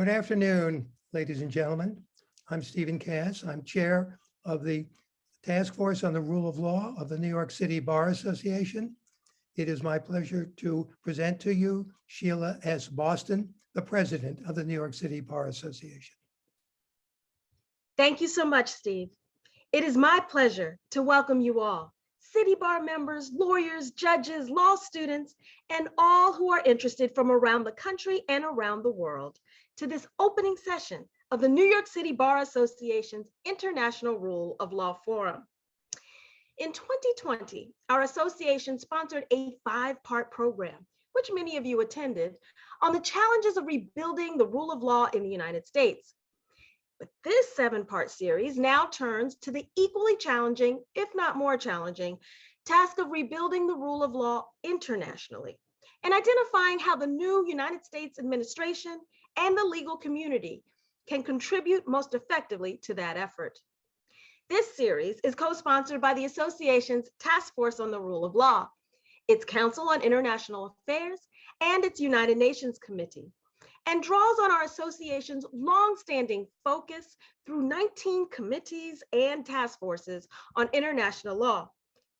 Good afternoon, ladies and gentlemen. I'm Stephen Cass. I'm chair of the Task Force on the Rule of Law of the New York City Bar Association. It is my pleasure to present to you Sheila S. Boston, the president of the New York City Bar Association. Thank you so much, Steve. It is my pleasure to welcome you all, City Bar members, lawyers, judges, law students, and all who are interested from around the country and around the world to this opening session of the New York City Bar Association's International Rule of Law Forum. In 2020, our association sponsored a 5-part program, which many of you attended, on the challenges of rebuilding the rule of law in the United States. But this 7-part series now turns to the equally challenging, if not more challenging, task of rebuilding the rule of law internationally and identifying how the new United States administration and the legal community can contribute most effectively to that effort. This series is co-sponsored by the association's Task Force on the Rule of Law, its Council on International Affairs, and its United Nations Committee, and draws on our association's longstanding focus through 19 committees and task forces on international law,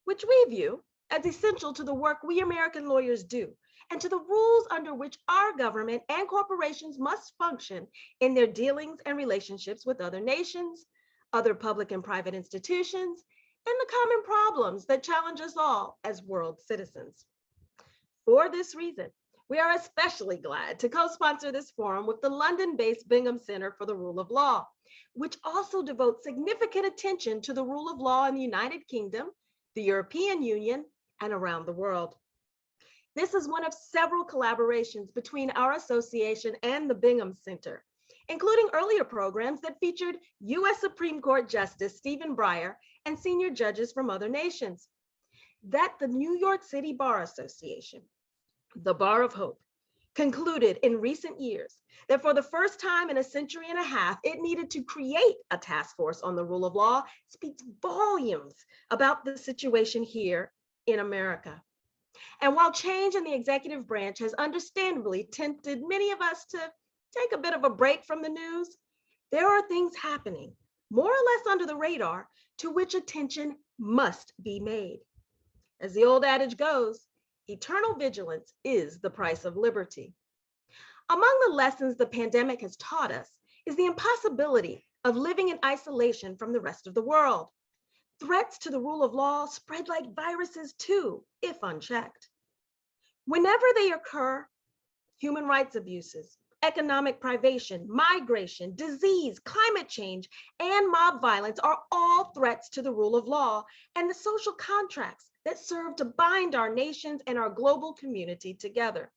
which we view as essential to the work we American lawyers do and to the rules under which our government and corporations must function in their dealings and relationships with other nations, other public and private institutions, and the common problems that challenge us all as world citizens. For this reason, we are especially glad to co-sponsor this forum with the London-based Bingham Center for the Rule of Law, which also devotes significant attention to the rule of law in the United Kingdom, the European Union, and around the world. This is one of several collaborations between our association and the Bingham Center, including earlier programs that featured U.S. Supreme Court Justice Stephen Breyer and senior judges from other nations. That the New York City Bar Association, the Bar of Hope, concluded in recent years that for the first time in a century and a half, it needed to create a task force on the rule of law speaks volumes about the situation here in America. And while change in the executive branch has understandably tempted many of us to take a bit of a break from the news, there are things happening, more or less under the radar, to which attention must be made. As the old adage goes, eternal vigilance is the price of liberty. Among the lessons the pandemic has taught us is the impossibility of living in isolation from the rest of the world. Threats to the rule of law spread like viruses too, if unchecked. Whenever they occur, human rights abuses, economic privation, migration, disease, climate change, and mob violence are all threats to the rule of law and the social contracts that serve to bind our nations and our global community together.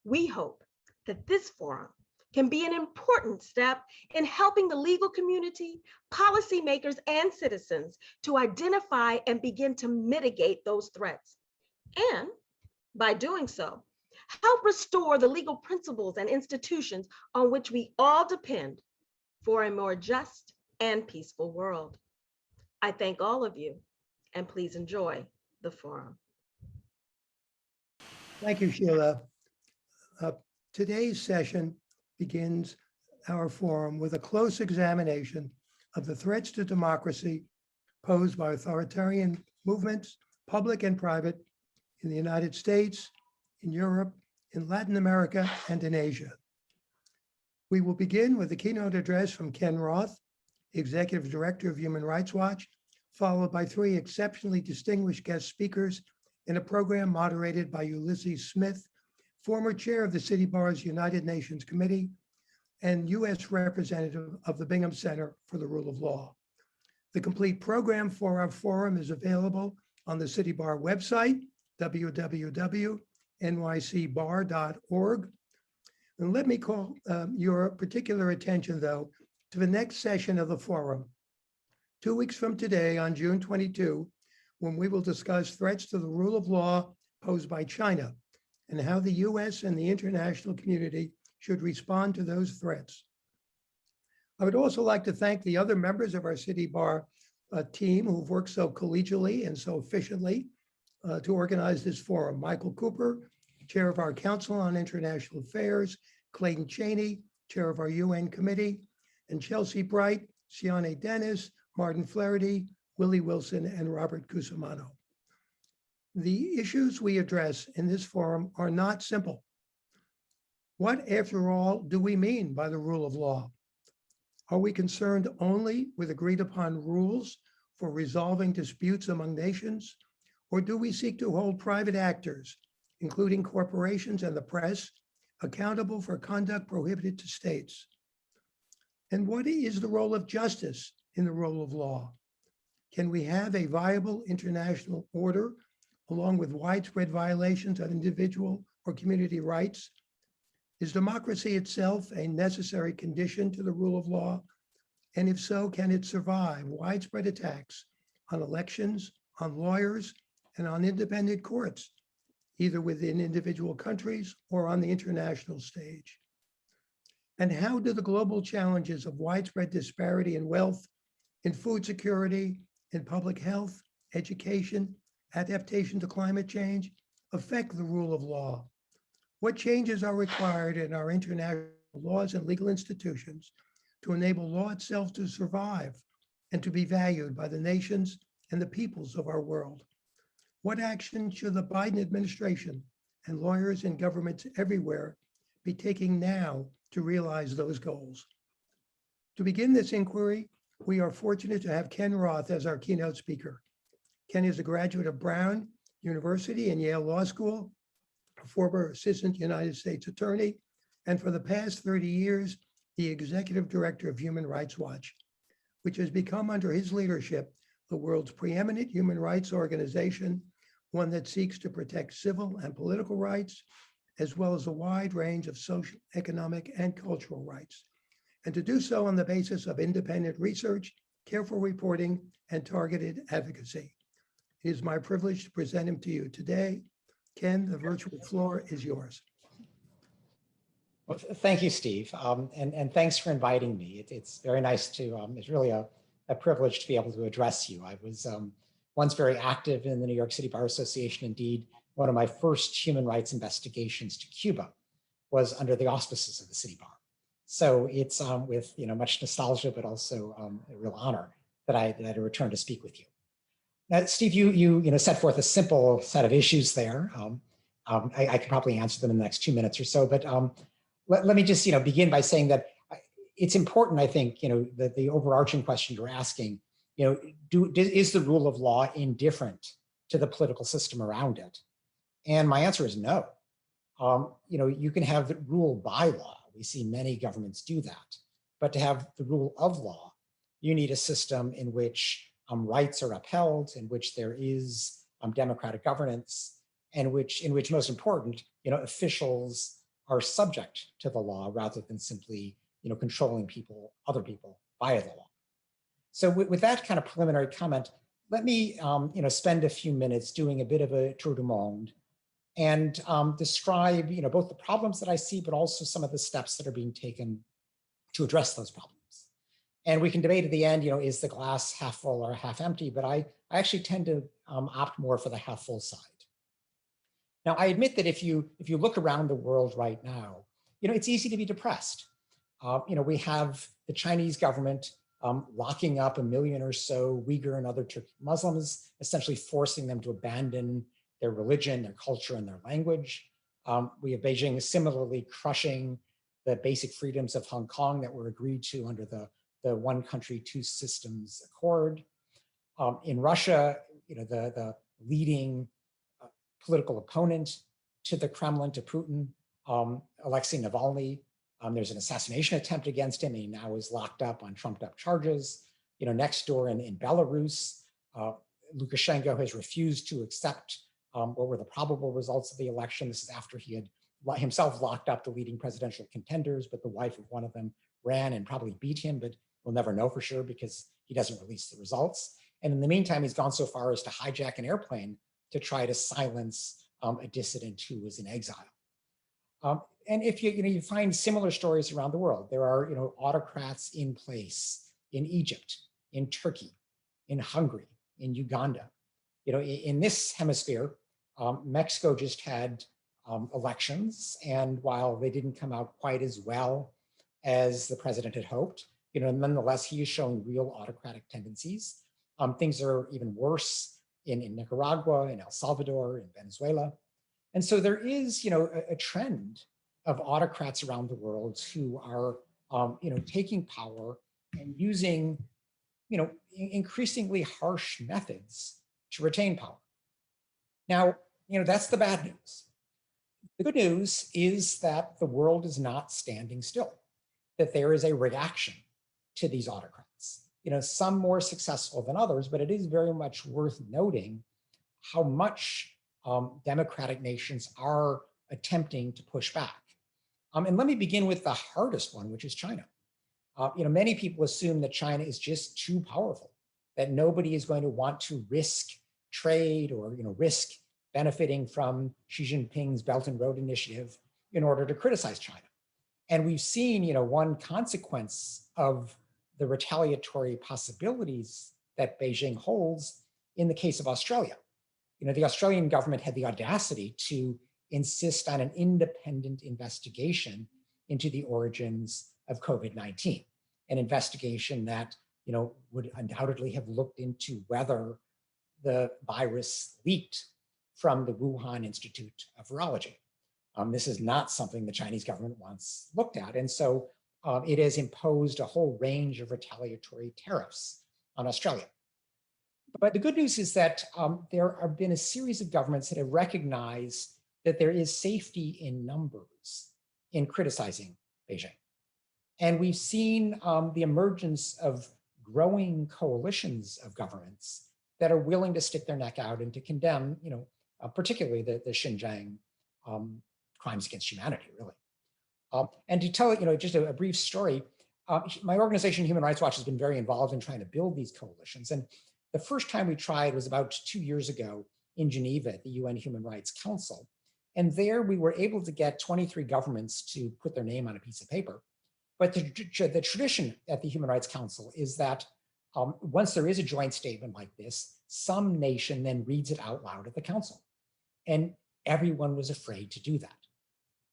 We hope that this forum can be an important step in helping the legal community, policymakers, and citizens to identify and begin to mitigate those threats. And by doing so, help restore the legal principles and institutions on which we all depend for a more just and peaceful world. I thank all of you, and please enjoy the forum. Thank you, Sheila. Today's session begins our forum with a close examination of the threats to democracy posed by authoritarian movements, public and private, in the United States, in Europe, in Latin America, and in Asia. We will begin with a keynote address from Ken Roth, Executive Director of Human Rights Watch, followed by 3 exceptionally distinguished guest speakers in a program moderated by Ulysses Smith, former chair of the City Bar's United Nations Committee and U.S. representative of the Bingham Center for the Rule of Law. The complete program for our forum is available on the City Bar website, www.nycbar.org. And let me call your particular attention, though, to the next session of the forum, 2 weeks from today on June 22, when we will discuss threats to the rule of law posed by China and how the US and the international community should respond to those threats. I would also like to thank the other members of our City Bar team who've worked so collegially and so efficiently to organize this forum. Michael Cooper, chair of our Council on International Affairs, Clayton Cheney, chair of our UN committee, and Chelsea Bright, Siane Dennis, Martin Flaherty, Willie Wilson, and Robert Cusimano. The issues we address in this forum are not simple. What, after all, do we mean by the rule of law? Are we concerned only with agreed upon rules for resolving disputes among nations? Or do we seek to hold private actors, including corporations and the press, accountable for conduct prohibited to states? And what is the role of justice in the rule of law? Can we have a viable international order along with widespread violations of individual or community rights? Is democracy itself a necessary condition to the rule of law? And if so, can it survive widespread attacks on elections, on lawyers, and on independent courts, either within individual countries or on the international stage? And how do the global challenges of widespread disparity in wealth, in food security, in public health, education, adaptation to climate change affect the rule of law? What changes are required in our international laws and legal institutions to enable law itself to survive and to be valued by the nations and the peoples of our world? What action should the Biden administration and lawyers and governments everywhere be taking now to realize those goals? To begin this inquiry, we are fortunate to have Ken Roth as our keynote speaker. Ken is a graduate of Brown University and Yale Law School, a former assistant United States attorney, and for the past 30 years, the executive director of Human Rights Watch, which has become under his leadership the world's preeminent human rights organization, one that seeks to protect civil and political rights, as well as a wide range of social, economic, and cultural rights, and to do so on the basis of independent research, careful reporting, and targeted advocacy. It is my privilege to present him to you today. Ken, the virtual floor is yours. Well, thank you, Steve, and thanks for inviting me. It's very nice to, it's really a privilege to be able to address you. I was once very active in the New York City Bar Association. Indeed, one of my first human rights investigations to Cuba was under the auspices of the City Bar. So it's with much nostalgia, but also a real honor that I return to speak with you. Now, Steve, you set forth a simple set of issues there. I could probably answer them in the next 2 minutes or so, but let me just begin by saying that it's important, I think, that the overarching question you're asking, is the rule of law indifferent to the political system around it? And my answer is no. You can have the rule by law. We see many governments do that, but to have the rule of law, you need a system in which rights are upheld, in which there is democratic governance, and in which most important, officials are subject to the law rather than simply, controlling other people via the law. So with that kind of preliminary comment, let me, spend a few minutes doing a bit of a tour du monde and describe, both the problems that I see, but also some of the steps that are being taken to address those problems. And we can debate at the end, is the glass half full or half empty? But I actually tend to opt more for the half full side. Now, I admit that if you look around the world right now, it's easy to be depressed. We have the Chinese government locking up 1 million or so Uyghur and other Turkic Muslims, essentially forcing them to abandon their religion, their culture, and their language. We have Beijing similarly crushing the basic freedoms of Hong Kong that were agreed to under the One Country, Two Systems Accord. In Russia, the leading political opponent to the Kremlin, to Putin, Alexei Navalny, there's an assassination attempt against him, and he now is locked up on trumped up charges. Next door in Belarus, Lukashenko has refused to accept what were the probable results of the election. This is after he had himself locked up the leading presidential contenders, but the wife of one of them ran and probably beat him, but we'll never know for sure because he doesn't release the results. And in the meantime, he's gone so far as to hijack an airplane to try to silence a dissident who was in exile. And if you find similar stories around the world, there are autocrats in place in Egypt, in Turkey, in Hungary, in Uganda. In this hemisphere, Mexico just had elections, and while they didn't come out quite as well as the president had hoped. Nonetheless, he is showing real autocratic tendencies. Things are even worse in Nicaragua, in El Salvador, in Venezuela. And so there is, a trend of autocrats around the world who are, taking power and using, increasingly harsh methods to retain power. Now, that's the bad news. The good news is that the world is not standing still, that there is a reaction to these autocrats. Some more successful than others, but it is very much worth noting how much democratic nations are attempting to push back. And let me begin with the hardest one, which is China. Many people assume that China is just too powerful, that nobody is going to want to risk trade or risk benefiting from Xi Jinping's Belt and Road Initiative in order to criticize China. And we've seen, one consequence of the retaliatory possibilities that Beijing holds in the case of Australia. The Australian government had the audacity to insist on an independent investigation into the origins of COVID-19, an investigation that, would undoubtedly have looked into whether the virus leaked from the Wuhan Institute of Virology. This is not something the Chinese government once looked at. And so it has imposed a whole range of retaliatory tariffs on Australia. But the good news is that there have been a series of governments that have recognized that there is safety in numbers in criticizing Beijing. And we've seen the emergence of growing coalitions of governments that are willing to stick their neck out and to condemn, particularly the Xinjiang crimes against humanity, really. And to tell just a brief story, my organization, Human Rights Watch, has been very involved in trying to build these coalitions. And the first time we tried was about 2 years ago in Geneva at the UN Human Rights Council. And there we were able to get 23 governments to put their name on a piece of paper. But the tradition at the Human Rights Council is that once there is a joint statement like this, some nation then reads it out loud at the council. And everyone was afraid to do that.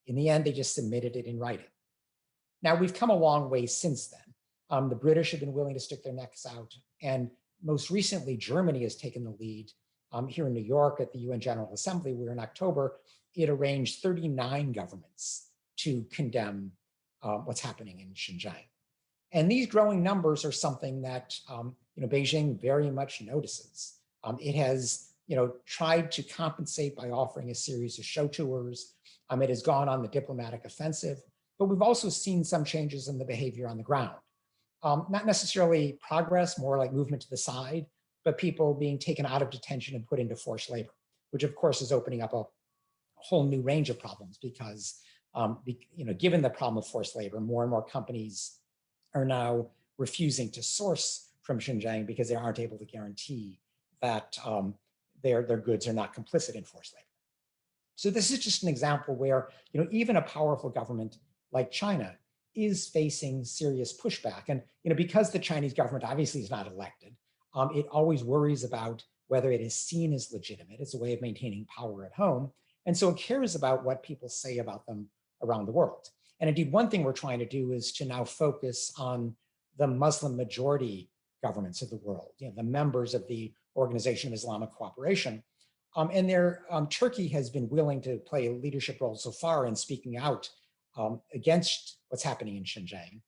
In the end, they just submitted it in writing. Now, we've come a long way since then. The British have been willing to stick their necks out. And most recently, Germany has taken the lead. Here in New York at the UN General Assembly, where in October, it arranged 39 governments to condemn what's happening in Xinjiang. And these growing numbers are something that Beijing very much notices. It has tried to compensate by offering a series of show tours. It has gone on the diplomatic offensive, but we've also seen some changes in the behavior on the ground. Not necessarily progress, more like movement to the side, but people being taken out of detention and put into forced labor, which of course is opening up a whole new range of problems because, given the problem of forced labor, more and more companies are now refusing to source from Xinjiang because they aren't able to guarantee that their goods are not complicit in forced labor. So this is just an example where even a powerful government like China is facing serious pushback. And because the Chinese government obviously is not elected, it always worries about whether it is seen as legitimate. It's a way of maintaining power at home. And so it cares about what people say about them around the world. And indeed, one thing we're trying to do is to now focus on the Muslim majority governments of the world, the members of the Organization of Islamic Cooperation. And Turkey has been willing to play a leadership role so far in speaking out against what's happening in Xinjiang.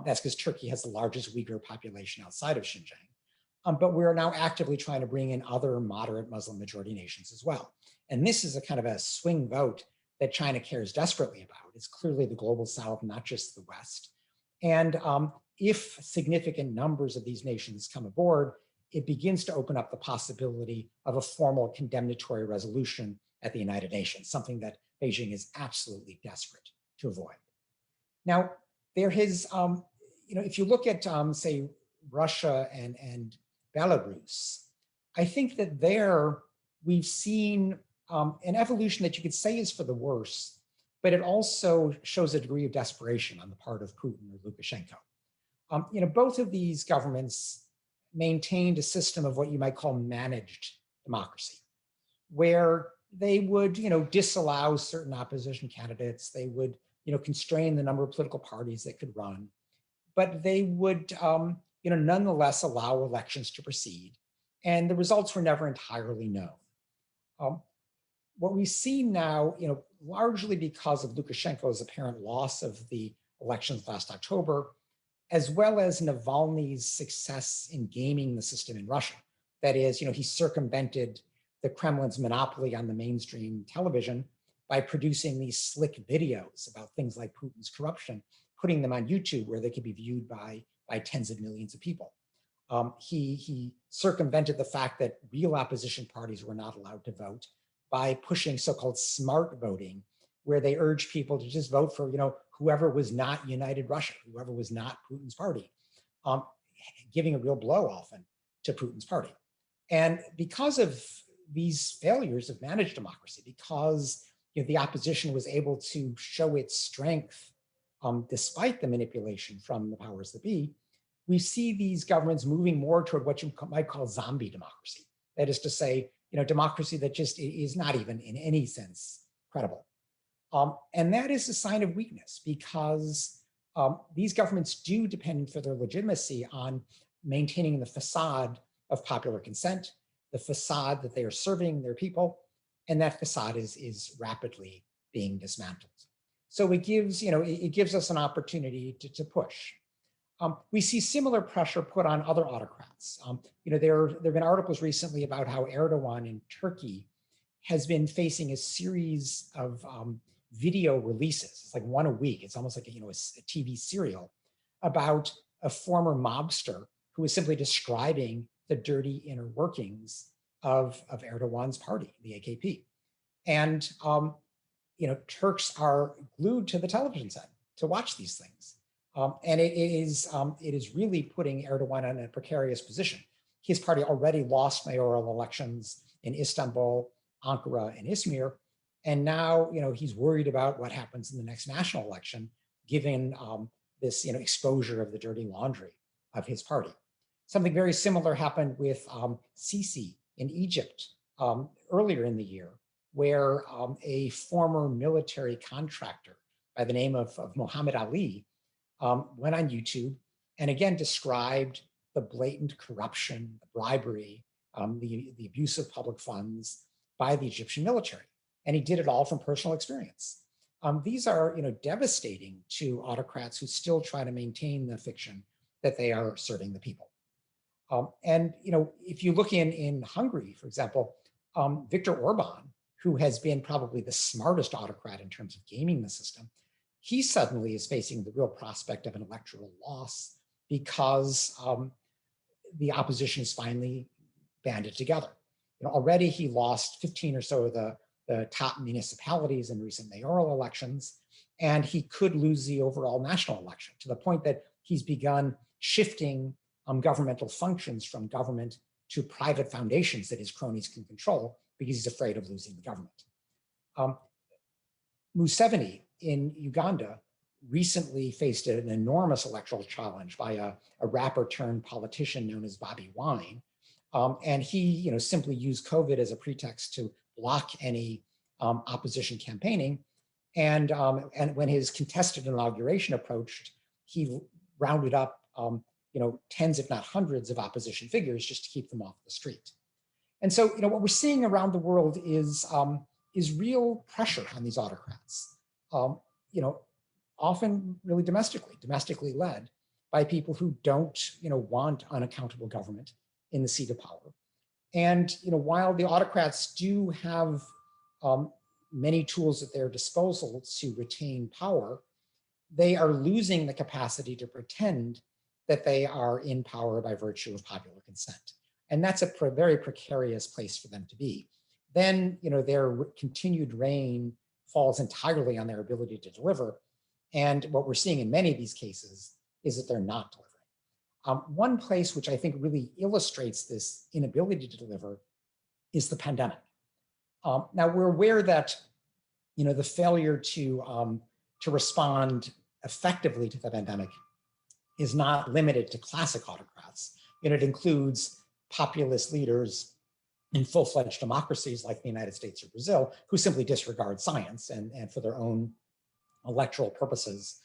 That's because Turkey has the largest Uyghur population outside of Xinjiang. But we're now actively trying to bring in other moderate Muslim majority nations as well. And this is a kind of a swing vote that China cares desperately about. It's clearly the global South, not just the West. And if significant numbers of these nations come aboard, it begins to open up the possibility of a formal condemnatory resolution at the United Nations, something that Beijing is absolutely desperate to avoid. Now, there has, if you look at, say, Russia and Belarus, I think that there we've seen an evolution that you could say is for the worse, but it also shows a degree of desperation on the part of Putin or Lukashenko. Both of these governments maintained a system of what you might call managed democracy, where they would, disallow certain opposition candidates. They would constrain the number of political parties that could run, but they would, nonetheless allow elections to proceed. And the results were never entirely known. What we see now, largely because of Lukashenko's apparent loss of the elections last October, as well as Navalny's success in gaming the system in Russia. That is, he circumvented the Kremlin's monopoly on the mainstream television by producing these slick videos about things like Putin's corruption, putting them on YouTube where they could be viewed by tens of millions of people. He circumvented the fact that real opposition parties were not allowed to vote by pushing so-called smart voting, where they urged people to just vote for, whoever was not United Russia, whoever was not Putin's party, giving a real blow often to Putin's party. And because of these failures of managed democracy, because the opposition was able to show its strength despite the manipulation from the powers that be, we see these governments moving more toward what you might call zombie democracy. That is to say, democracy that just is not even in any sense credible. And that is a sign of weakness, because these governments do depend for their legitimacy on maintaining the facade of popular consent, the facade that they are serving their people, and that facade is rapidly being dismantled. So it gives us an opportunity to push. We see similar pressure put on other autocrats. There have been articles recently about how Erdogan in Turkey has been facing a series of video releases. It's like one a week. It's almost like a TV serial about a former mobster who is simply describing the dirty inner workings of Erdogan's party, the AKP. And Turks are glued to the television set to watch these things. And it is really putting Erdogan in a precarious position. His party already lost mayoral elections in Istanbul, Ankara, and Izmir. And now, he's worried about what happens in the next national election, given this, exposure of the dirty laundry of his party. Something very similar happened with Sisi in Egypt earlier in the year, where a former military contractor by the name of Muhammad Ali went on YouTube and again described the blatant corruption, the bribery, the abuse of public funds by the Egyptian military. And he did it all from personal experience. These are devastating to autocrats who still try to maintain the fiction that they are serving the people. And if you look in Hungary, for example, Viktor Orban, who has been probably the smartest autocrat in terms of gaming the system, he suddenly is facing the real prospect of an electoral loss because the opposition is finally banded together. Already he lost 15 or so of the top municipalities in recent mayoral elections, and he could lose the overall national election, to the point that he's begun shifting governmental functions from government to private foundations that his cronies can control, because he's afraid of losing the government. Museveni in Uganda recently faced an enormous electoral challenge by a rapper turned politician known as Bobby Wine. And he simply used COVID as a pretext to block any opposition campaigning. And when his contested inauguration approached, he rounded up tens, if not hundreds, of opposition figures just to keep them off the street. And so, what we're seeing around the world is real pressure on these autocrats. Often really domestically led by people who don't, want unaccountable government in the seat of power. And, while the autocrats do have many tools at their disposal to retain power, they are losing the capacity to pretend that they are in power by virtue of popular consent. And that's a very precarious place for them to be. Then, their continued reign falls entirely on their ability to deliver. And what we're seeing in many of these cases is that they're not delivering. One place which I think really illustrates this inability to deliver is the pandemic. Now we're aware that, the failure to respond effectively to the pandemic is not limited to classic autocrats. It includes populist leaders in full-fledged democracies like the United States or Brazil, who simply disregard science and for their own electoral purposes,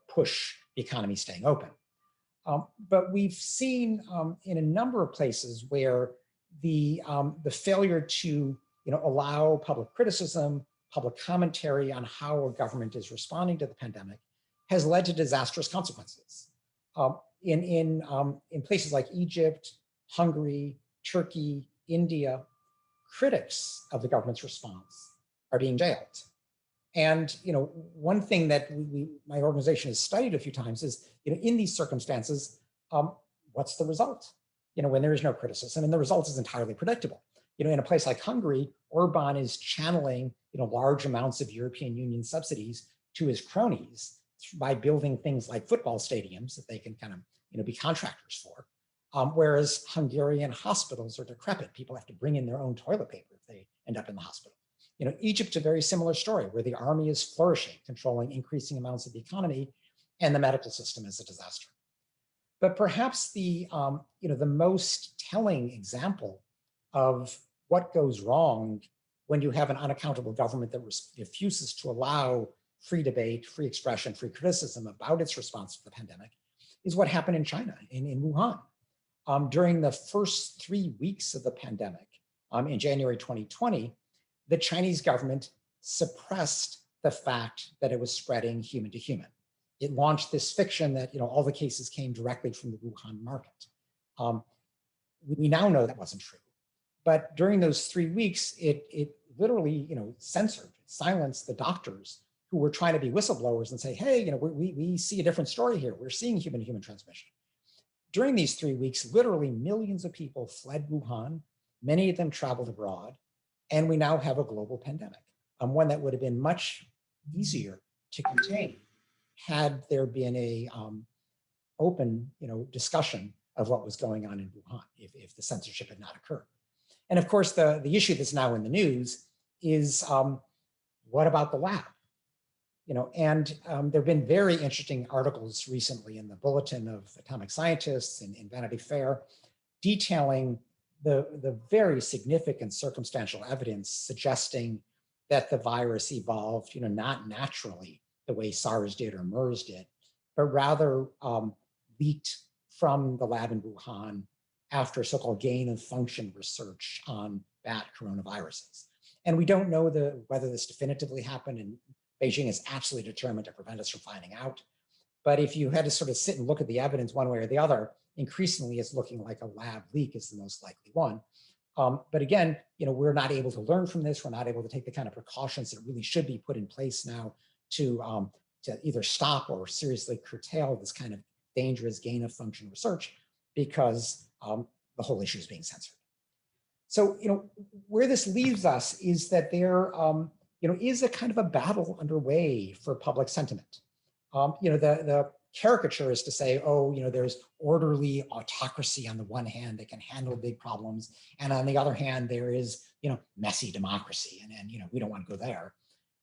push the economy staying open. But we've seen in a number of places where the failure to allow public criticism, public commentary on how a government is responding to the pandemic has led to disastrous consequences. In places like Egypt, Hungary, Turkey, India, critics of the government's response are being jailed. And one thing that my organization has studied a few times is, in these circumstances, what's the result? When there is no criticism, and the result is entirely predictable. In a place like Hungary, Orban is channeling large amounts of European Union subsidies to his cronies by building things like football stadiums that they can kind of be contractors for. Whereas Hungarian hospitals are decrepit. People have to bring in their own toilet paper if they end up in the hospital. Egypt's a very similar story where the army is flourishing, controlling increasing amounts of the economy, and the medical system is a disaster. But perhaps the most telling example of what goes wrong when you have an unaccountable government that refuses to allow free debate, free expression, free criticism about its response to the pandemic is what happened in China, in Wuhan. During the first 3 weeks of the pandemic, in January 2020, the Chinese government suppressed the fact that it was spreading human to human. It launched this fiction that all the cases came directly from the Wuhan market. We now know that wasn't true. But during those 3 weeks, it literally censored, silenced the doctors who were trying to be whistleblowers and say, hey, we see a different story here. We're seeing human-to-human transmission. During these 3 weeks, literally millions of people fled Wuhan. Many of them traveled abroad. And we now have a global pandemic, one that would have been much easier to contain had there been a open discussion of what was going on in Wuhan, if the censorship had not occurred. And of course, the issue that's now in the news is what about the lab? There have been very interesting articles recently in the Bulletin of Atomic Scientists and in Vanity Fair detailing the very significant circumstantial evidence suggesting that the virus evolved, not naturally the way SARS did or MERS did, but rather leaked from the lab in Wuhan after so-called gain of function research on bat coronaviruses. And we don't know whether this definitively happened, and Beijing is absolutely determined to prevent us from finding out. But if you had to sort of sit and look at the evidence one way or the other, increasingly it's looking like a lab leak is the most likely one. But again, we're not able to learn from this. We're not able to take the kind of precautions that really should be put in place now to either stop or seriously curtail this kind of dangerous gain of function research because the whole issue is being censored. So, where this leaves us is that there, is a kind of a battle underway for public sentiment. The caricature is to say, oh, there's orderly autocracy on the one hand that can handle big problems. And on the other hand, there is, messy democracy. And we don't want to go there.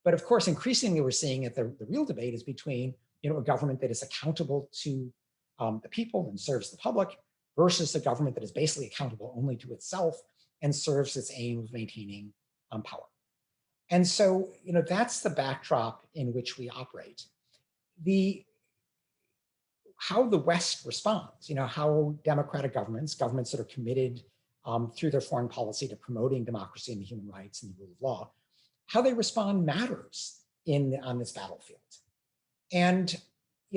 But of course, increasingly, we're seeing that the real debate is between, a government that is accountable to the people and serves the public versus a government that is basically accountable only to itself and serves its aim of maintaining power. And so, that's the backdrop in which we operate. How the West responds, how democratic governments that are committed through their foreign policy to promoting democracy and the human rights and the rule of law, how they respond matters on this battlefield. And,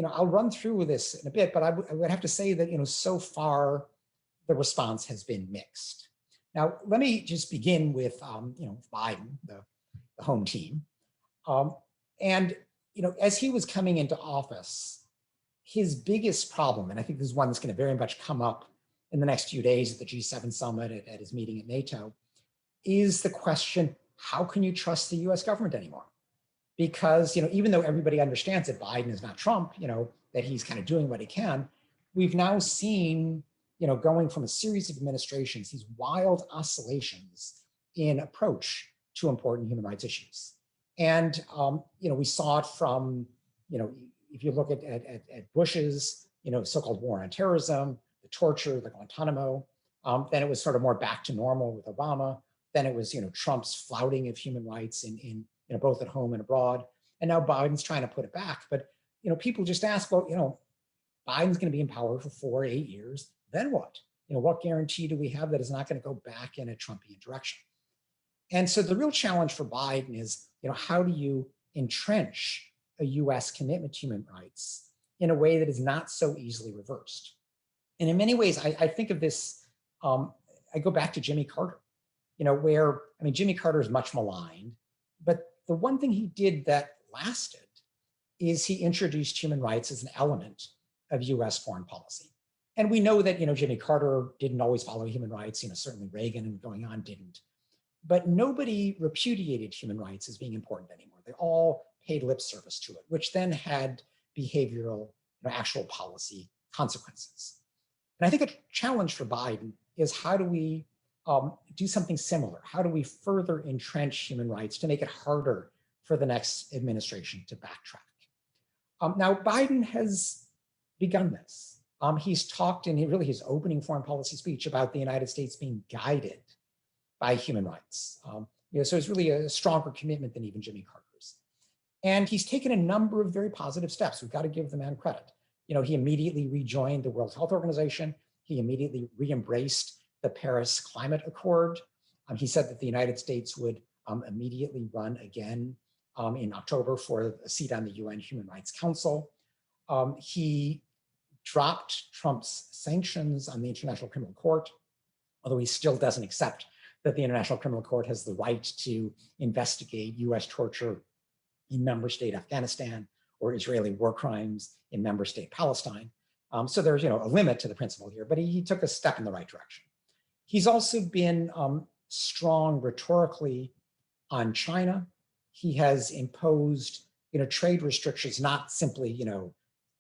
I'll run through this in a bit, but I would have to say that, so far the response has been mixed. Now, let me just begin with, Biden, the home team. As he was coming into office, his biggest problem, and I think this is one that's going to very much come up in the next few days at the G7 summit, at his meeting at NATO, is the question, how can you trust the US government anymore? Because, even though everybody understands that Biden is not Trump, that he's kind of doing what he can, we've now seen, going from a series of administrations, these wild oscillations in approach to important human rights issues. And, we saw it from, if you look at Bush's, so-called war on terrorism, the torture, the Guantanamo, then it was sort of more back to normal with Obama. Then it was, Trump's flouting of human rights in both at home and abroad. And now Biden's trying to put it back. But people just ask, well, Biden's going to be in power for 4 or 8 years. Then what? What guarantee do we have that it's not going to go back in a Trumpian direction? And so the real challenge for Biden is, how do you entrench a US commitment to human rights in a way that is not so easily reversed? And in many ways, I think of this, I go back to Jimmy Carter, where, Jimmy Carter is much maligned, but the one thing he did that lasted is he introduced human rights as an element of US foreign policy. And we know that, Jimmy Carter didn't always follow human rights, certainly Reagan and going on didn't. But nobody repudiated human rights as being important anymore. They all paid lip service to it, which then had behavioral, actual policy consequences. And I think a challenge for Biden is how do we do something similar? How do we further entrench human rights to make it harder for the next administration to backtrack? Now, Biden has begun this. He's talked in his opening foreign policy speech about the United States being guided by human rights. So it's really a stronger commitment than even Jimmy Carter's. And he's taken a number of very positive steps. We've got to give the man credit. He immediately rejoined the World Health Organization. He immediately re-embraced the Paris Climate Accord. He said that the United States would immediately run again in October for a seat on the UN Human Rights Council. He dropped Trump's sanctions on the International Criminal Court, although he still doesn't accept that the International Criminal Court has the right to investigate US torture in member state Afghanistan or Israeli war crimes in member state Palestine. So there's a limit to the principle here, but he took a step in the right direction. He's also been strong rhetorically on China. He has imposed trade restrictions, not simply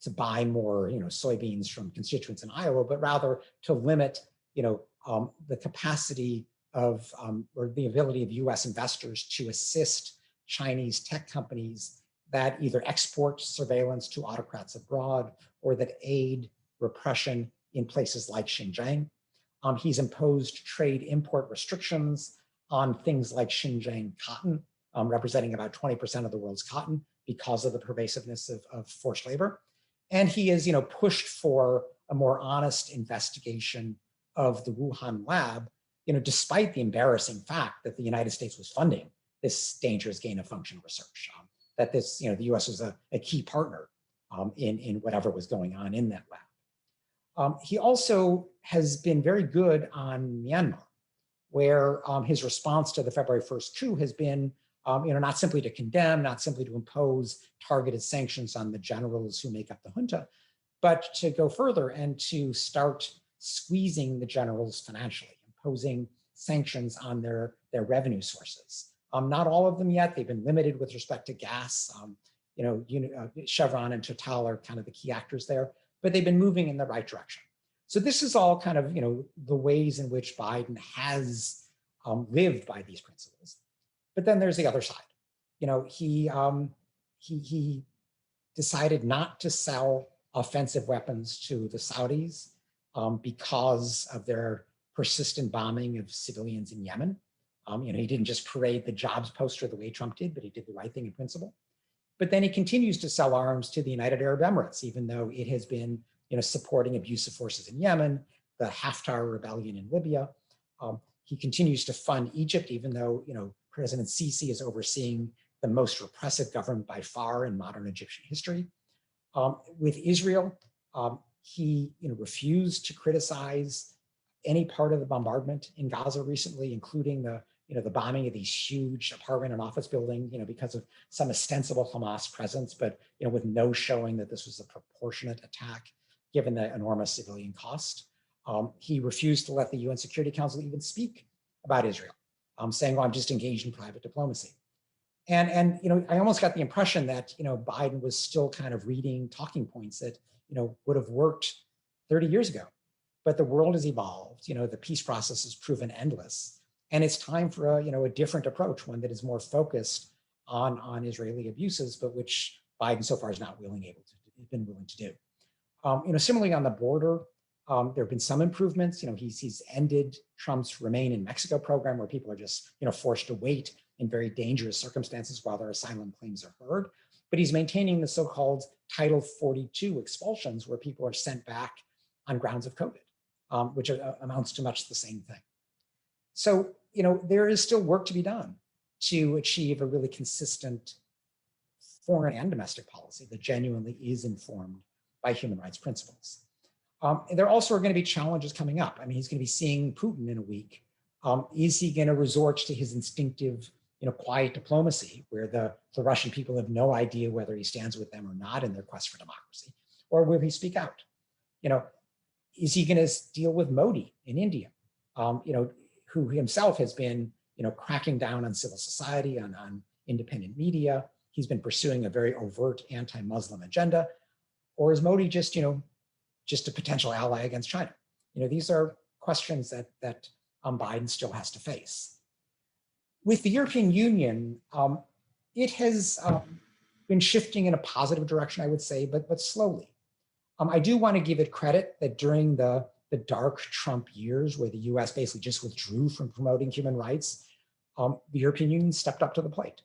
to buy more soybeans from constituents in Iowa, but rather to limit the capacity of or the ability of US investors to assist Chinese tech companies that either export surveillance to autocrats abroad or that aid repression in places like Xinjiang. He's imposed trade import restrictions on things like Xinjiang cotton, representing about 20% of the world's cotton because of the pervasiveness of forced labor. And he has pushed for a more honest investigation of the Wuhan lab, despite the embarrassing fact that the United States was funding this dangerous gain of function research, that this, the US was a key partner in whatever was going on in that lab. He also has been very good on Myanmar, where his response to the February 1st coup has been, not simply to condemn, not simply to impose targeted sanctions on the generals who make up the junta, but to go further and to start squeezing the generals financially, imposing sanctions on their revenue sources. Not all of them yet. They've been limited with respect to gas. Chevron and Total are kind of the key actors there, but they've been moving in the right direction. So this is all kind of the ways in which Biden has lived by these principles. But then there's the other side. He decided not to sell offensive weapons to the Saudis because of their persistent bombing of civilians in Yemen. He didn't just parade the jobs poster the way Trump did, but he did the right thing in principle. But then he continues to sell arms to the United Arab Emirates, even though it has been supporting abusive forces in Yemen, the Haftar rebellion in Libya. He continues to fund Egypt, even though President Sisi is overseeing the most repressive government by far in modern Egyptian history. With Israel, he refused to criticize any part of the bombardment in Gaza recently, including the bombing of these huge apartment and office buildings, because of some ostensible Hamas presence, but with no showing that this was a proportionate attack, given the enormous civilian cost. He refused to let the UN Security Council even speak about Israel, saying, "Well, I'm just engaged in private diplomacy." And I almost got the impression that Biden was still kind of reading talking points that would have worked 30 years ago. But the world has evolved. The peace process has proven endless. And it's time for a different approach, one that is more focused on Israeli abuses, but which Biden so far has not been willing to do. Similarly on the border, there have been some improvements. He's ended Trump's Remain in Mexico program, where people are just forced to wait in very dangerous circumstances while their asylum claims are heard. but he's maintaining the so-called Title 42 expulsions where people are sent back on grounds of COVID, which amounts to much the same thing. So, there is still work to be done to achieve a really consistent foreign and domestic policy that genuinely is informed by human rights principles. There also are going to be challenges coming up. I mean, he's going to be seeing Putin in a week. Is he going to resort to his instinctive, quiet diplomacy, where the Russian people have no idea whether he stands with them or not in their quest for democracy, or will he speak out? Is he going to deal with Modi in India, who himself has been, cracking down on civil society, on independent media? He's been pursuing a very overt anti-Muslim agenda, or is Modi just a potential ally against China? These are questions that Biden still has to face. With the European Union, it has been shifting in a positive direction, I would say, but slowly. I do want to give it credit that during the dark Trump years, where the US basically just withdrew from promoting human rights, the European Union stepped up to the plate.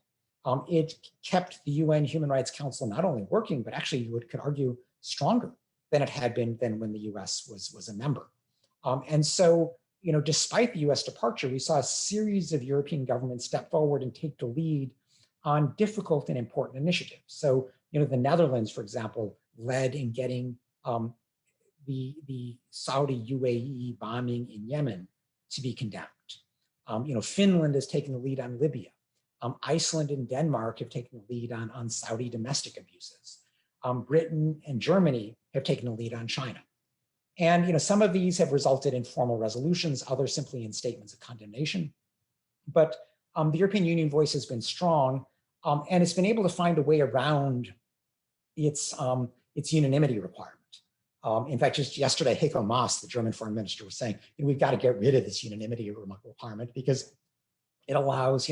It kept the UN Human Rights Council not only working, but actually you could argue stronger than it had been than when the US was a member. And so, despite the US departure, we saw a series of European governments step forward and take the lead on difficult and important initiatives. So, the Netherlands, for example, led in getting the Saudi UAE bombing in Yemen to be condemned. Finland has taken the lead on Libya. Iceland and Denmark have taken the lead on Saudi domestic abuses. Britain and Germany have taken the lead on China. And some of these have resulted in formal resolutions, others simply in statements of condemnation. But the European Union voice has been strong, and it's been able to find a way around its unanimity requirement. In fact, just yesterday, Heiko Maas, the German foreign minister, was saying, we've got to get rid of this unanimity requirement because it allows,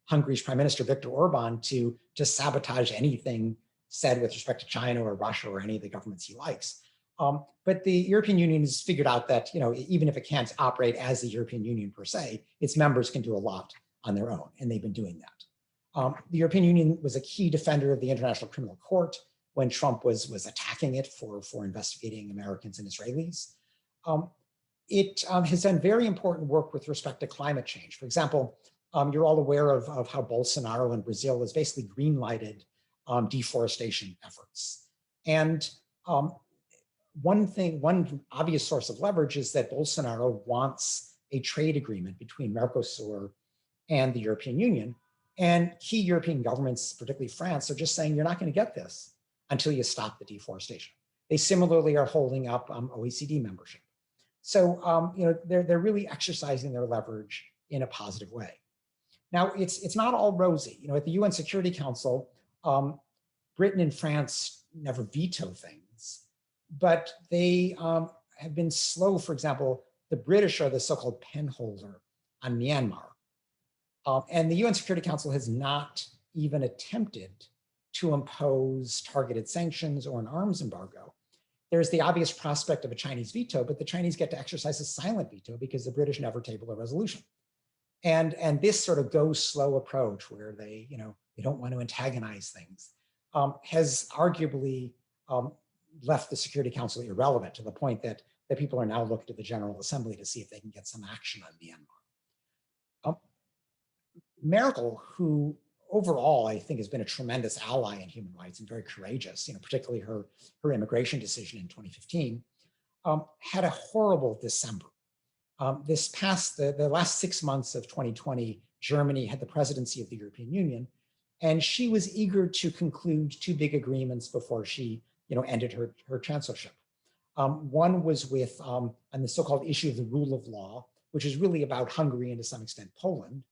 Hungary's Prime Minister Viktor Orban to just sabotage anything said with respect to China or Russia or any of the governments he likes. But the European Union has figured out that, even if it can't operate as the European Union per se, its members can do a lot on their own, and they've been doing that. The European Union was a key defender of the International Criminal Court when Trump was attacking it for investigating Americans and Israelis. It has done very important work with respect to climate change. For example, you're all aware of how Bolsonaro in Brazil has basically green-lighted deforestation efforts. And one obvious source of leverage is that Bolsonaro wants a trade agreement between Mercosur and the European Union. And key European governments, particularly France, are just saying, you're not going to get this until you stop the deforestation. They similarly are holding up OECD membership. So, they're really exercising their leverage in a positive way. Now, it's not all rosy. At the UN Security Council, Britain and France never veto things, but they have been slow. For example, the British are the so-called penholder on Myanmar. And the UN Security Council has not even attempted to impose targeted sanctions or an arms embargo. There's the obvious prospect of a Chinese veto, but the Chinese get to exercise a silent veto because the British never table a resolution. And this sort of go slow approach where they don't want to antagonize things has arguably left the Security Council irrelevant to the point that people are now looking to the General Assembly to see if they can get some action on Myanmar. Merkel, who overall I think has been a tremendous ally in human rights and very courageous, particularly her immigration decision in 2015, had a horrible December. The last 6 months of 2020, Germany had the presidency of the European Union, and she was eager to conclude 2 big agreements before she, ended her chancellorship. One was on the so-called issue of the rule of law, which is really about Hungary and to some extent Poland.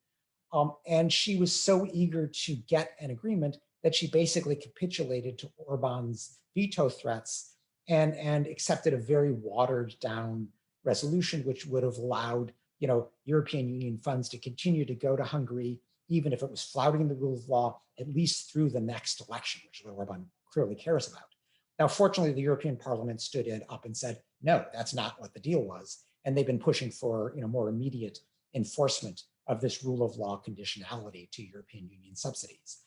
And she was so eager to get an agreement that she basically capitulated to Orban's veto threats and accepted a very watered down resolution, which would have allowed European Union funds to continue to go to Hungary, even if it was flouting the rule of law, at least through the next election, which is what Orban clearly cares about. Now, fortunately, the European Parliament stood up and said, no, that's not what the deal was. And they've been pushing for more immediate enforcement of this rule of law conditionality to European Union subsidies.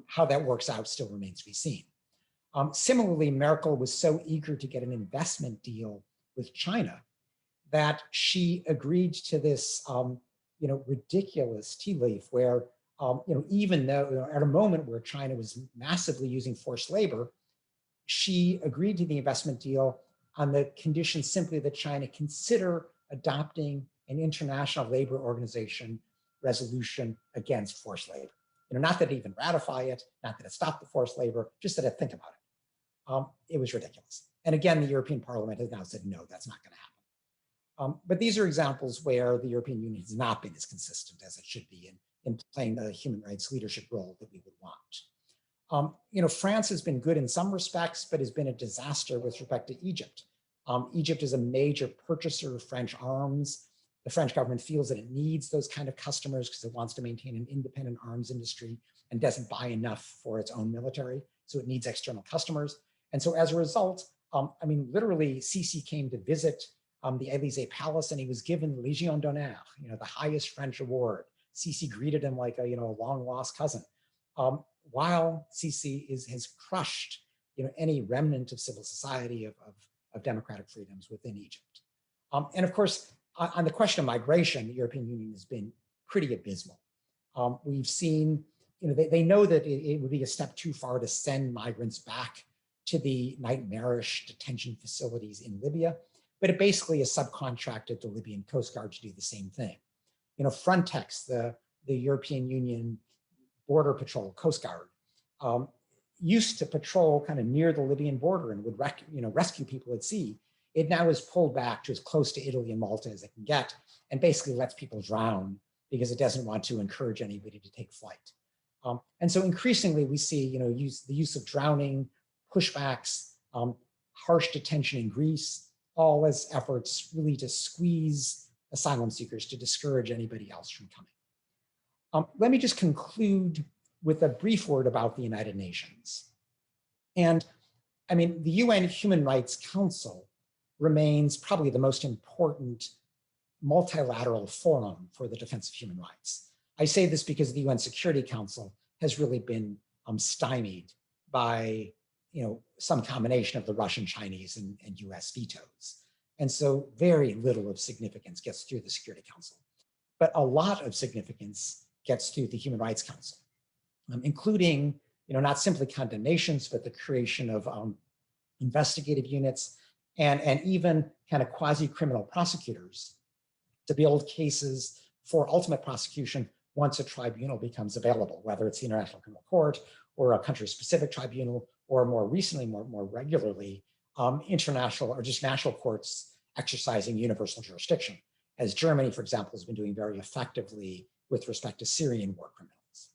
How that works out still remains to be seen. Similarly, Merkel was so eager to get an investment deal with China that she agreed to this ridiculous tea leaf where even though at a moment where China was massively using forced labor, she agreed to the investment deal on the condition simply that China consider adopting an international labor organization resolution against forced labor. Not that it even ratify it, not that it stop the forced labor, just that it think about it. It was ridiculous. And again, the European Parliament has now said, no, that's not going to happen. But these are examples where the European Union has not been as consistent as it should be in playing the human rights leadership role that we would want. France has been good in some respects, but has been a disaster with respect to Egypt. Egypt is a major purchaser of French arms. The French government feels that it needs those kind of customers because it wants to maintain an independent arms industry and doesn't buy enough for its own military. So it needs external customers. And so as a result, literally Sisi came to visit the Élysée Palace and he was given the Légion d'honneur, the highest French award. Sisi greeted him like a long lost cousin. While Sisi has crushed any remnant of civil society of democratic freedoms within Egypt. And of course, on the question of migration, the European Union has been pretty abysmal. We've seen, they know that it would be a step too far to send migrants back to the nightmarish detention facilities in Libya, but it basically is subcontracted the Libyan Coast Guard to do the same thing. Frontex, the European Union Border Patrol, Coast Guard, used to patrol kind of near the Libyan border and would rescue people at sea. It now is pulled back to as close to Italy and Malta as it can get and basically lets people drown because it doesn't want to encourage anybody to take flight. And so increasingly we see the use of drowning, pushbacks, harsh detention in Greece, all as efforts really to squeeze asylum seekers to discourage anybody else from coming. Let me just conclude with a brief word about the United Nations. And the UN Human Rights Council remains probably the most important multilateral forum for the defense of human rights. I say this because the UN Security Council has really been stymied by some combination of the Russian, Chinese, and US vetoes. And so very little of significance gets through the Security Council. But a lot of significance gets through the Human Rights Council, including not simply condemnations, but the creation of investigative units and even kind of quasi-criminal prosecutors to build cases for ultimate prosecution once a tribunal becomes available, whether it's the International Criminal Court or a country-specific tribunal, or more recently, more regularly, international or just national courts exercising universal jurisdiction, as Germany, for example, has been doing very effectively with respect to Syrian war criminals.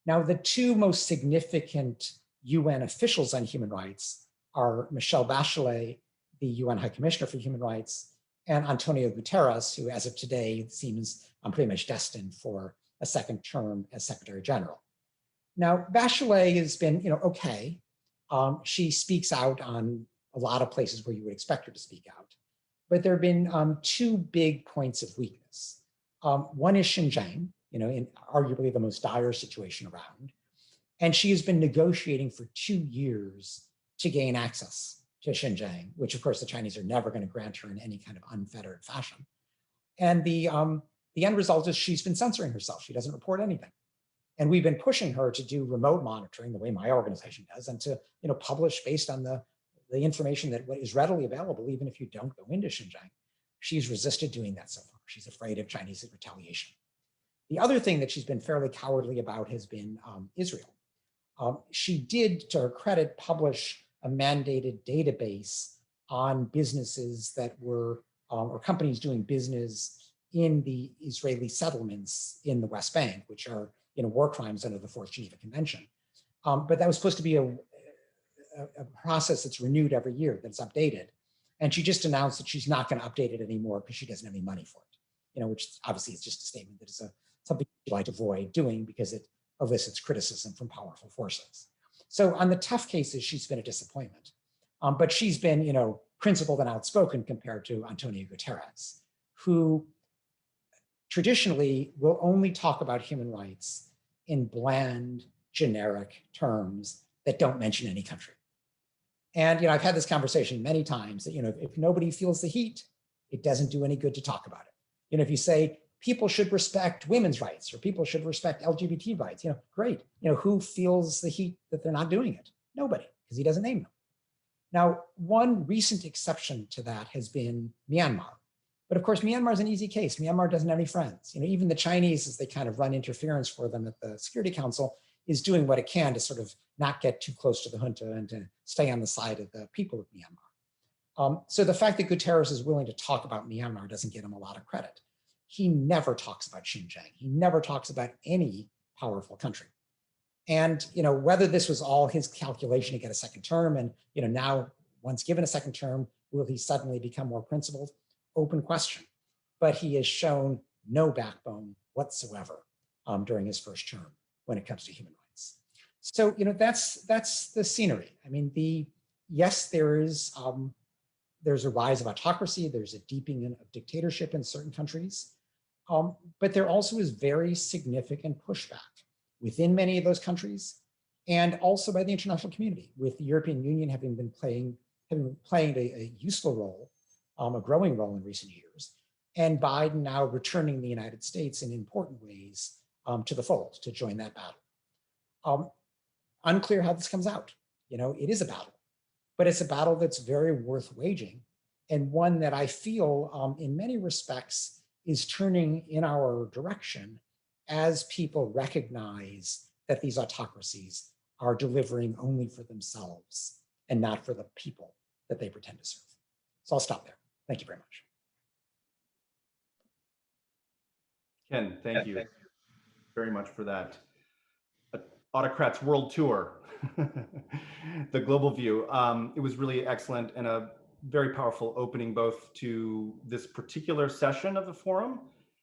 Now, the two most significant UN officials on human rights are Michelle Bachelet, the UN High Commissioner for Human Rights, and Antonio Guterres, who as of today seems pretty much destined for a second term as Secretary General. Now, Bachelet has been, okay. She speaks out on a lot of places where you would expect her to speak out. But there have been two big points of weakness. One is Xinjiang, in arguably the most dire situation around. And she has been negotiating for 2 years to gain access to Xinjiang, which of course the Chinese are never going to grant her in any kind of unfettered fashion. And the end result is she's been censoring herself. She doesn't report anything. And we've been pushing her to do remote monitoring the way my organization does, and to publish based on the information that is readily available, even if you don't go into Xinjiang. She's resisted doing that so far. She's afraid of Chinese retaliation. The other thing that she's been fairly cowardly about has been Israel. She did, to her credit, publish a mandated database on businesses that were, or companies doing business in the Israeli settlements in the West Bank, which are war crimes under the Fourth Geneva Convention. But that was supposed to be a process that's renewed every year, that's updated. And she just announced that she's not going to update it anymore because she doesn't have any money for it, which obviously is just a statement that is something she'd like to avoid doing because it elicits criticism from powerful forces. So on the tough cases, she's been a disappointment. But she's been, principled and outspoken compared to Antonio Guterres, who traditionally will only talk about human rights in bland, generic terms that don't mention any country. And I've had this conversation many times that if nobody feels the heat, it doesn't do any good to talk about it. If you say people should respect women's rights or people should respect LGBT rights, great. Who feels the heat that they're not doing it? Nobody, because he doesn't name them. Now, one recent exception to that has been Myanmar. But of course, Myanmar is an easy case. Myanmar doesn't have any friends. Even the Chinese, as they kind of run interference for them at the Security Council, is doing what it can to sort of not get too close to the junta and to stay on the side of the people of Myanmar. So the fact that Guterres is willing to talk about Myanmar doesn't get him a lot of credit. He never talks about Xinjiang. He never talks about any powerful country. And whether this was all his calculation to get a second term, and now once given a second term, will he suddenly become more principled? Open question. But he has shown no backbone whatsoever during his first term when it comes to human rights. So that's the scenery. I mean, yes, there's a rise of autocracy. There's a deepening of dictatorship in certain countries, but there also is very significant pushback within many of those countries, and also by the international community, with the European Union having been playing a useful role, a growing role in recent years, and Biden now returning the United States in important ways to the fold to join that battle. Unclear how this comes out. It is a battle, but it's a battle that's very worth waging, and one that I feel in many respects is turning in our direction as people recognize that these autocracies are delivering only for themselves and not for the people that they pretend to serve. So I'll stop there. Thank you very much. Ken, thank you very much for that. Autocrats World Tour, the global view. It was really excellent and a very powerful opening both to this particular session of the forum,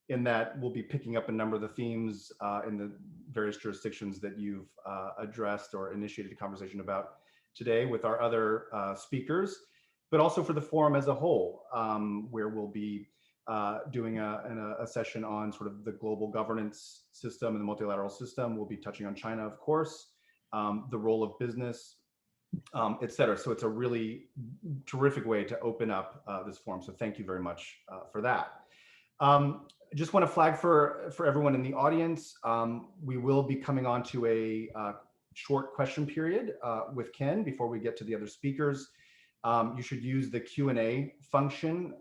in that we'll be picking up a number of the themes in the various jurisdictions that you've addressed or initiated a conversation about today with our other speakers, but also for the forum as a whole, where we'll be doing a session on sort of the global governance system and the multilateral system. We'll be touching on China, of course, the role of business, et cetera. So it's a really terrific way to open up this forum. So thank you very much for that. I just want to flag for everyone in the audience, we will be coming on to a short question period with Ken before we get to the other speakers. You should use the Q&A function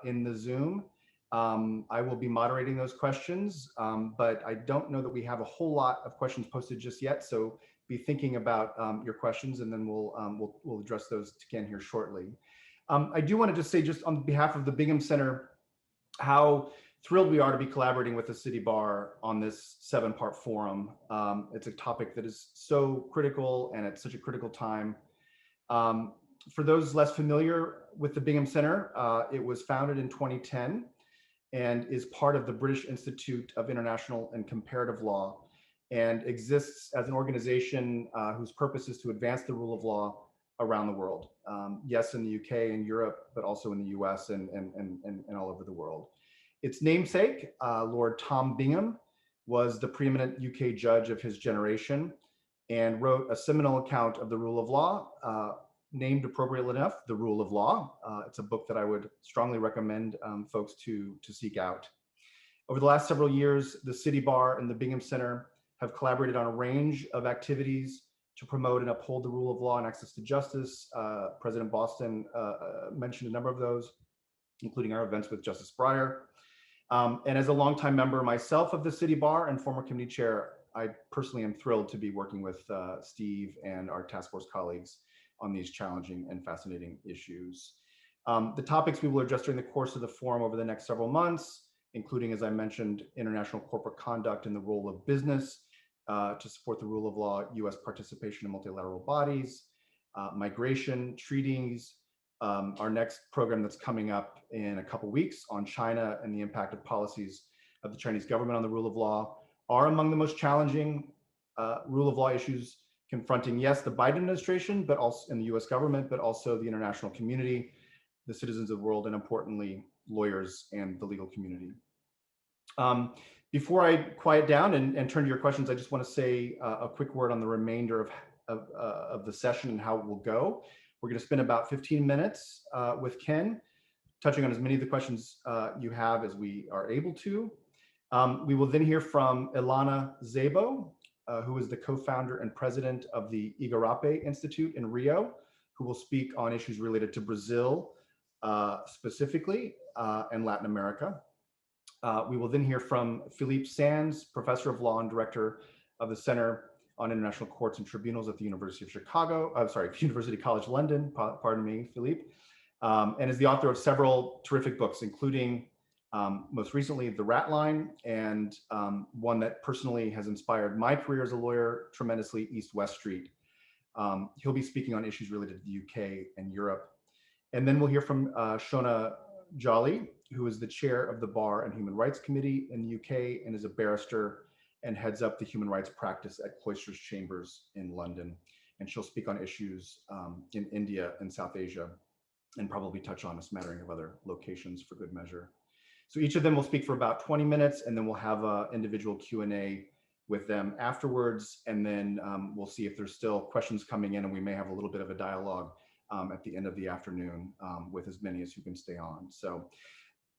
in the Zoom. I will be moderating those questions, but I don't know that we have a whole lot of questions posted just yet. So be thinking about your questions, and then we'll address those to Ken here shortly. I do want to just say, just on behalf of the Bingham Center, how thrilled we are to be collaborating with the City Bar on this 7-part forum. It's a topic that is so critical and at such a critical time. For those less familiar with the Bingham Center, it was founded in 2010 and is part of the British Institute of International and Comparative Law, and exists as an organization whose purpose is to advance the rule of law around the world. Yes, in the UK and Europe, but also in the US and all over the world. Its namesake, Lord Tom Bingham, was the preeminent UK judge of his generation and wrote a seminal account of the rule of law, named appropriately enough, The Rule of Law. It's a book that I would strongly recommend folks to seek out. Over the last several years, the City Bar and the Bingham Center have collaborated on a range of activities to promote and uphold the rule of law and access to justice. President Boston mentioned a number of those, including our events with Justice Breyer. And as a longtime member myself of the City Bar and former committee chair, I personally am thrilled to be working with Steve and our task force colleagues on these challenging and fascinating issues. The topics we will address during the course of the forum over the next several months, including, as I mentioned, international corporate conduct and the role of business to support the rule of law, US participation in multilateral bodies, migration, treaties, our next program that's coming up in a couple weeks on China and the impact of policies of the Chinese government on the rule of law, are among the most challenging rule of law issues confronting, yes, the Biden administration, but also in the US government, but also the international community, the citizens of the world, and importantly, lawyers and the legal community. Before I quiet down and turn to your questions, I just want to say a quick word on the remainder of the session and how it will go. We're going to spend about 15 minutes with Ken, touching on as many of the questions you have as we are able to. We will then hear from Ilana Szabo, who is the co-founder and president of the Igarape Institute in Rio, who will speak on issues related to Brazil specifically and Latin America. We will then hear from Philippe Sands, professor of law and director of the Center on International Courts and Tribunals at the University of Chicago, University College London, pardon me, Philippe, and is the author of several terrific books, including most recently The Rat Line, and one that personally has inspired my career as a lawyer tremendously, East West Street. He'll be speaking on issues related to the UK and Europe. And then we'll hear from Shona Jolly, who is the chair of the Bar and Human Rights Committee in the UK and is a barrister and heads up the human rights practice at Cloisters Chambers in London. And she'll speak on issues in India and South Asia, and probably touch on a smattering of other locations for good measure. So each of them will speak for about 20 minutes, and then we'll have an individual Q&A with them afterwards. And then we'll see if there's still questions coming in, and we may have a little bit of a dialogue at the end of the afternoon with as many as who can stay on. So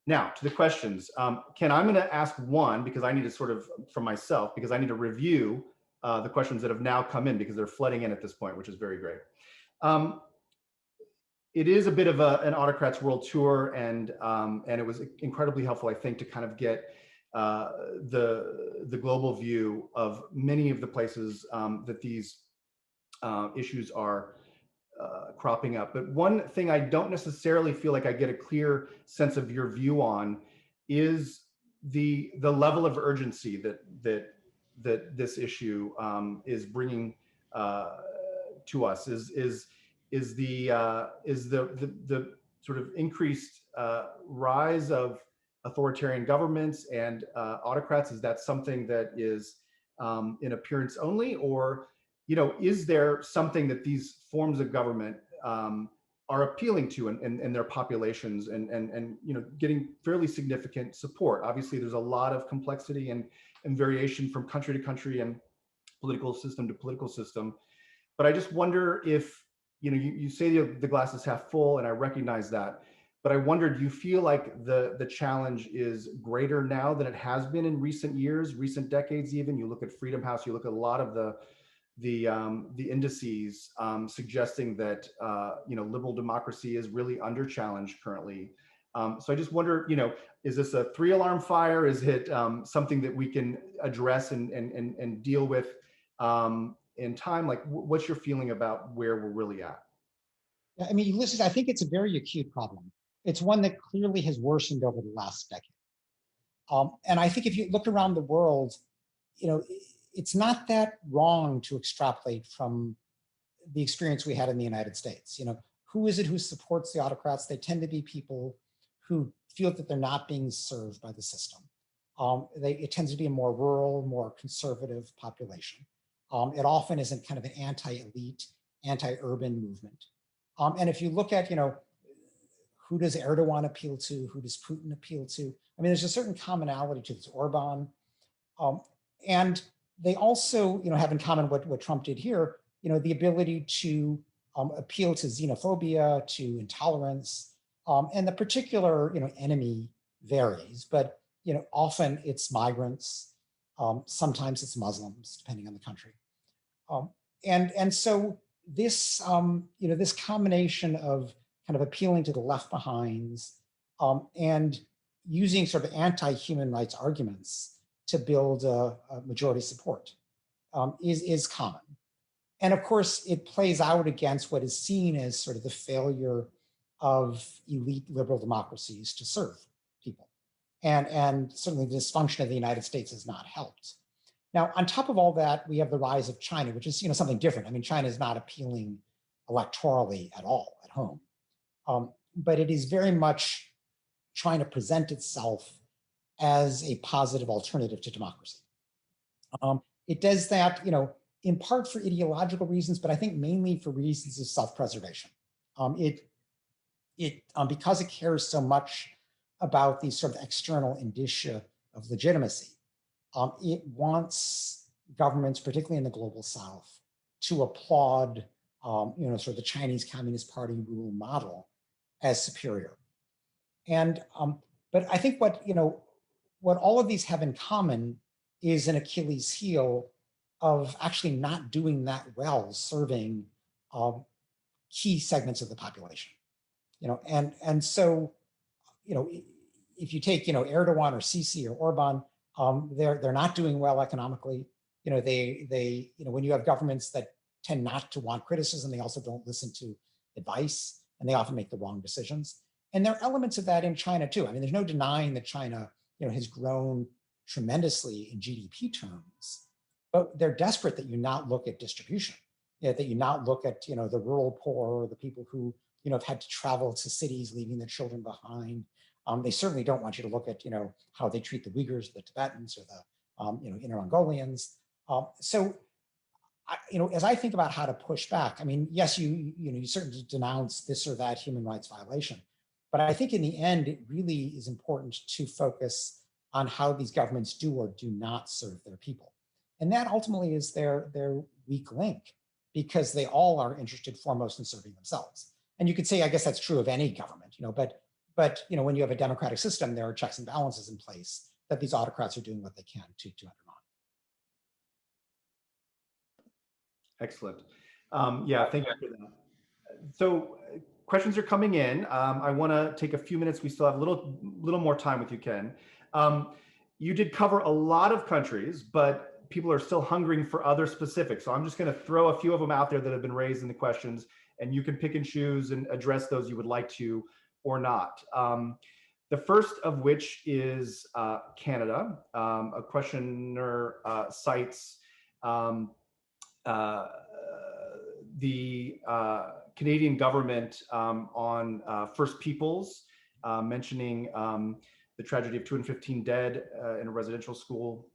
now to the questions. Ken, I'm going to ask one because I need to sort of, for myself, because I need to review the questions that have now come in because they're flooding in at this point, which is very great. It is a bit of an Autocrats World Tour, and it was incredibly helpful, I think, to kind of get the global view of many of the places that these issues are cropping up. But one thing I don't necessarily feel like I get a clear sense of your view on is the level of urgency that this issue is bringing to us. Is the sort of increased rise of authoritarian governments and autocrats, is that something that is in appearance only, or is there something that these forms of government are appealing to in their populations and getting fairly significant support? Obviously, there's a lot of complexity and variation from country to country and political system to political system. But I just wonder if, you say the glass is half full, and I recognize that, but I wonder, do you feel like the challenge is greater now than it has been in recent years, recent decades even? You look at Freedom House, you look at a lot of the indices suggesting that liberal democracy is really under challenge currently. So I just wonder, is this a 3-alarm fire? Is it something that we can address and deal with in time? Like, what's your feeling about where we're really at? Yeah, I mean, Ulysses, I think it's a very acute problem. It's one that clearly has worsened over the last decade. And I think if you look around the world, it's not that wrong to extrapolate from the experience we had in the United States. Who is it who supports the autocrats? They tend to be people who feel that they're not being served by the system. It tends to be a more rural, more conservative population. It often isn't kind of an anti-elite, anti-urban movement. And if you look at, who does Erdogan appeal to? Who does Putin appeal to? I mean, there's a certain commonality to this. Orban. And they also, have in common what Trump did here, the ability to appeal to xenophobia, to intolerance. And the particular, enemy varies, but, often it's migrants. Sometimes it's Muslims, depending on the country. And so this, this combination of kind of appealing to the left behinds and using sort of anti-human rights arguments to build a majority support is common. And of course, it plays out against what is seen as sort of the failure of elite liberal democracies to serve people. And certainly the dysfunction of the United States has not helped. Now, on top of all that, we have the rise of China, which is something different. I mean, China is not appealing electorally at all at home. But it is very much trying to present itself as a positive alternative to democracy. It does that, in part for ideological reasons, but I think mainly for reasons of self-preservation. Because it cares so much about these sort of external indicia of legitimacy, it wants governments, particularly in the global South, to applaud, sort of the Chinese Communist Party rule model as superior. And but I think what all of these have in common is an Achilles heel of actually not doing that well serving key segments of the population. And so if you take Erdogan or Sisi or Orban, they're not doing well economically. They when you have governments that tend not to want criticism, they also don't listen to advice, and they often make the wrong decisions. And there are elements of that in China too. I mean, there's no denying that China has grown tremendously in GDP terms, but they're desperate that you not look at distribution, that you not look at the rural poor, or the people who have had to travel to cities, leaving their children behind. They certainly don't want you to look at how they treat the Uyghurs, the Tibetans, or the Inner Mongolians. So as I think about how to push back, I mean, yes, you certainly denounce this or that human rights violation, but I think in the end, it really is important to focus on how these governments do or do not serve their people. And that ultimately is their weak link, because they all are interested foremost in serving themselves. And you could say, I guess that's true of any government, but when you have a democratic system, there are checks and balances in place that these autocrats are doing what they can to undermine. Excellent. Yeah, thank you for that. So questions are coming in. I want to take a few minutes. We still have a little more time with you, Ken. You did cover a lot of countries, but people are still hungering for other specifics. So I'm just going to throw a few of them out there that have been raised in the questions, and you can pick and choose and address those you would like to or not. The first of which is Canada. A questioner cites the Canadian government on First Peoples, mentioning the tragedy of 215 dead in a residential school,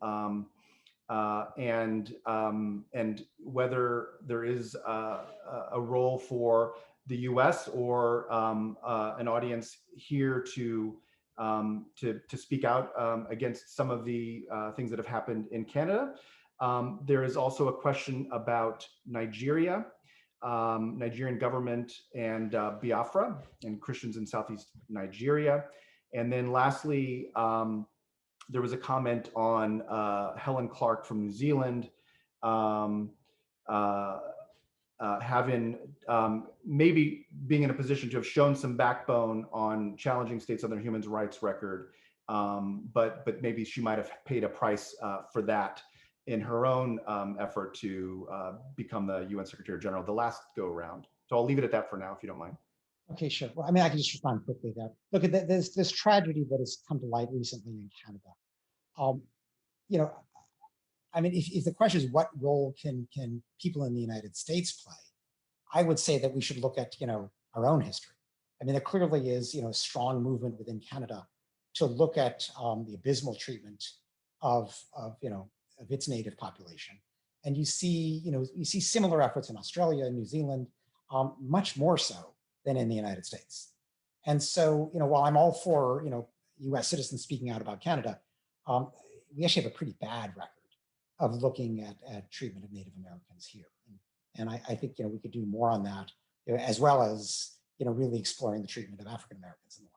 and whether there is a role for the U.S. or an audience here to speak out against some of the things that have happened in Canada. There is also a question about Nigeria, Nigerian government, and Biafra and Christians in Southeast Nigeria. And then lastly, there was a comment on Helen Clark from New Zealand, having maybe being in a position to have shown some backbone on challenging states on their human rights record, but maybe she might have paid a price for that in her own effort to become the UN Secretary General the last go around. So I'll leave it at that for now, if you don't mind. Okay, sure. Well, I mean, I can just respond quickly there. Look, at there's this tragedy that has come to light recently in Canada. I mean, if the question is what role can people in the United States play, I would say that we should look at our own history. I mean, there clearly is a strong movement within Canada to look at the abysmal treatment of its native population, and you see similar efforts in Australia and New Zealand, much more so than in the United States. And so while I'm all for U.S. citizens speaking out about Canada, we actually have a pretty bad record of looking at treatment of Native Americans here, and I think we could do more on that, as well as really exploring the treatment of African Americans and the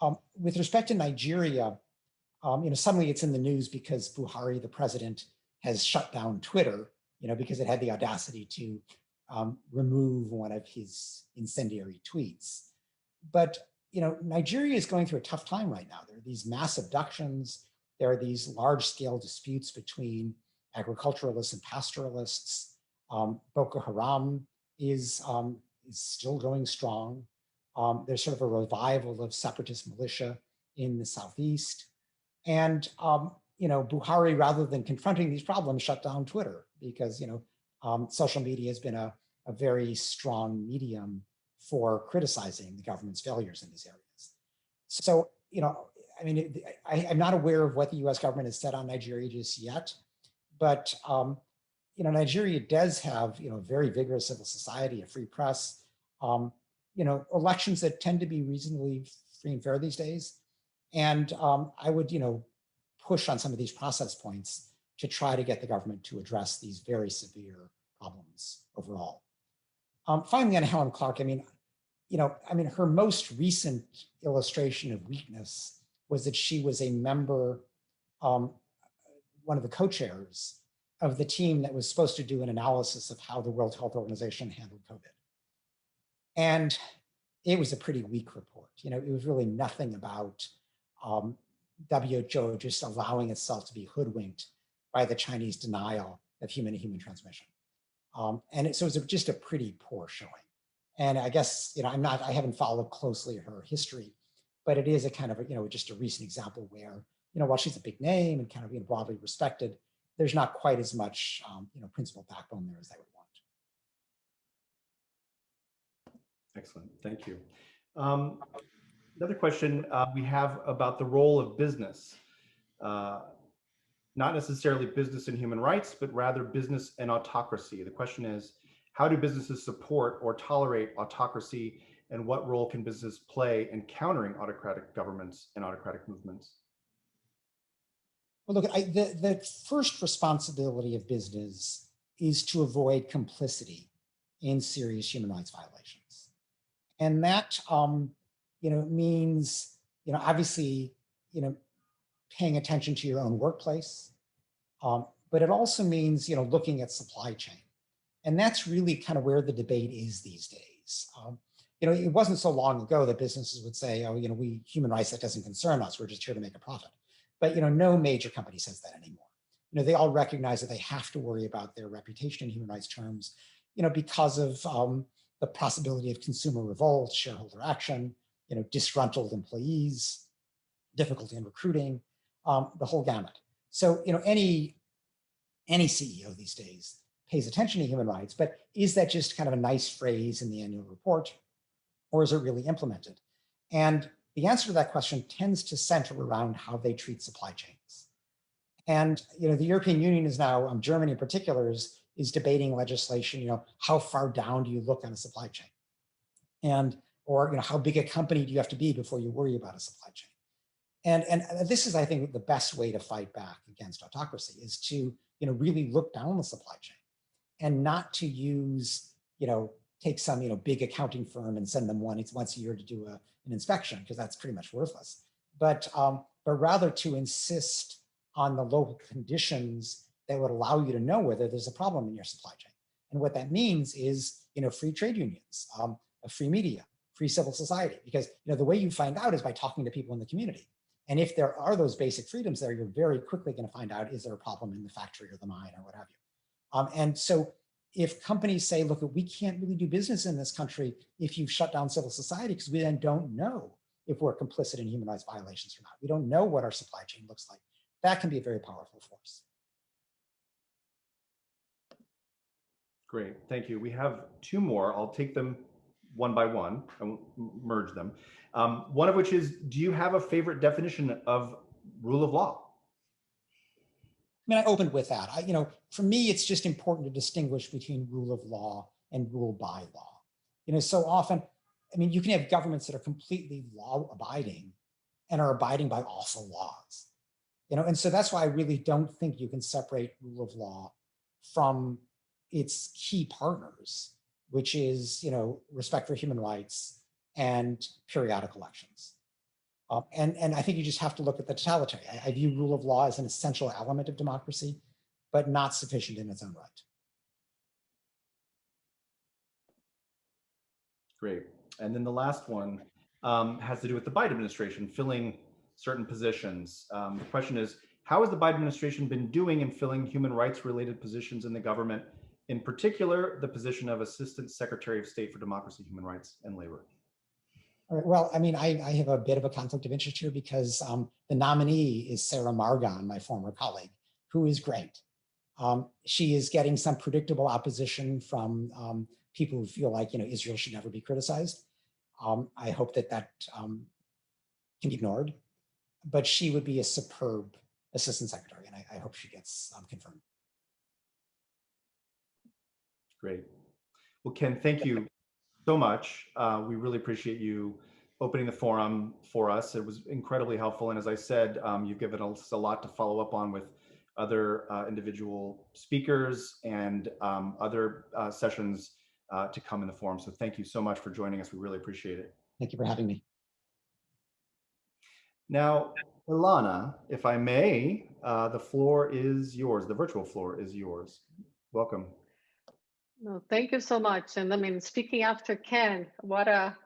like. With respect to Nigeria, suddenly it's in the news because Buhari, the president, has shut down Twitter, because it had the audacity to remove one of his incendiary tweets. But Nigeria is going through a tough time right now. There are these mass abductions. There are these large-scale disputes between agriculturalists and pastoralists. Boko Haram is still going strong. There's sort of a revival of separatist militia in the southeast. And Buhari, rather than confronting these problems, shut down Twitter because social media has been a very strong medium for criticizing the government's failures in these areas. So I mean, I'm not aware of what the U.S. government has said on Nigeria just yet, but Nigeria does have a very vigorous civil society, a free press, elections that tend to be reasonably free and fair these days, and I would push on some of these process points to try to get the government to address these very severe problems overall. Finally, on Helen Clark, her most recent illustration of weakness was that she was a member, one of the co-chairs of the team that was supposed to do an analysis of how the World Health Organization handled COVID. And it was a pretty weak report. It was really nothing about WHO just allowing itself to be hoodwinked by the Chinese denial of human-to-human transmission. So it was just a pretty poor showing. And I guess, I haven't followed closely her history, but it is a kind of, just a recent example where, while she's a big name and kind of broadly respected, there's not quite as much, principled backbone there as I would want. Excellent, thank you. Another question we have about the role of business. Not necessarily business and human rights, but rather business and autocracy. The question is, how do businesses support or tolerate autocracy, and what role can business play in countering autocratic governments and autocratic movements? Well, look, the first responsibility of business is to avoid complicity in serious human rights violations. And that, means, obviously, paying attention to your own workplace, but it also means, looking at supply chain. And that's really kind of where the debate is these days. It wasn't so long ago that businesses would say, oh, we human rights, that doesn't concern us. We're just here to make a profit. But, no major company says that anymore. They all recognize that they have to worry about their reputation in human rights terms, because of the possibility of consumer revolt, shareholder action, disgruntled employees, difficulty in recruiting, the whole gamut. So, any CEO these days pays attention to human rights, but is that just kind of a nice phrase in the annual report, or is it really implemented? And the answer to that question tends to center around how they treat supply chains. And the European Union is now, Germany in particular, is debating legislation. How far down do you look on a supply chain? And or how big a company do you have to be before you worry about a supply chain? And this is, I think, the best way to fight back against autocracy is to really look down the supply chain and not to use take some big accounting firm and send them once a year to do an inspection, because that's pretty much worthless. But rather to insist on the local conditions that would allow you to know whether there's a problem in your supply chain. And what that means is free trade unions, free media, free civil society, because the way you find out is by talking to people in the community. And if there are those basic freedoms there, you're very quickly going to find out, is there a problem in the factory or the mine or what have you. And so if companies say, look, we can't really do business in this country if you've shut down civil society, because we then don't know if we're complicit in human rights violations or not. We don't know what our supply chain looks like. That can be a very powerful force. Great, thank you. We have two more. I'll take them one by one. I won't merge them. One of which is, do you have a favorite definition of rule of law? I opened with that. For me, it's just important to distinguish between rule of law and rule by law. So often, you can have governments that are completely law-abiding and are abiding by awful laws. And so that's why I really don't think you can separate rule of law from its key partners, which is, respect for human rights and periodic elections. And I think you just have to look at the totality. I view rule of law as an essential element of democracy, but not sufficient in its own right. Great. And then the last one has to do with the Biden administration filling certain positions. The question is, how has the Biden administration been doing in filling human rights related positions in the government, in particular, the position of Assistant Secretary of State for Democracy, Human Rights, and Labor? All right, well, I have a bit of a conflict of interest here because the nominee is Sarah Margon, my former colleague, who is great. She is getting some predictable opposition from people who feel like Israel should never be criticized. I hope that can be ignored, but she would be a superb assistant secretary, and I hope she gets confirmed. Great. Well, Ken, thank you so much. We really appreciate you opening the forum for us. It was incredibly helpful. And as I said, you've given us a lot to follow up on with other individual speakers and other sessions to come in the forum. So thank you so much for joining us. We really appreciate it. Thank you for having me. Now, Ilana, if I may, the floor is yours. The virtual floor is yours. Welcome. No, thank you so much. And I mean, speaking after Ken, what a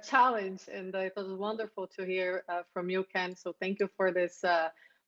challenge. And it was wonderful to hear from you, Ken. So thank you for this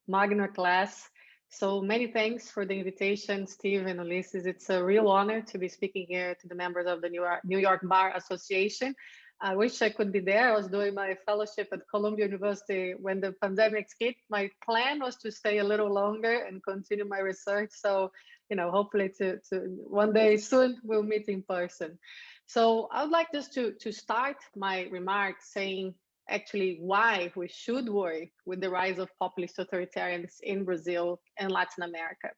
Magna class. So many thanks for the invitation, Steve and Ulysses. It's a real honor to be speaking here to the members of the New York Bar Association. I wish I could be there. I was doing my fellowship at Columbia University when the pandemic hit. My plan was to stay a little longer and continue my research. So, you know, hopefully to one day soon we'll meet in person. So I would like just to start my remarks saying actually why we should worry with the rise of populist authoritarians in Brazil and Latin America.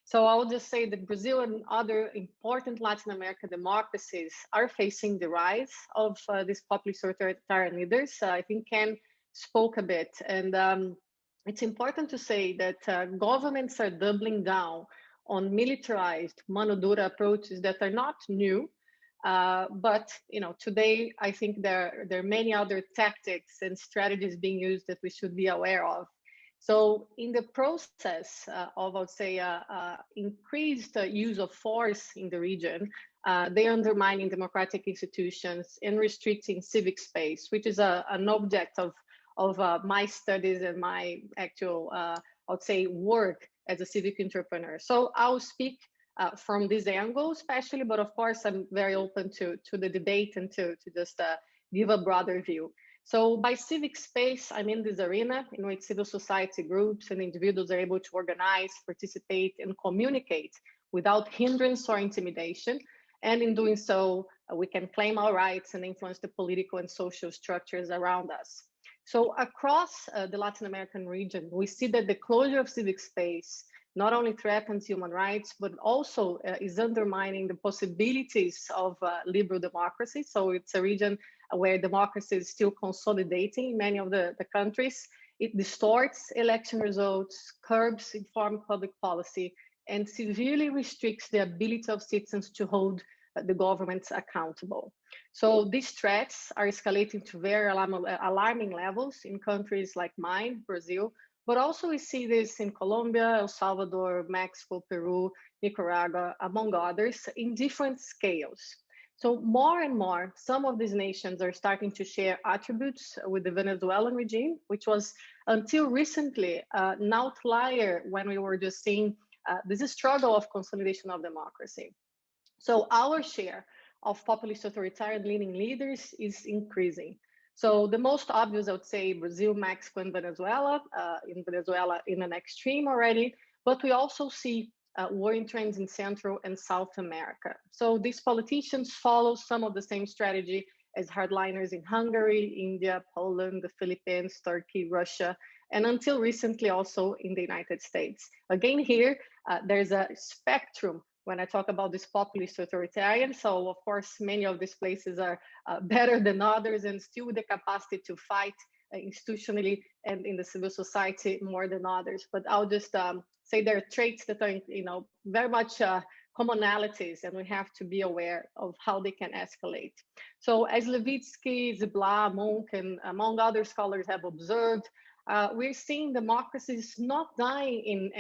So I will just say that Brazil and other important Latin American democracies are facing the rise of these populist authoritarian leaders. I think Ken spoke a bit, and it's important to say that governments are doubling down on militarized mano dura approaches that are not new, but you know, today I think there are many other tactics and strategies being used that we should be aware of. So in the process of, I would say, increased use of force in the region, they're undermining democratic institutions and restricting civic space, which is an object of my studies and my actual, I would say, work as a civic entrepreneur. So I'll speak from this angle especially, but of course, I'm very open to the debate and to just give a broader view. So by civic space, I mean this arena in which civil society groups and individuals are able to organize, participate, and communicate without hindrance or intimidation. And in doing so, we can claim our rights and influence the political and social structures around us. So across the Latin American region, we see that the closure of civic space not only threatens human rights, but also is undermining the possibilities of liberal democracy. So it's a region where democracy is still consolidating in many of the countries. It distorts election results, curbs informed public policy, and severely restricts the ability of citizens to hold the governments accountable. So these threats are escalating to very alarming levels in countries like mine, Brazil, but also we see this in Colombia, El Salvador, Mexico, Peru, Nicaragua, among others, in different scales. So more and more, some of these nations are starting to share attributes with the Venezuelan regime, which was until recently an outlier when we were just seeing this struggle of consolidation of democracy. So our share of populist authoritarian-leaning leaders is increasing. So the most obvious, I would say, Brazil, Mexico, and Venezuela. In Venezuela, in an extreme already, but we also see warring trends in Central and South America. So these politicians follow some of the same strategy as hardliners in Hungary, India, Poland, the Philippines, Turkey, Russia, and until recently also in the United States. Again, here, there's a spectrum when I talk about this populist authoritarian. So of course, many of these places are better than others and still with the capacity to fight institutionally and in the civil society more than others. But I'll just say there are traits that are, you know, very much commonalities, and we have to be aware of how they can escalate. So as Levitsky, Zibla, Monk, and among other scholars have observed, we're seeing democracies not dying in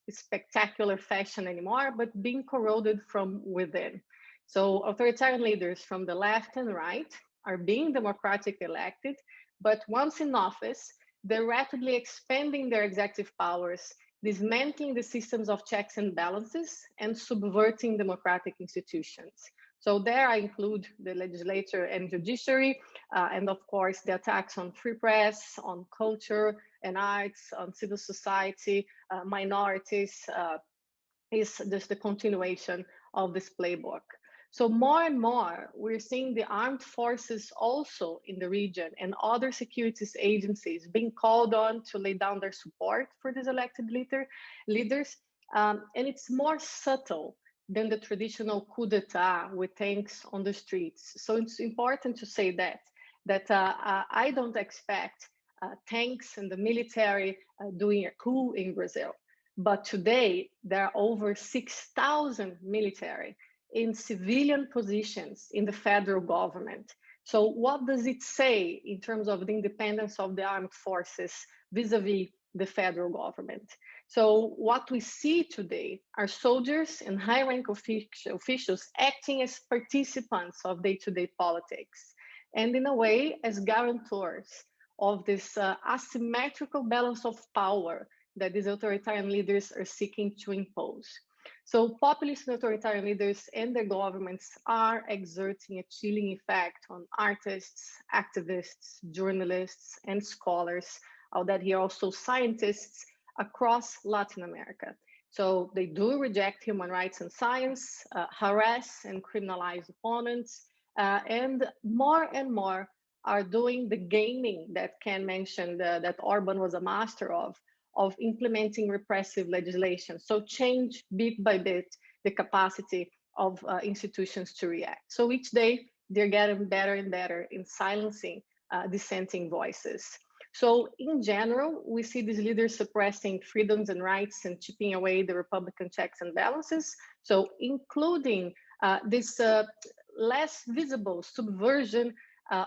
spectacular fashion anymore, but being corroded from within. So authoritarian leaders from the left and right are being democratically elected, but once in office, they're rapidly expanding their executive powers, dismantling the systems of checks and balances, and subverting democratic institutions. So there I include the legislature and judiciary, and of course the attacks on free press, on culture and arts, on civil society, minorities, is just the continuation of this playbook. So more and more, we're seeing the armed forces also in the region and other securities agencies being called on to lay down their support for these elected leaders. And it's more subtle than the traditional coup d'etat with tanks on the streets. So it's important to say that. that I don't expect tanks and the military doing a coup in Brazil. But today, there are over 6,000 military in civilian positions in the federal government. So what does it say in terms of the independence of the armed forces vis-a-vis the federal government? So what we see today are soldiers and high-rank officials acting as participants of day-to-day politics, and in a way as guarantors of this asymmetrical balance of power that these authoritarian leaders are seeking to impose. So populist and authoritarian leaders and their governments are exerting a chilling effect on artists, activists, journalists, and scholars. I'll add here also scientists across Latin America. So they do reject human rights and science, harass and criminalize opponents, and more are doing the gaming that Ken mentioned that Orban was a master of implementing repressive legislation. So change bit by bit the capacity of institutions to react. So each day they're getting better and better in silencing dissenting voices. So in general, we see these leaders suppressing freedoms and rights and chipping away the Republican checks and balances. So including this less visible subversion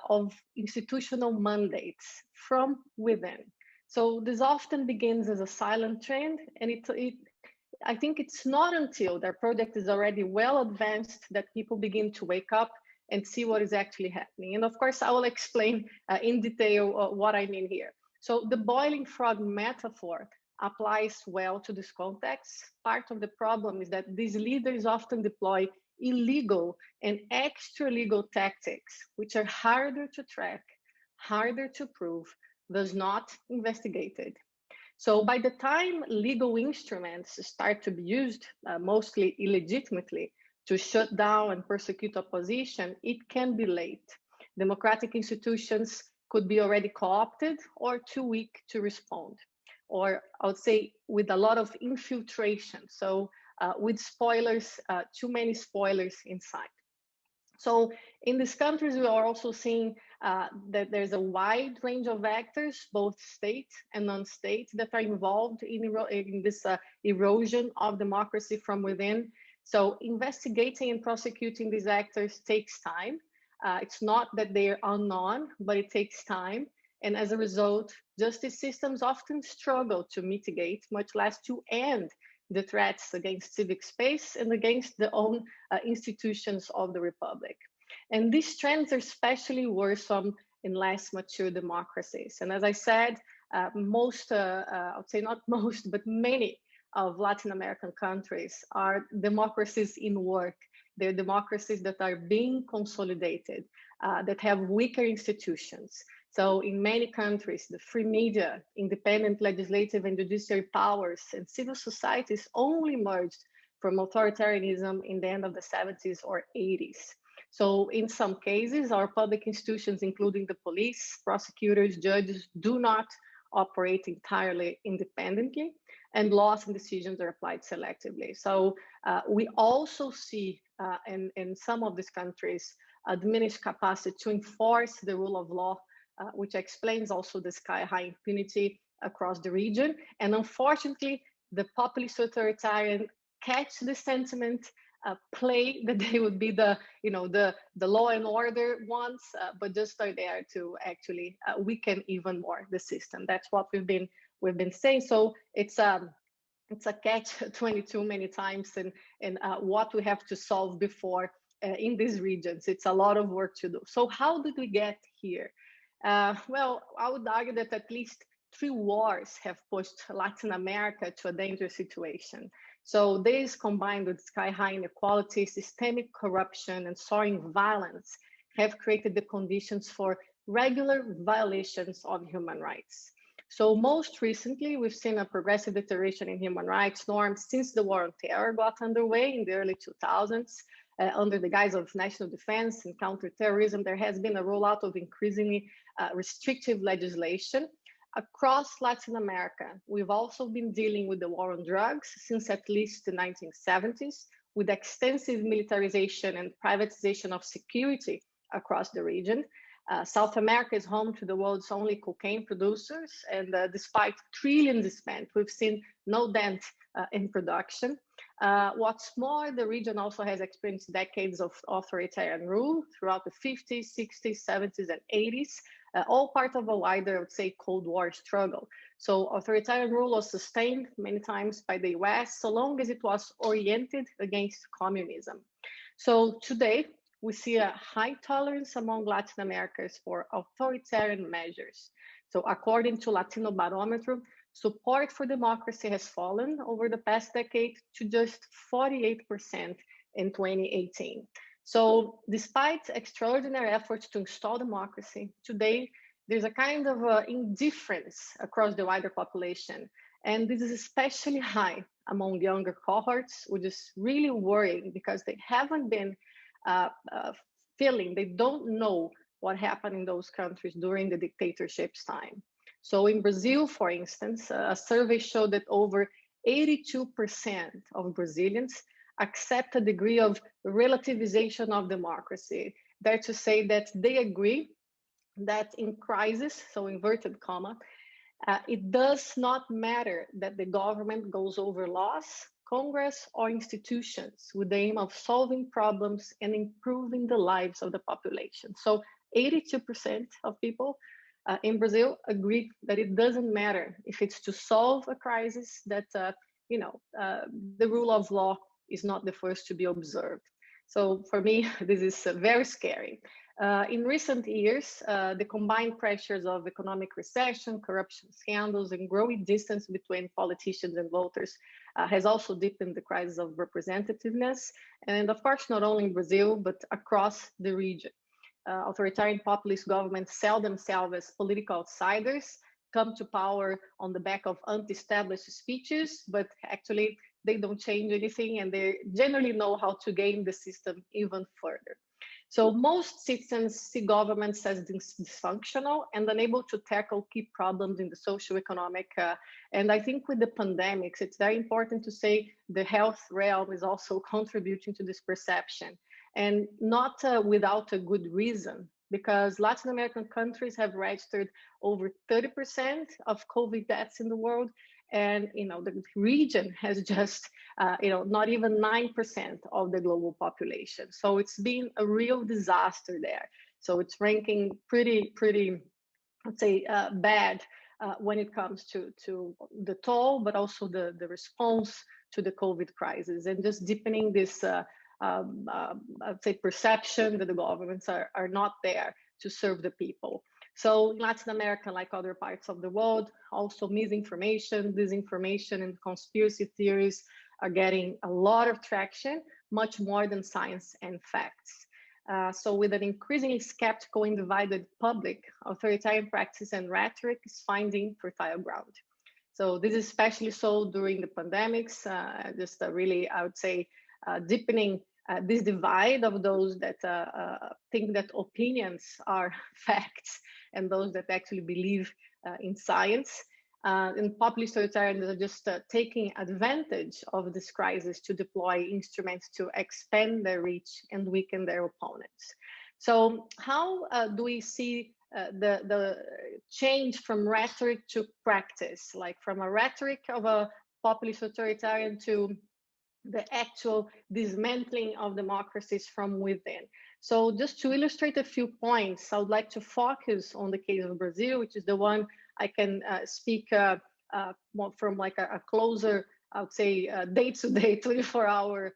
of institutional mandates from within. So this often begins as a silent trend, and I think it's not until their project is already well advanced that people begin to wake up and see what is actually happening. And of course, I will explain in detail what I mean here. So the boiling frog metaphor applies well to this context. Part of the problem is that these leaders often deploy illegal and extra-legal tactics, which are harder to track, harder to prove, thus not investigated. So by the time legal instruments start to be used, mostly illegitimately, to shut down and persecute opposition, it can be late. Democratic institutions could be already co-opted or too weak to respond, or I would say with a lot of infiltration. So with spoilers, too many spoilers inside. So in these countries, we are also seeing that there's a wide range of actors, both state and non-state, that are involved in this erosion of democracy from within. So investigating and prosecuting these actors takes time. It's not that they are unknown, but it takes time. And as a result, justice systems often struggle to mitigate, much less to end the threats against civic space and against the own institutions of the Republic. And these trends are especially worrisome in less mature democracies. And as I said, I would say not most, but many of Latin American countries are democracies in work. They're democracies that are being consolidated, that have weaker institutions. So in many countries, the free media, independent legislative and judiciary powers, and civil societies only emerged from authoritarianism in the end of the 70s or 80s. So in some cases, our public institutions, including the police, prosecutors, judges, do not operate entirely independently, and laws and decisions are applied selectively. So we also see in some of these countries a diminished capacity to enforce the rule of law, which explains also the sky-high impunity across the region. And unfortunately, the populist authoritarian catch the sentiment, play that they would be the law and order ones, but just are there to actually weaken even more the system. That's what we've been saying. So it's a catch-22 many times, and what we have to solve before in these regions. It's a lot of work to do. So how did we get here? Well, I would argue that at least 3 wars have pushed Latin America to a dangerous situation. So this, combined with sky-high inequality, systemic corruption, and soaring violence, have created the conditions for regular violations of human rights. So most recently, we've seen a progressive deterioration in human rights norms since the War on Terror got underway in the early 2000s. Under the guise of national defense and counterterrorism, there has been a rollout of increasingly restrictive legislation. Across Latin America, we've also been dealing with the war on drugs since at least the 1970s, with extensive militarization and privatization of security across the region. South America is home to the world's only cocaine producers, and despite trillions spent, we've seen no dent in production. What's more, the region also has experienced decades of authoritarian rule throughout the 50s, 60s, 70s, and 80s, all part of a wider, I would say, Cold War struggle. So authoritarian rule was sustained many times by the US, so long as it was oriented against communism. So today, we see a high tolerance among Latin Americans for authoritarian measures. So according to Latino Barometer, support for democracy has fallen over the past decade to just 48% in 2018. So despite extraordinary efforts to install democracy, today there's a kind of indifference across the wider population. And this is especially high among younger cohorts, which is really worrying because they haven't been feeling, they don't know what happened in those countries during the dictatorship's time. So in Brazil, for instance, a survey showed that over 82% of Brazilians accept a degree of relativization of democracy. That to say that they agree that in crisis, so inverted comma, it does not matter that the government goes over laws, Congress, or institutions with the aim of solving problems and improving the lives of the population. So 82% of people in Brazil agree that it doesn't matter if it's to solve a crisis, that the rule of law is not the first to be observed. So for me, this is very scary. In recent years, the combined pressures of economic recession, corruption scandals, and growing distance between politicians and voters has also deepened the crisis of representativeness. And of course, not only in Brazil, but across the region. Authoritarian populist governments sell themselves as political outsiders, come to power on the back of anti-established speeches, but actually they don't change anything, and they generally know how to game the system even further. So most citizens see governments as dysfunctional and unable to tackle key problems in the socio-economic. And I think with the pandemics, it's very important to say the health realm is also contributing to this perception, and not without a good reason, because Latin American countries have registered over 30% of COVID deaths in the world. And the region has just not even 9% of the global population. So it's been a real disaster there. So it's ranking pretty I'd say bad when it comes to the toll, but also the response to the COVID crisis, and just deepening this I'd say perception that the governments are not there to serve the people. So in Latin America, like other parts of the world, also misinformation, disinformation, and conspiracy theories are getting a lot of traction, much more than science and facts. So with an increasingly skeptical and divided public, authoritarian practice and rhetoric is finding fertile ground. So this is especially so during the pandemics, just really, I would say, deepening this divide of those that think that opinions are facts and those that actually believe in science. And populist authoritarians are just taking advantage of this crisis to deploy instruments to expand their reach and weaken their opponents. So how do we see the change from rhetoric to practice, like from a rhetoric of a populist authoritarian to the actual dismantling of democracies from within? So just to illustrate a few points, I would like to focus on the case of Brazil, which is the one I can speak more from like a closer, I would say, day-to-day, 24-hour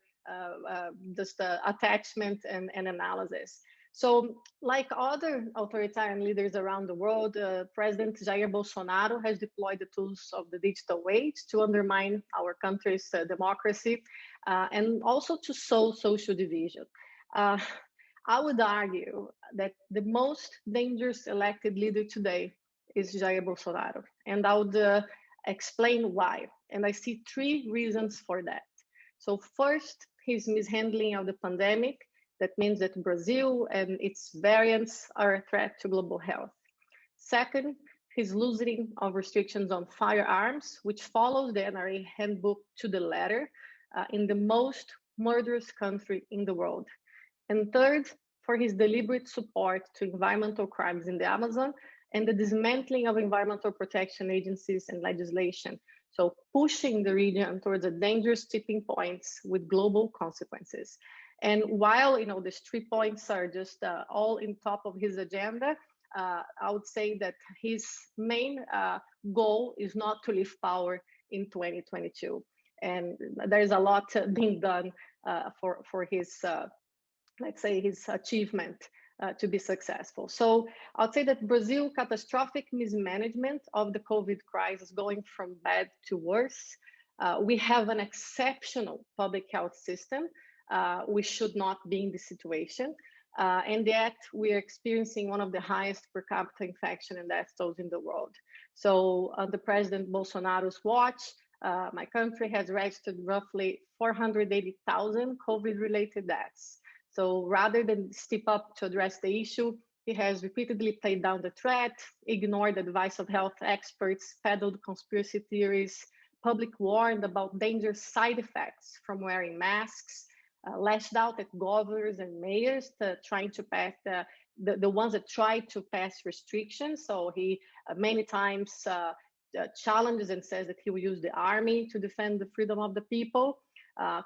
attachment and analysis. So like other authoritarian leaders around the world, President Jair Bolsonaro has deployed the tools of the digital age to undermine our country's democracy and also to sow social division. I would argue that the most dangerous elected leader today is Jair Bolsonaro, and I would explain why. And I see three reasons for that. So first, his mishandling of the pandemic. That means that Brazil and its variants are a threat to global health. Second, his loosening of restrictions on firearms, which follows the NRA handbook to the letter in the most murderous country in the world. And third, for his deliberate support to environmental crimes in the Amazon and the dismantling of environmental protection agencies and legislation. So pushing the region towards a dangerous tipping points with global consequences. And while these 3 points are just all in top of his agenda, I would say that his main goal is not to leave power in 2022. And there is a lot being done for his, let's say, his achievement to be successful. So I'll say that Brazil catastrophic mismanagement of the COVID crisis going from bad to worse. We have an exceptional public health system. We should not be in this situation. And yet we are experiencing one of the highest per capita infection and death tolls in the world. So under President Bolsonaro's watch, my country has registered roughly 480,000 COVID-related deaths. So rather than step up to address the issue, he has repeatedly played down the threat, ignored the advice of health experts, peddled conspiracy theories, public warned about dangerous side effects from wearing masks, lashed out at governors and mayors trying to pass the ones that tried to pass restrictions. So he many times challenges and says that he will use the army to defend the freedom of the people.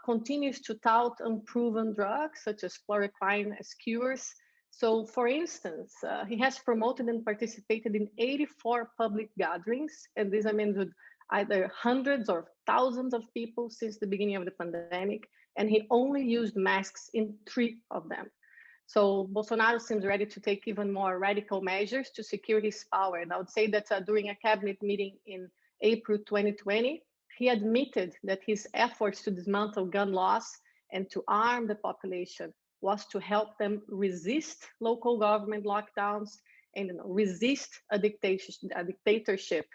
Continues to tout unproven drugs such as chloroquine as cures. So for instance, he has promoted and participated in 84 public gatherings, and these with either hundreds or thousands of people since the beginning of the pandemic, and he only used masks in 3 of them. So Bolsonaro seems ready to take even more radical measures to secure his power. And I would say that during a cabinet meeting in April 2020, he admitted that his efforts to dismantle gun laws and to arm the population was to help them resist local government lockdowns and resist a dictatorship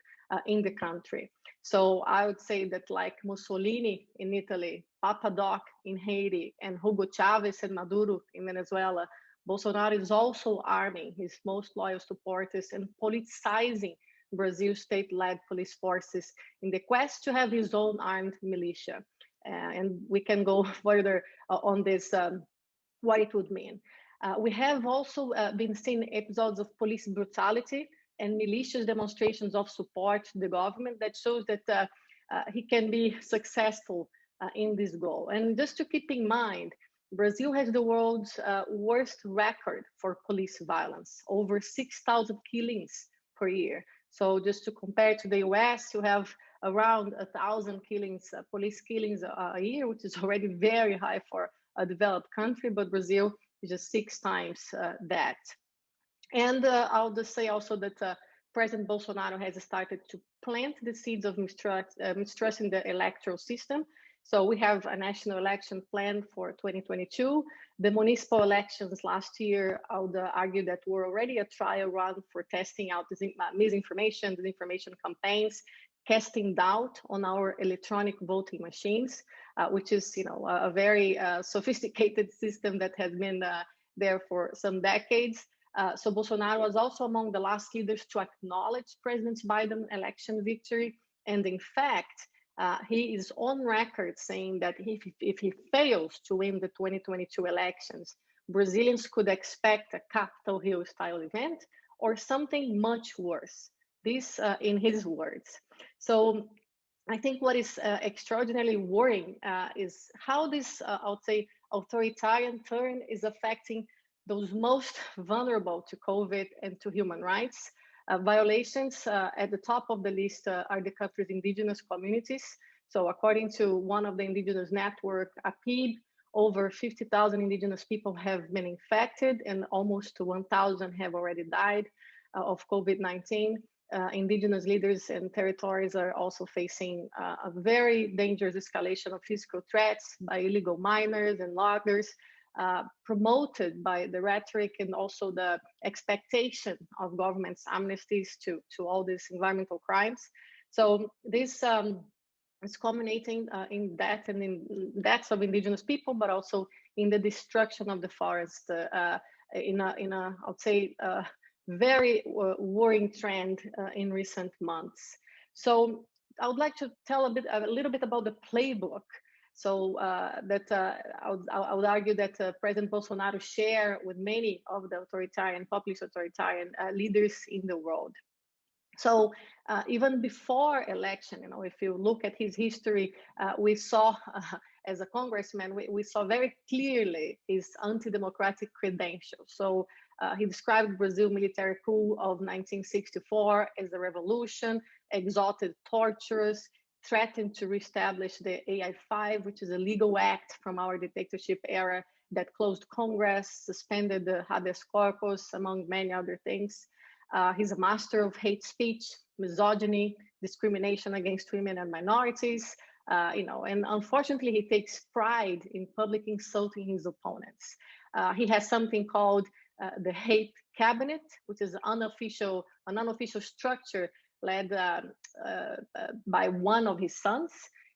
in the country. So I would say that like Mussolini in Italy, Papa Doc in Haiti, and Hugo Chavez and Maduro in Venezuela, Bolsonaro is also arming his most loyal supporters and politicizing Brazil's state-led police forces in the quest to have his own armed militia. And we can go further on this, what it would mean. We have also been seeing episodes of police brutality and malicious demonstrations of support to the government that shows that he can be successful in this goal. And just to keep in mind, Brazil has the world's worst record for police violence, over 6,000 killings per year. So just to compare to the US, you have around 1,000 killings, police killings a year, which is already very high for a developed country, but Brazil is just 6 times that. And I'll just say also that President Bolsonaro has started to plant the seeds of mistrust in the electoral system. So we have a national election plan for 2022. The municipal elections last year, I would argue that were already a trial run for testing out misinformation, disinformation campaigns, casting doubt on our electronic voting machines, which is, a very sophisticated system that has been there for some decades. So Bolsonaro was also among the last leaders to acknowledge President Biden's election victory. And in fact, he is on record saying that if he fails to win the 2022 elections, Brazilians could expect a Capitol Hill style event or something much worse. This in his words. So I think what is extraordinarily worrying is how this, I would say, authoritarian turn is affecting those most vulnerable to COVID and to human rights. Violations at the top of the list are the country's indigenous communities. So according to one of the indigenous network, APIB, over 50,000 indigenous people have been infected and almost 1,000 have already died of COVID-19. Indigenous leaders and territories are also facing a very dangerous escalation of physical threats by illegal miners and loggers, promoted by the rhetoric and also the expectation of government's amnesties to all these environmental crimes. So this is culminating in death and in deaths of indigenous people, but also in the destruction of the forest in a I would say, very worrying trend in recent months. So I would like to tell a little bit about the playbook So I would argue that President Bolsonaro share with many of the authoritarian, populist authoritarian leaders in the world. So even before election, if you look at his history, we saw as a congressman, we saw very clearly his anti-democratic credentials. So he described Brazil military coup of 1964 as a revolution, exalted torturers, threatened to reestablish the AI-5, which is a legal act from our dictatorship era that closed Congress, suspended the habeas corpus, among many other things. He's a master of hate speech, misogyny, discrimination against women and minorities, and unfortunately, he takes pride in public insulting his opponents. He has something called the hate cabinet, which is an unofficial structure led by one of his sons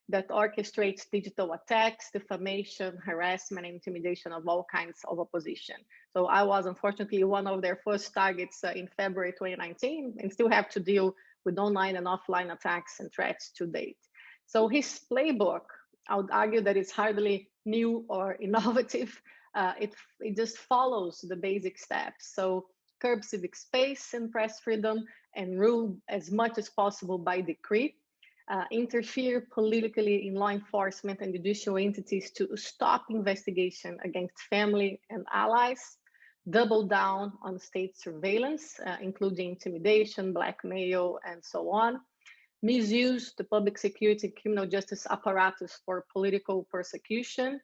that orchestrates digital attacks, defamation, harassment, and intimidation of all kinds of opposition. So I was unfortunately one of their first targets in February 2019 and still have to deal with online and offline attacks and threats to date. So his playbook, I would argue that it's hardly new or innovative. It just follows the basic steps. So curb civic space and press freedom and rule as much as possible by decree. Interfere politically in law enforcement and judicial entities to stop investigation against family and allies, double down on state surveillance, including intimidation, blackmail, and so on, misuse the public security and criminal justice apparatus for political persecution,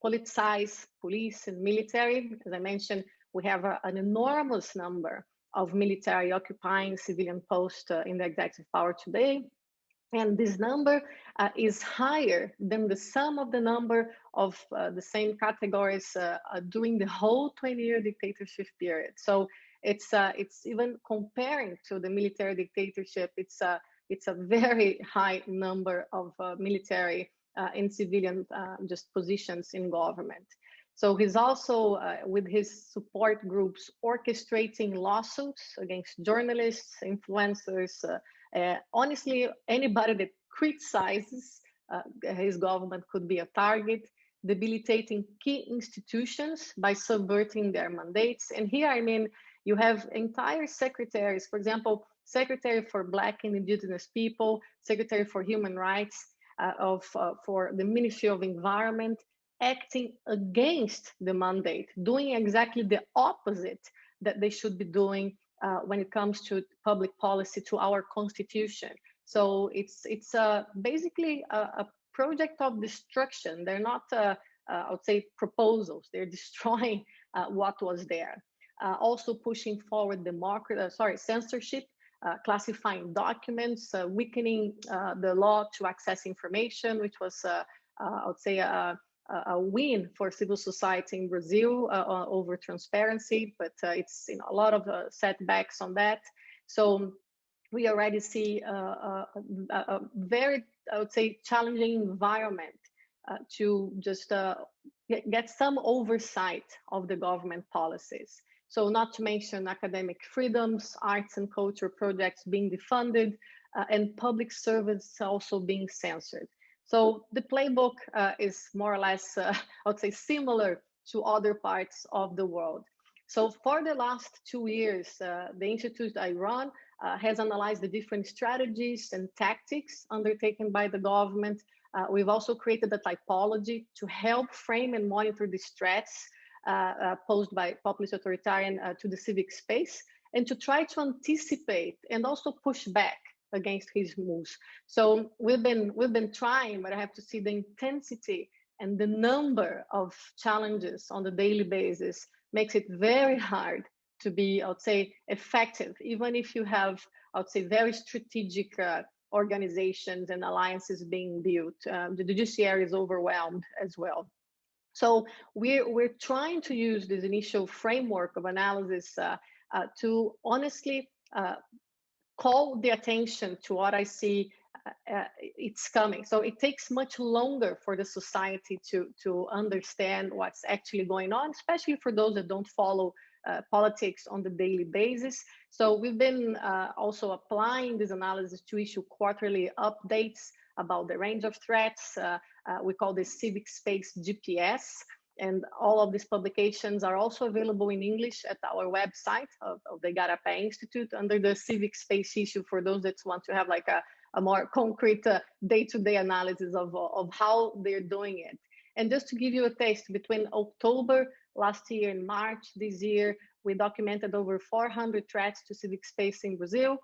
politicize police and military. As I mentioned, we have an enormous number of military occupying civilian posts in the executive power today. And this number is higher than the sum of the number of the same categories during the whole 20-year dictatorship period. So it's even comparing to the military dictatorship, it's a very high number of military and civilian just positions in government. So he's also, with his support groups, orchestrating lawsuits against journalists, influencers, honestly, anybody that criticizes his government could be a target, debilitating key institutions by subverting their mandates. And here, I mean, you have entire secretaries, for example, Secretary for Black and Indigenous People, Secretary for Human Rights for the Ministry of Environment, acting against the mandate, doing exactly the opposite that they should be doing when it comes to public policy, to our constitution. So it's basically a project of destruction. They're not, I would say, proposals. They're destroying what was there. Also pushing forward censorship, classifying documents, weakening the law to access information, which was, I would say, a win for civil society in Brazil over transparency, but it's a lot of setbacks on that. So we already see a very, I would say, challenging environment to just get some oversight of the government policies. So not to mention academic freedoms, arts and culture projects being defunded, and public servants also being censored. So the playbook is more or less, I would say, similar to other parts of the world. So for the last 2 years, the institute I run has analyzed the different strategies and tactics undertaken by the government. We've also created a typology to help frame and monitor these threats posed by populist authoritarian to the civic space, and to try to anticipate and also push back against his moves. So we've been trying, but I have to see the intensity and the number of challenges on the daily basis makes it very hard to be, I would say, effective, even if you have, I would say, very strategic organizations and alliances being built. The judiciary is overwhelmed as well. So we're trying to use this initial framework of analysis to honestly call the attention to what I see it's coming. So it takes much longer for the society to understand what's actually going on, especially for those that don't follow politics on the daily basis. So we've been also applying this analysis to issue quarterly updates about the range of threats. We call this Civic Space GPS. And all of these publications are also available in English at our website of the Igarapé Institute under the Civic Space issue for those that want to have like a more concrete day-to-day analysis of how they're doing it. And just to give you a taste, between October last year and March this year, we documented over 400 threats to civic space in Brazil.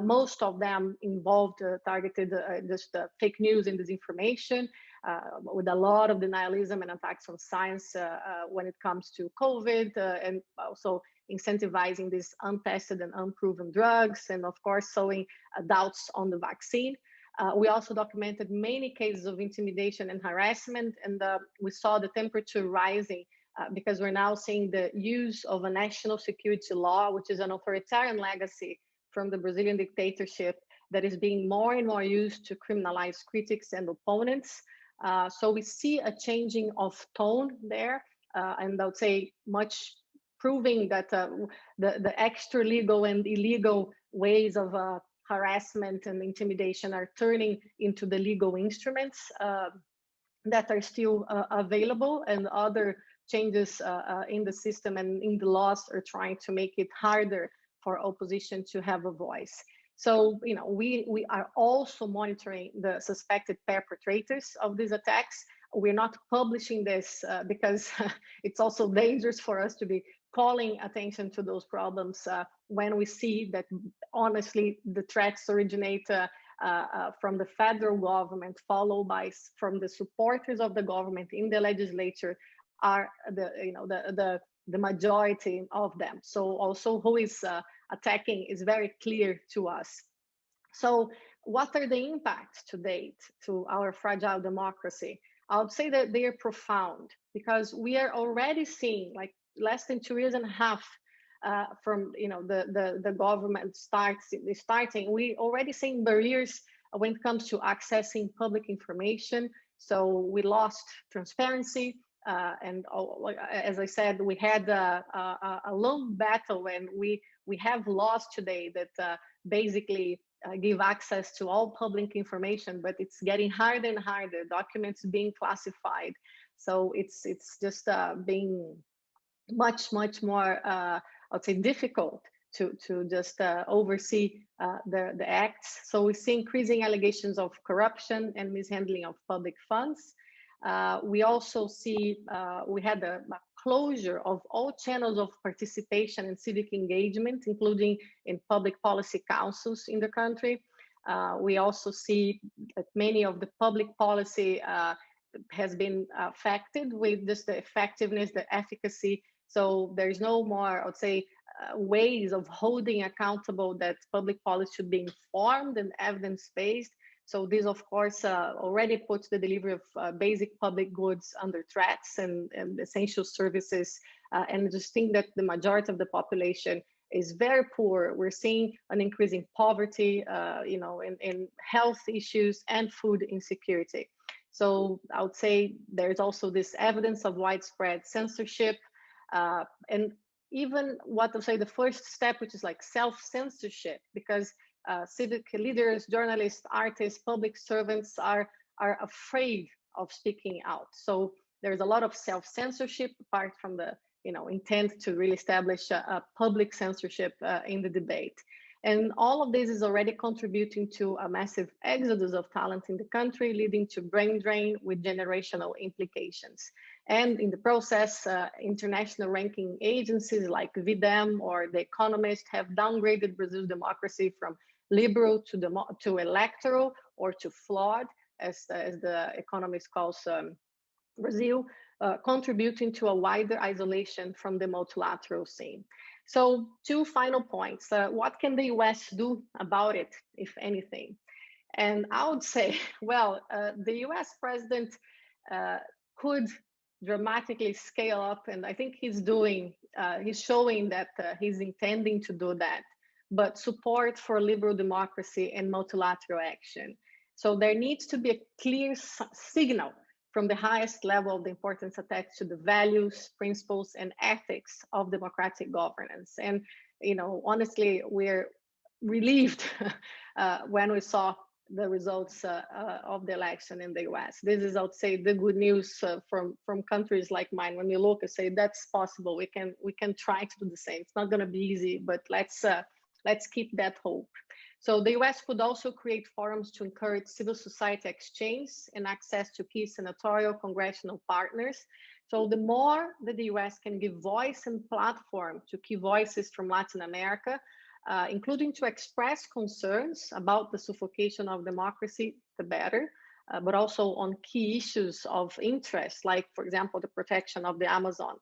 Most of them involved targeted just fake news and disinformation, with a lot of denialism and attacks on science when it comes to COVID, and also incentivizing these untested and unproven drugs, and of course sowing doubts on the vaccine. We also documented many cases of intimidation and harassment, and we saw the temperature rising because we're now seeing the use of a national security law, which is an authoritarian legacy from the Brazilian dictatorship that is being more and more used to criminalize critics and opponents. So we see a changing of tone there, and I would say much proving that the extra legal and illegal ways of harassment and intimidation are turning into the legal instruments that are still available, and other changes in the system and in the laws are trying to make it harder for opposition to have a voice. So, you know, we are also monitoring the suspected perpetrators of these attacks. We're not publishing this because it's also dangerous for us to be calling attention to those problems when we see that, honestly, the threats originate from the federal government, followed by from the supporters of the government in the legislature, are the majority of them. So also who is attacking is very clear to us. So what are the impacts to date to our fragile democracy? I would say that they are profound, because we are already seeing, like, less than 2.5 years from the government starting, we already seeing barriers when it comes to accessing public information. So we lost transparency. And as I said, we had a long battle, and we have laws today that basically give access to all public information, but it's getting harder and harder, documents being classified. So it's just being much more, I would say, difficult to just oversee the acts. So we see increasing allegations of corruption and mishandling of public funds. We also see we had a closure of all channels of participation and civic engagement, including in public policy councils in the country. We also see that many of the public policy has been affected with just the effectiveness, the efficacy. So there's no more, I would say, ways of holding accountable that public policy should be informed and evidence-based. So this, of course, already puts the delivery of basic public goods under threats and essential services. And just think that the majority of the population is very poor. We're seeing an increase in poverty, in health issues and food insecurity. So I would say there's also this evidence of widespread censorship, and even what I would say the first step, which is like self-censorship, because civic leaders, journalists, artists, public servants are afraid of speaking out. So there's a lot of self-censorship apart from the intent to really establish a public censorship in the debate. And all of this is already contributing to a massive exodus of talent in the country, leading to brain drain with generational implications. And in the process, international ranking agencies like VDEM or The Economist have downgraded Brazil's democracy from liberal to electoral, or to flawed, as the Economist calls Brazil, contributing to a wider isolation from the multilateral scene. So 2 final points. What can the US do about it, if anything? And I would say, well, the US president could dramatically scale up, and I think he's showing that he's intending to do that, but support for liberal democracy and multilateral action. So there needs to be a clear signal from the highest level of the importance attached to the values, principles, and ethics of democratic governance. And honestly, we're relieved when we saw the results of the election in the US. This is, I would say, the good news from countries like mine. When you look and say that's possible, we can try to do the same. It's not going to be easy, but let's keep that hope. So the US could also create forums to encourage civil society exchange and access to key senatorial congressional partners. So the more that the US can give voice and platform to key voices from Latin America, including to express concerns about the suffocation of democracy, the better, but also on key issues of interest, like, for example, the protection of the Amazon.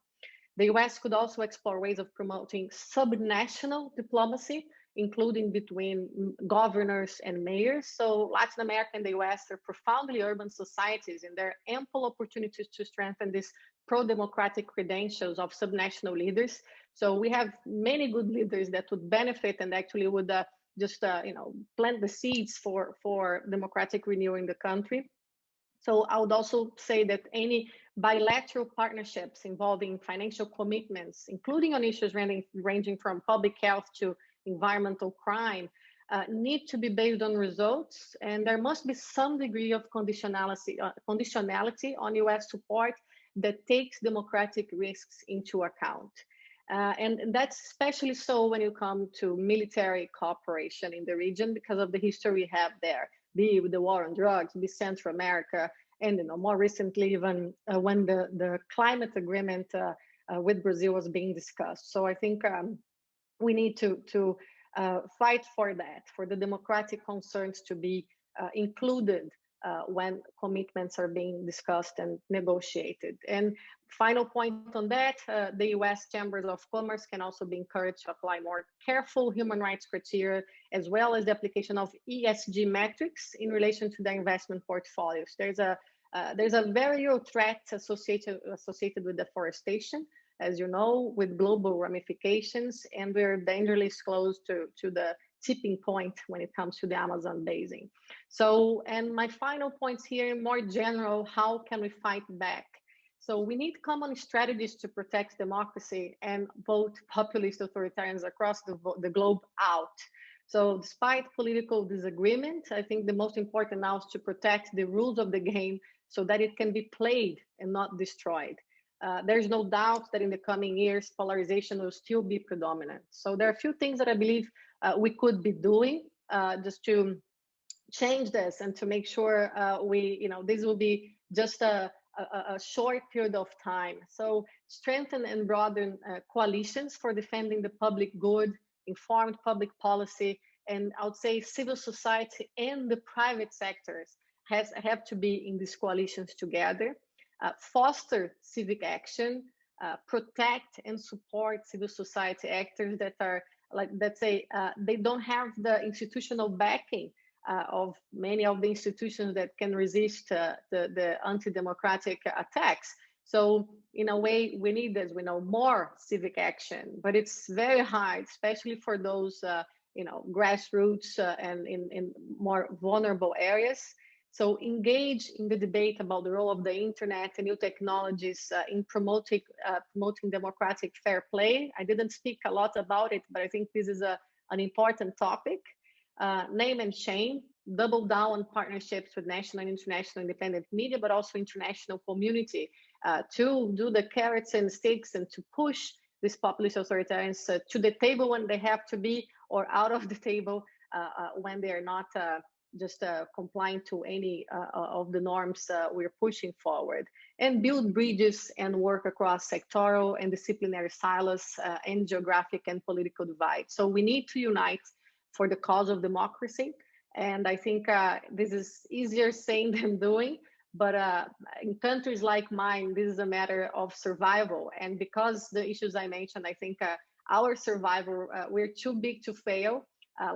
The US could also explore ways of promoting subnational diplomacy, including between governors and mayors. So Latin America and the US are profoundly urban societies, and there are ample opportunities to strengthen these pro-democratic credentials of subnational leaders. So we have many good leaders that would benefit and actually would plant the seeds for democratic renewal in the country. So I would also say that any bilateral partnerships involving financial commitments, including on issues ranging from public health to environmental crime, need to be based on results, and there must be some degree of conditionality on US support that takes democratic risks into account. And that's especially so when you come to military cooperation in the region because of the history we have there, be it the war on drugs, be Central America, and more recently even when the climate agreement with Brazil was being discussed. So I think we need to fight for that, for the democratic concerns to be included when commitments are being discussed and negotiated. And final point on that, the US Chambers of Commerce can also be encouraged to apply more careful human rights criteria, as well as the application of ESG metrics in relation to their investment portfolios. There's a very real threat associated with deforestation, as you know, with global ramifications, and we're dangerously close to the tipping point when it comes to the Amazon basin. So, and my final points here, more general, how can we fight back? So we need common strategies to protect democracy and vote populist authoritarians across the globe out. So despite political disagreement, I think the most important now is to protect the rules of the game so that it can be played and not destroyed. There's no doubt that in the coming years, polarization will still be predominant. So there are a few things that I believe we could be doing just to change this and to make sure this will be just a short period of time. So strengthen and broaden coalitions for defending the public good, informed public policy, and I would say civil society and the private sectors have to be in these coalitions together. Foster civic action, protect and support civil society actors that are, like, let's say, they don't have the institutional backing of many of the institutions that can resist the anti-democratic attacks. So in a way, we need, as we know, more civic action, but it's very hard, especially for those, grassroots and in more vulnerable areas. So engage in the debate about the role of the internet and new technologies in promoting democratic fair play. I didn't speak a lot about it, but I think this is an important topic. Name and shame, double down on partnerships with national and international independent media, but also international community to do the carrots and sticks and to push these populist authoritarians to the table when they have to be, or out of the table when they are not just complying to any of the norms we're pushing forward, and build bridges and work across sectoral and disciplinary silos and geographic and political divides. So we need to unite for the cause of democracy. And I think this is easier saying than doing, but in countries like mine, this is a matter of survival. And because the issues I mentioned, I think our survival, we're too big to fail.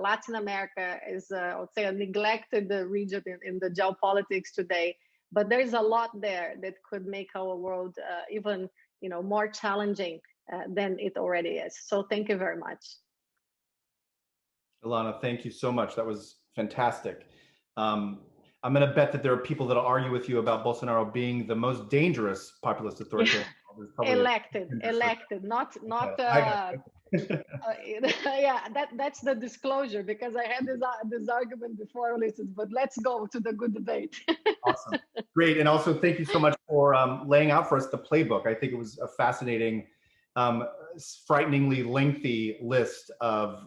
Latin America is, I would say, a neglected region in the geopolitics today, but there's a lot there that could make our world even, more challenging than it already is. So thank you very much. Ilana, thank you so much. That was fantastic. I'm going to bet that there are people that will argue with you about Bolsonaro being the most dangerous populist authoritarian. Elected, not Yeah, that's the disclosure, because I had this argument before, Ulysses, but let's go to the good debate. Awesome. Great. And also thank you so much for laying out for us the playbook. I think it was a fascinating, frighteningly lengthy list of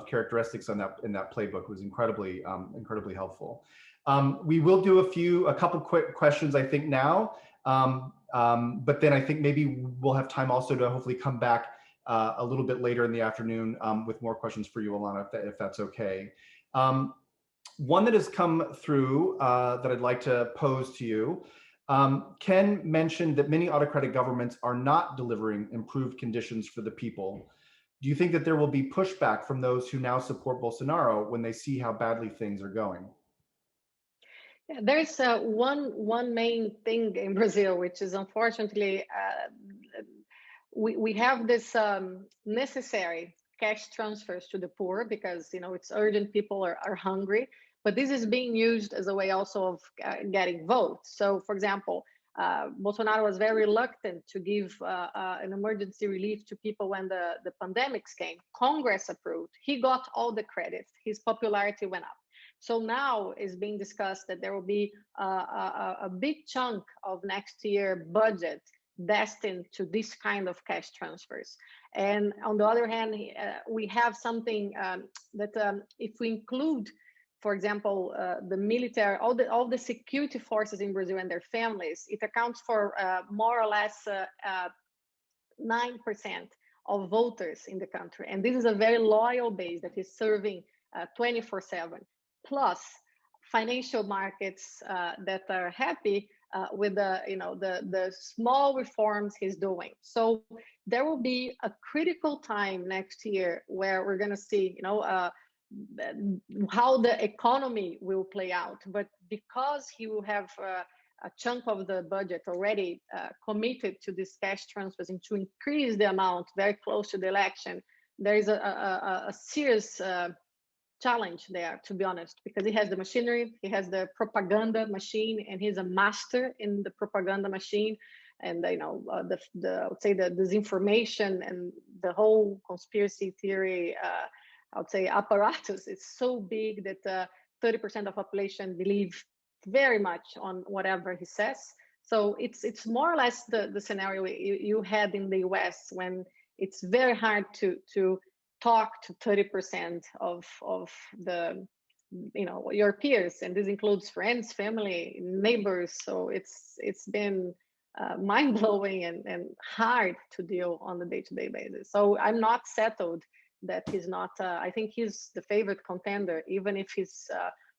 characteristics in that playbook. It was incredibly helpful. We will do a couple quick questions, I think, now. But then I think maybe we'll have time also to hopefully come back a little bit later in the afternoon with more questions for you, Alana, if that's okay. One that has come through that I'd like to pose to you. Ken mentioned that many autocratic governments are not delivering improved conditions for the people. Do you think that there will be pushback from those who now support Bolsonaro when they see how badly things are going? Yeah, there's one main thing in Brazil, which is unfortunately we have this necessary cash transfers to the poor because it's urgent. People are hungry, but this is being used as a way also of getting votes. So, for example, Bolsonaro was very reluctant to give an emergency relief to people when the pandemics came. Congress approved. He got all the credit. His popularity went up. So now is being discussed that there will be a big chunk of next year budget destined to this kind of cash transfers. And on the other hand, we have something that if we include, for example, the military, all the security forces in Brazil and their families, it accounts for more or less 9% of voters in the country. And this is a very loyal base that is serving 24/7. Plus financial markets that are happy with the small reforms he's doing. So there will be a critical time next year where we're going to see how the economy will play out. But because he will have a chunk of the budget already committed to this cash transfers and to increase the amount very close to the election, there is a serious challenge there, to be honest, because he has the machinery, he has the propaganda machine, and he's a master in the propaganda machine. And I would say the disinformation and the whole conspiracy theory, I would say apparatus is so big that 30% of population believe very much on whatever he says. So it's more or less the scenario you had in the US, when it's very hard to talk to 30% of the your peers, and this includes friends, family, neighbors. So it's been mind-blowing and hard to deal on a day-to-day basis. So I'm not settled that he's not I think he's the favorite contender, even if he's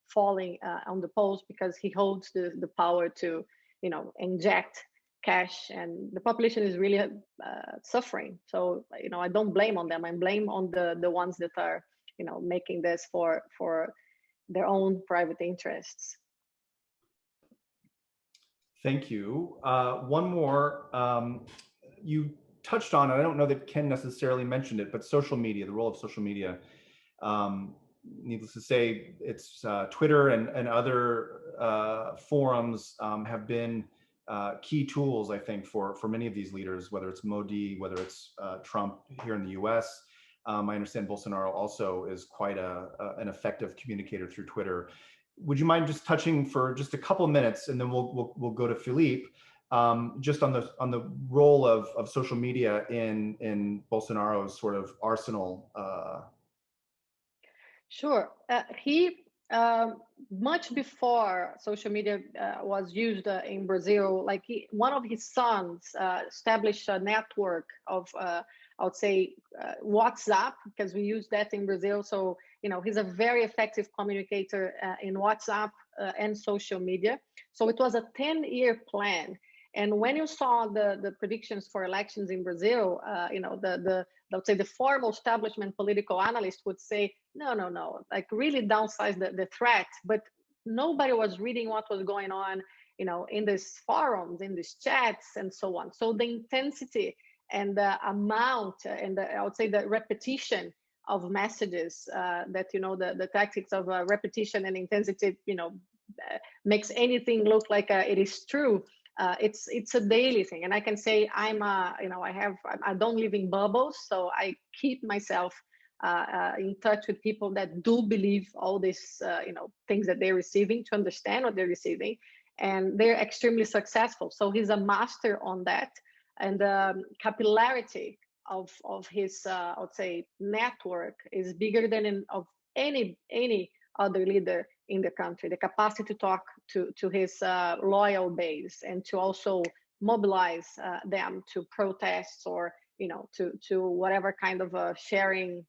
falling on the polls, because he holds the power to inject cash, and the population is really suffering. So I don't blame on them. I blame on the ones that are making this for their own private interests. Thank you. One more. You touched on it. I don't know that Ken necessarily mentioned it, but social media, the role of social media. Needless to say, it's Twitter and other forums have been key tools, I think, for many of these leaders, whether it's Modi, whether it's Trump here in the US. I understand Bolsonaro also is quite an effective communicator through Twitter. Would you mind just touching for just a couple of minutes, and then we'll go to Philippe, just on the role of social media in Bolsonaro's sort of arsenal? Sure. He much before social media was used in Brazil, like one of his sons established a network of I would say WhatsApp, because we use that in Brazil. So he's a very effective communicator in WhatsApp and social media. So it was a 10-year plan. And when you saw the predictions for elections in Brazil, I would say the formal establishment political analyst would say, no, like really downsize the threat. But nobody was reading what was going on, in these forums, in these chats, and so on. So the intensity and the amount and I would say the repetition of messages that, the tactics of repetition and intensity, makes anything look like it is true. It's a daily thing. And I can say I don't live in bubbles, so I keep myself in touch with people that do believe all these things that they're receiving, to understand what they're receiving, and they're extremely successful. So he's a master on that, and capillarity of his I would say network is bigger than of any other leader in the country. The capacity to talk to his loyal base and to also mobilize them to protests or to whatever kind of sharing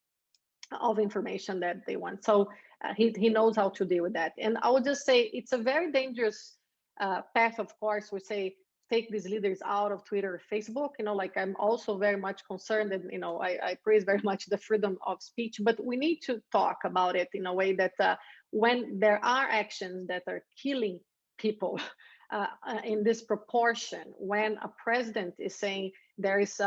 of information that they want. So he knows how to deal with that. And I would just say it's a very dangerous path. Of course, we say take these leaders out of Twitter or Facebook. Like I'm also very much concerned, and I praise very much the freedom of speech, but we need to talk about it in a way that when there are actions that are killing people in this proportion, when a president is saying there is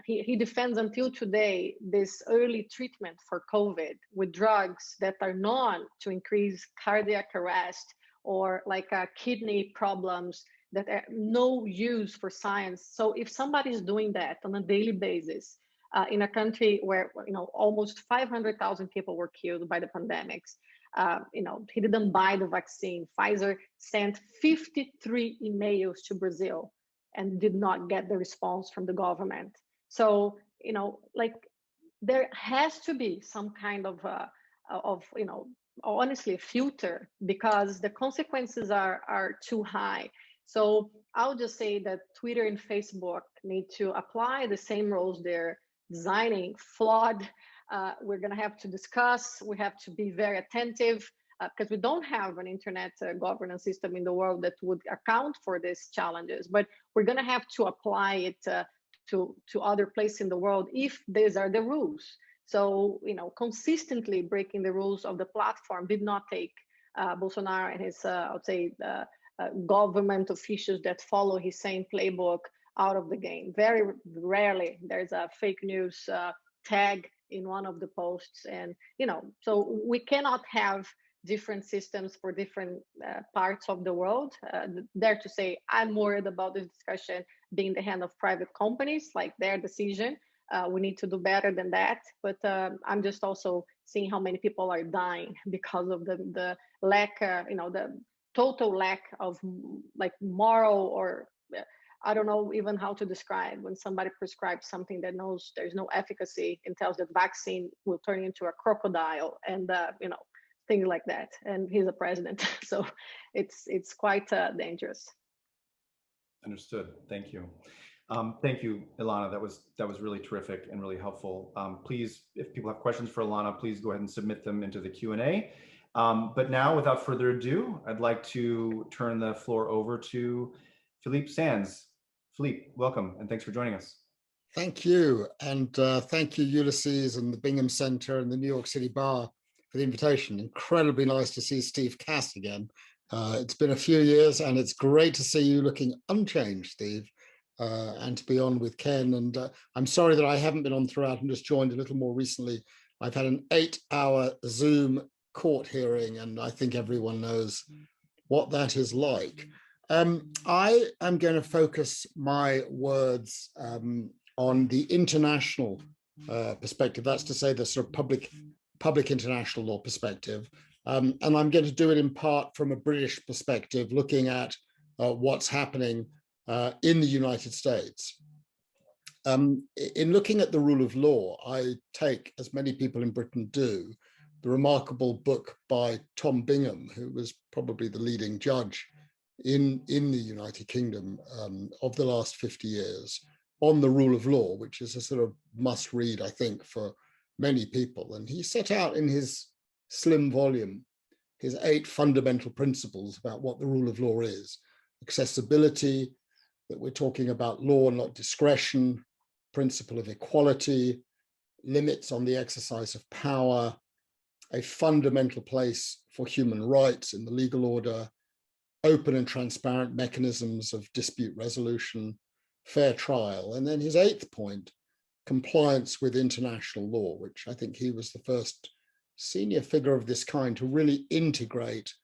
he defends until today this early treatment for COVID with drugs that are known to increase cardiac arrest or like kidney problems that are no use for science. So if somebody is doing that on a daily basis in a country where almost 500,000 people were killed by the pandemics, he didn't buy the vaccine. Pfizer sent 53 emails to Brazil and did not get the response from the government. So like there has to be some kind of honestly filter, because the consequences are too high. So I'll just say that Twitter and Facebook need to apply the same rules they're designing. Flawed. We're going to have to discuss. We have to be very attentive because we don't have an internet governance system in the world that would account for these challenges. But we're going to have to apply it to other places in the world if these are the rules. So, consistently breaking the rules of the platform did not take Bolsonaro and his, I would say, government officials that follow his same playbook out of the game. Very rarely there's a fake news tag in one of the posts. And, so we cannot have different systems for different parts of the world. Dare to say, I'm worried about this discussion being in the hand of private companies, like their decision. We need to do better than that. But I'm just also seeing how many people are dying because of the lack, the total lack of like moral, or I don't know even how to describe when somebody prescribes something that knows there's no efficacy and tells that vaccine will turn into a crocodile and, things like that. And he's a president. So it's quite dangerous. Understood. Thank you. Thank you, Ilana. That was really terrific and really helpful. Please, if people have questions for Ilana, please go ahead and submit them into the Q&A. But now, without further ado, I'd like to turn the floor over to Philippe Sands. Philippe, welcome, and thanks for joining us. Thank you. And thank you, Ulysses and the Bingham Center and the New York City Bar for the invitation. Incredibly nice to see Steve Cass again. It's been a few years, and it's great to see you looking unchanged, Steve, and to be on with Ken. And I'm sorry that I haven't been on throughout and just joined a little more recently. I've had an 8-hour Zoom court hearing, and I think everyone knows what that is like. I am going to focus my words on the international perspective. That's to say the sort of public international law perspective. And I'm going to do it in part from a British perspective, looking at what's happening in the United States. In looking at the rule of law, I take, as many people in Britain do, the remarkable book by Tom Bingham, who was probably the leading judge in the United Kingdom of the last 50 years, on the rule of law, which is a sort of must read, I think, for many people. And he set out in his slim volume his 8 fundamental principles about what the rule of law is: accessibility, that we're talking about law, not discretion; principle of equality; limits on the exercise of power; a fundamental place for human rights in the legal order; open and transparent mechanisms of dispute resolution; fair trial. And then his 8th point, compliance with international law, which I think he was the first senior figure of this kind to really integrate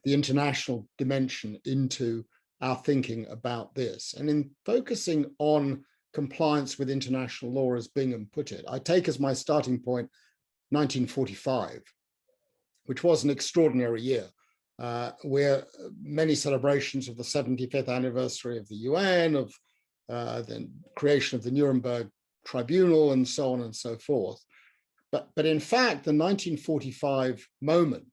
the international dimension into our thinking about this. And in focusing on compliance with international law, as Bingham put it, I take as my starting point 1945, which was an extraordinary year, where many celebrations of the 75th anniversary of the UN, of the creation of the Nuremberg Tribunal, and so on and so forth. But in fact, the 1945 moment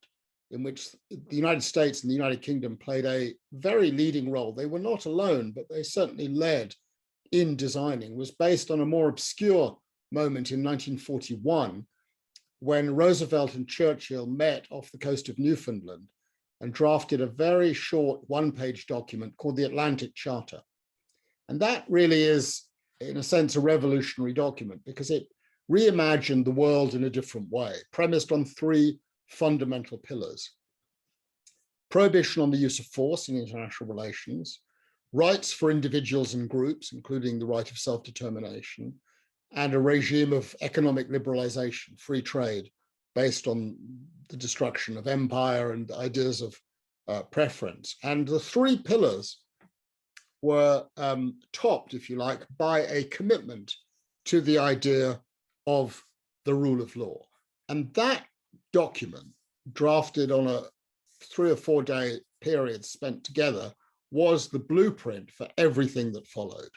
in which the United States and the United Kingdom played a very leading role, they were not alone, but they certainly led in designing, was based on a more obscure moment in 1941, when Roosevelt and Churchill met off the coast of Newfoundland and drafted a very short one-page document called the Atlantic Charter. And that really is, in a sense, a revolutionary document, because it reimagined the world in a different way, premised on three fundamental pillars: prohibition on the use of force in international relations, rights for individuals and groups, including the right of self-determination, and a regime of economic liberalization, free trade, based on the destruction of empire and ideas of preference. And the three pillars were topped, if you like, by a commitment to the idea of the rule of law. And that document, drafted on a 3 or 4 day period spent together, was the blueprint for everything that followed.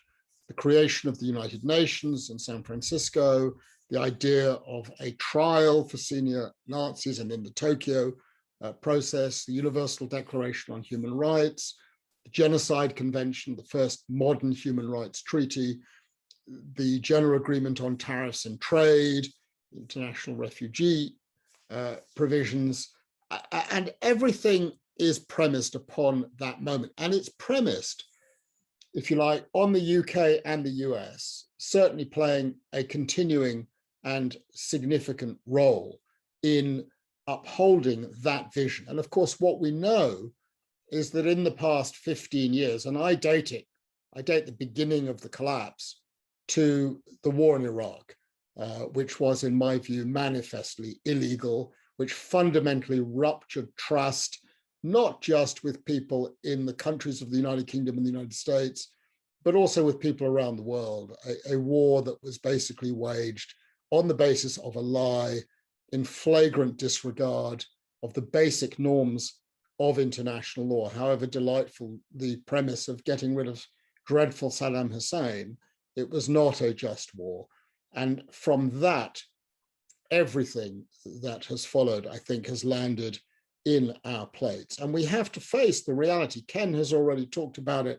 The creation of the United Nations in San Francisco, the idea of a trial for senior Nazis, and in the Tokyo process, the Universal Declaration on Human Rights, the Genocide Convention, the first modern human rights treaty, the General Agreement on Tariffs and Trade, international refugee provisions, and everything is premised upon that moment. And it's premised, if you like, on the UK and the US, certainly playing a continuing and significant role in upholding that vision. And of course, what we know is that in the past 15 years, and I date the beginning of the collapse to the war in Iraq, which was, in my view, manifestly illegal, which fundamentally ruptured trust, not just with people in the countries of the United Kingdom and the United States, but also with people around the world, a war that was basically waged on the basis of a lie, in flagrant disregard of the basic norms of international law. However delightful the premise of getting rid of dreadful Saddam Hussein, it was not a just war. And from that, everything that has followed, I think, has landed in our plates. And we have to face the reality. Ken has already talked about it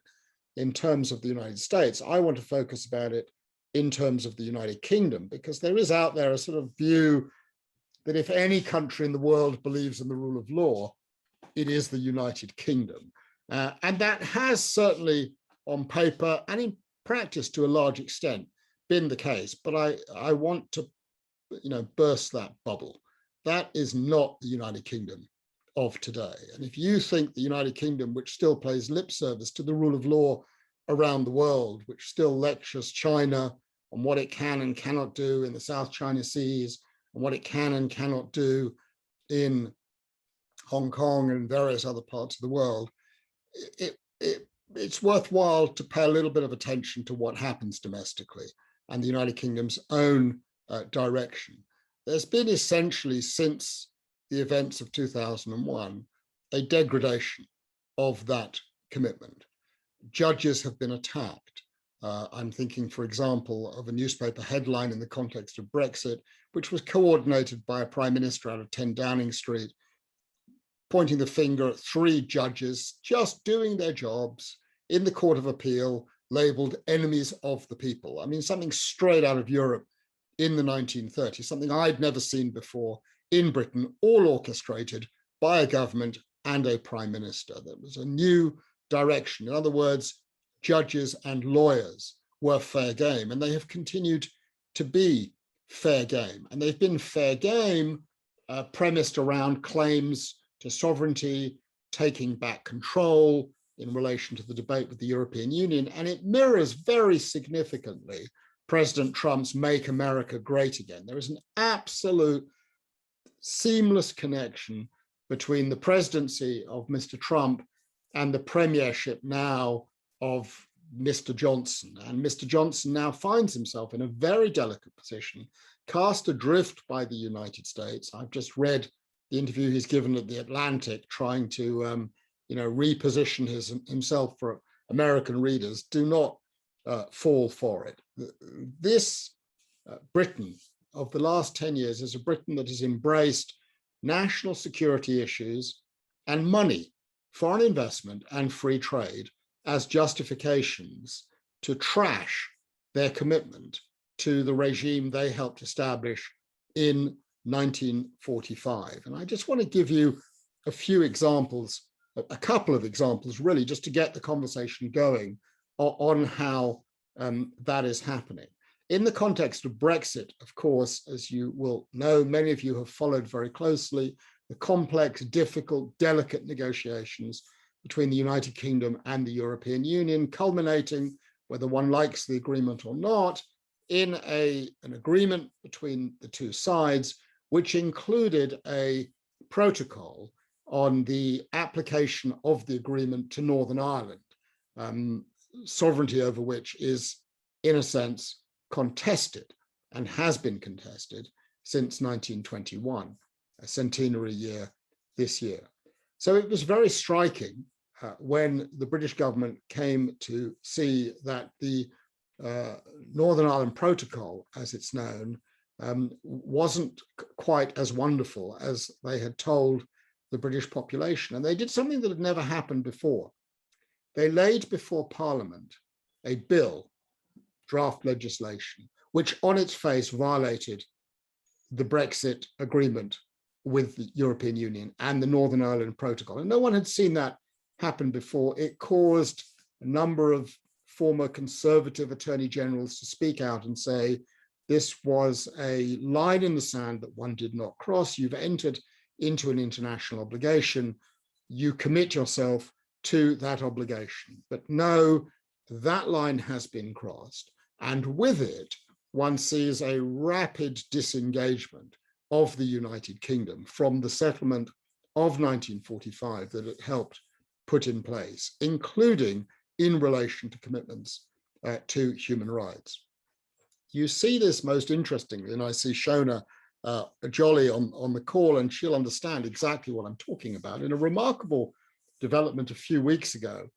in terms of the United States. I want to focus about it in terms of the United Kingdom, because there is out there a sort of view that if any country in the world believes in the rule of law, it is the United Kingdom. And that has certainly on paper and in practice to a large extent been the case. But I want to burst that bubble. That is not the United Kingdom of today. And if you think the United Kingdom, which still pays lip service to the rule of law around the world, which still lectures China on what it can and cannot do in the South China Seas, and what it can and cannot do in Hong Kong and various other parts of the world, it's worthwhile to pay a little bit of attention to what happens domestically and the United Kingdom's own direction. There's been essentially, since the events of 2001, a degradation of that commitment. Judges have been attacked. I'm thinking, for example, of a newspaper headline in the context of Brexit, which was coordinated by a prime minister out of 10 Downing Street, pointing the finger at 3 judges just doing their jobs in the Court of Appeal, labeled enemies of the people. I mean, something straight out of Europe in the 1930s, something I'd never seen before in Britain, all orchestrated by a government and a prime minister. There was a new direction. In other words, judges and lawyers were fair game, and they have continued to be fair game. And they've been fair game premised around claims to sovereignty, taking back control in relation to the debate with the European Union. And it mirrors very significantly President Trump's Make America Great Again. There is an absolute seamless connection between the presidency of Mr. Trump and the premiership now of Mr. Johnson. And Mr. Johnson now finds himself in a very delicate position, cast adrift by the United States. I've just read the interview he's given at the Atlantic, trying to reposition himself for American readers. Do not fall for it. This Britain of the last 10 years is a Britain that has embraced national security issues and money, foreign investment and free trade as justifications to trash their commitment to the regime they helped establish in 1945. And I just want to give you a few examples, a couple of examples really, just to get the conversation going on how that is happening. In the context of Brexit, of course, as you will know, many of you have followed very closely the complex, difficult, delicate negotiations between the United Kingdom and the European Union, culminating, whether one likes the agreement or not, in an agreement between the two sides, which included a protocol on the application of the agreement to Northern Ireland, sovereignty over which is, in a sense, contested and has been contested since 1921, a centenary year this year. So it was very striking when the British government came to see that the Northern Ireland Protocol, as it's known, wasn't quite as wonderful as they had told the British population. And they did something that had never happened before. They laid before Parliament a bill, draft legislation, which on its face violated the Brexit agreement with the European Union and the Northern Ireland Protocol. And no one had seen that happen before. It caused a number of former conservative attorney generals to speak out and say, this was a line in the sand that one did not cross. You've entered into an international obligation. You commit yourself to that obligation. But no, that line has been crossed. And with it, one sees a rapid disengagement of the United Kingdom from the settlement of 1945 that it helped put in place, including in relation to commitments to human rights. You see this most interestingly, and I see Shona Jolly on the call, and she'll understand exactly what I'm talking about, in a remarkable development a few weeks ago,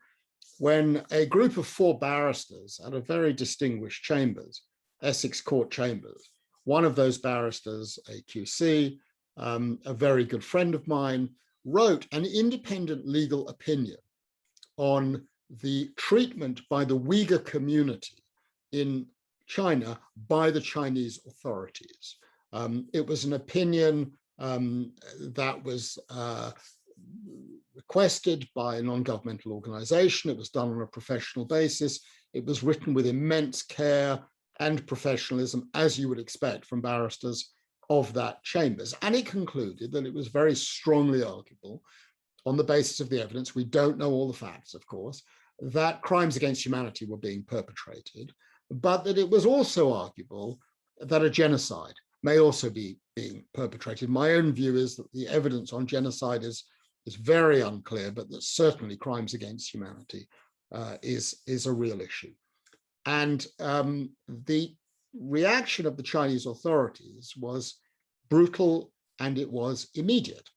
when a group of 4 barristers at a very distinguished chambers, Essex Court Chambers, one of those barristers, a QC, a very good friend of mine, wrote an independent legal opinion on the treatment by the Uyghur community in China by the Chinese authorities. It was an opinion that was requested by a non-governmental organization. It was done on a professional basis. It was written with immense care and professionalism, as you would expect from barristers of that chambers. And it concluded that it was very strongly arguable on the basis of the evidence, we don't know all the facts, of course, that crimes against humanity were being perpetrated, but that it was also arguable that a genocide may also be being perpetrated. My own view is that the evidence on genocide is very unclear, but that certainly crimes against humanity is a real issue. And the reaction of the Chinese authorities was brutal and it was immediate.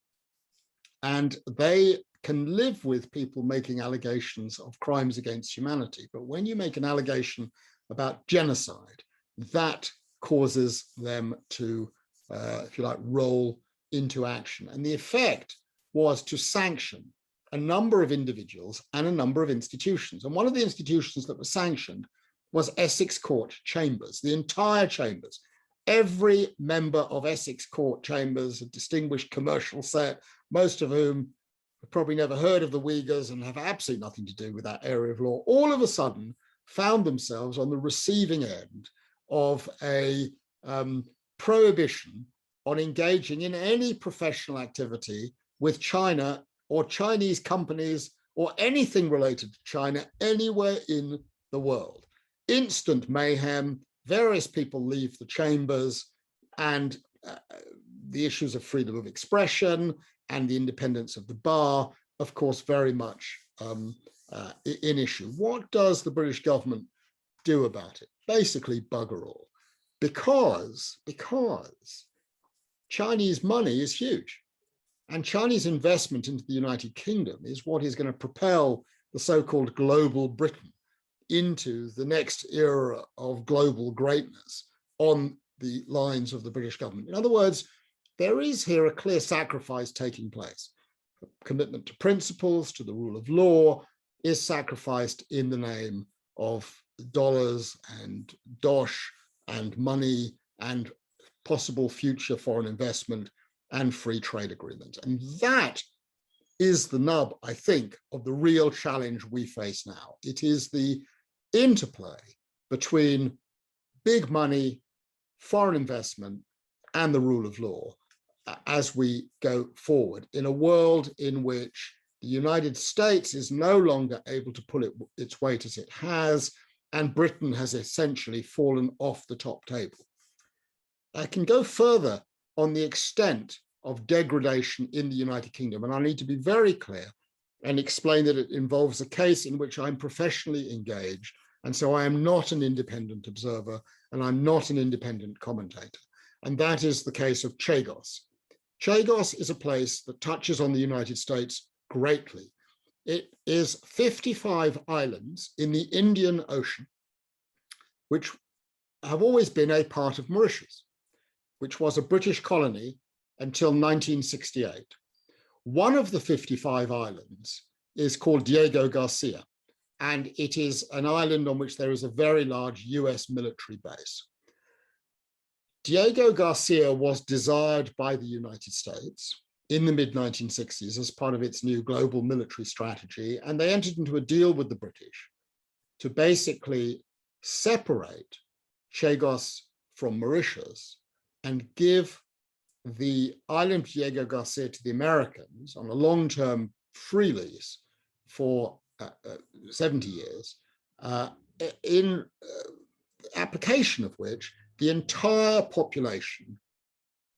And they can live with people making allegations of crimes against humanity. But when you make an allegation about genocide, that causes them to, if you like, roll into action. And the effect was to sanction a number of individuals and a number of institutions. And one of the institutions that was sanctioned was Essex Court Chambers, the entire chambers. Every member of Essex Court Chambers, a distinguished commercial set, most of whom have probably never heard of the Uyghurs and have absolutely nothing to do with that area of law, all of a sudden found themselves on the receiving end of a prohibition on engaging in any professional activity with China or Chinese companies or anything related to China anywhere in the world. Instant mayhem, various people leave the chambers, and the issues of freedom of expression and the independence of the bar, of course, very much in issue. What does the British government do about it? Basically, bugger all, because Chinese money is huge. And Chinese investment into the United Kingdom is what is going to propel the so-called global Britain into the next era of global greatness on the lines of the British government. In other words, there is here a clear sacrifice taking place. Commitment to principles, to the rule of law, is sacrificed in the name of dollars and dosh and money and possible future foreign investment and free trade agreements. And that is the nub, I think, of the real challenge we face now. It is the interplay between big money, foreign investment, and the rule of law as we go forward in a world in which the United States is no longer able to pull its weight as it has, and Britain has essentially fallen off the top table. I can go further on the extent of degradation in the United Kingdom, and I need to be very clear and explain that it involves a case in which I'm professionally engaged, and so I am not an independent observer, and I'm not an independent commentator, and that is the case of Chagos. Chagos is a place that touches on the United States greatly. It is 55 islands in the Indian Ocean, which have always been a part of Mauritius, which was a British colony until 1968. One of the 55 islands is called Diego Garcia, and it is an island on which there is a very large US military base. Diego Garcia was desired by the United States in the mid-1960s as part of its new global military strategy, and they entered into a deal with the British to basically separate Chagos from Mauritius and give the island Diego Garcia to the Americans on a long-term free lease for 70 years, in application of which the entire population,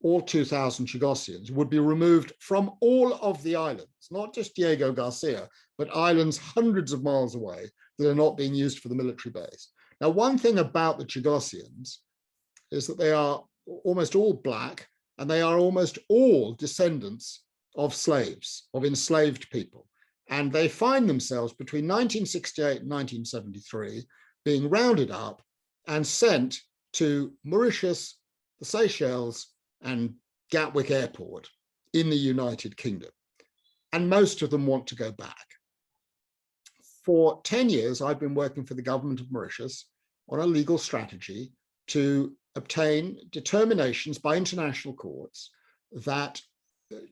all 2,000 Chagosians, would be removed from all of the islands, not just Diego Garcia, but islands hundreds of miles away that are not being used for the military base. Now, one thing about the Chagosians is that they are almost all Black, and they are almost all descendants of slaves, of enslaved people. And they find themselves between 1968 and 1973 being rounded up and sent to Mauritius, the Seychelles, and Gatwick Airport in the United Kingdom. And most of them want to go back. For 10 years, I've been working for the government of Mauritius on a legal strategy to obtain determinations by international courts that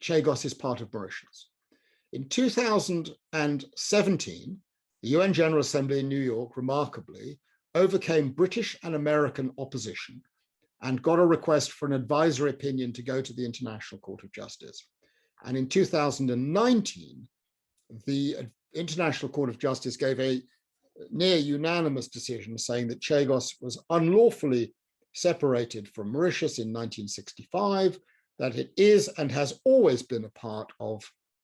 Chagos is part of Mauritius. In 2017, the UN General Assembly in New York remarkably overcame British and American opposition and got a request for an advisory opinion to go to the International Court of Justice. And in 2019, the International Court of Justice gave a near unanimous decision saying that Chagos was unlawfully separated from Mauritius in 1965, that it is and has always been a part of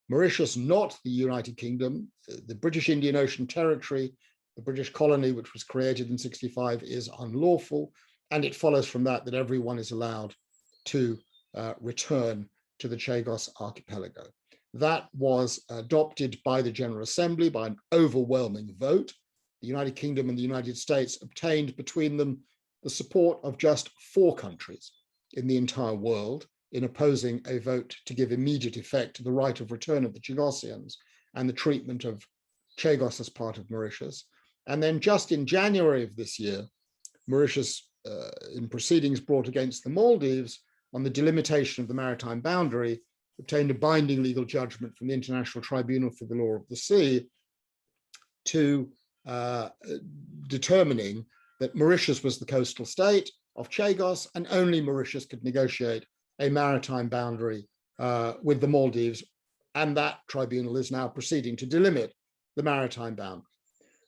Mauritius, not the United Kingdom. The British Indian Ocean Territory, the British colony, which was created in 65, is unlawful. And it follows from that that everyone is allowed to return to the Chagos archipelago. That was adopted by the General Assembly by an overwhelming vote. The United Kingdom and the United States obtained between them the support of just 4 countries in the entire world in opposing a vote to give immediate effect to the right of return of the Chagosians and the treatment of Chagos as part of Mauritius. And then just in January of this year, Mauritius, in proceedings brought against the Maldives on the delimitation of the maritime boundary, obtained a binding legal judgment from the International Tribunal for the Law of the Sea to determining that Mauritius was the coastal state of Chagos, and only Mauritius could negotiate a maritime boundary with the Maldives, and that tribunal is now proceeding to delimit the maritime boundary.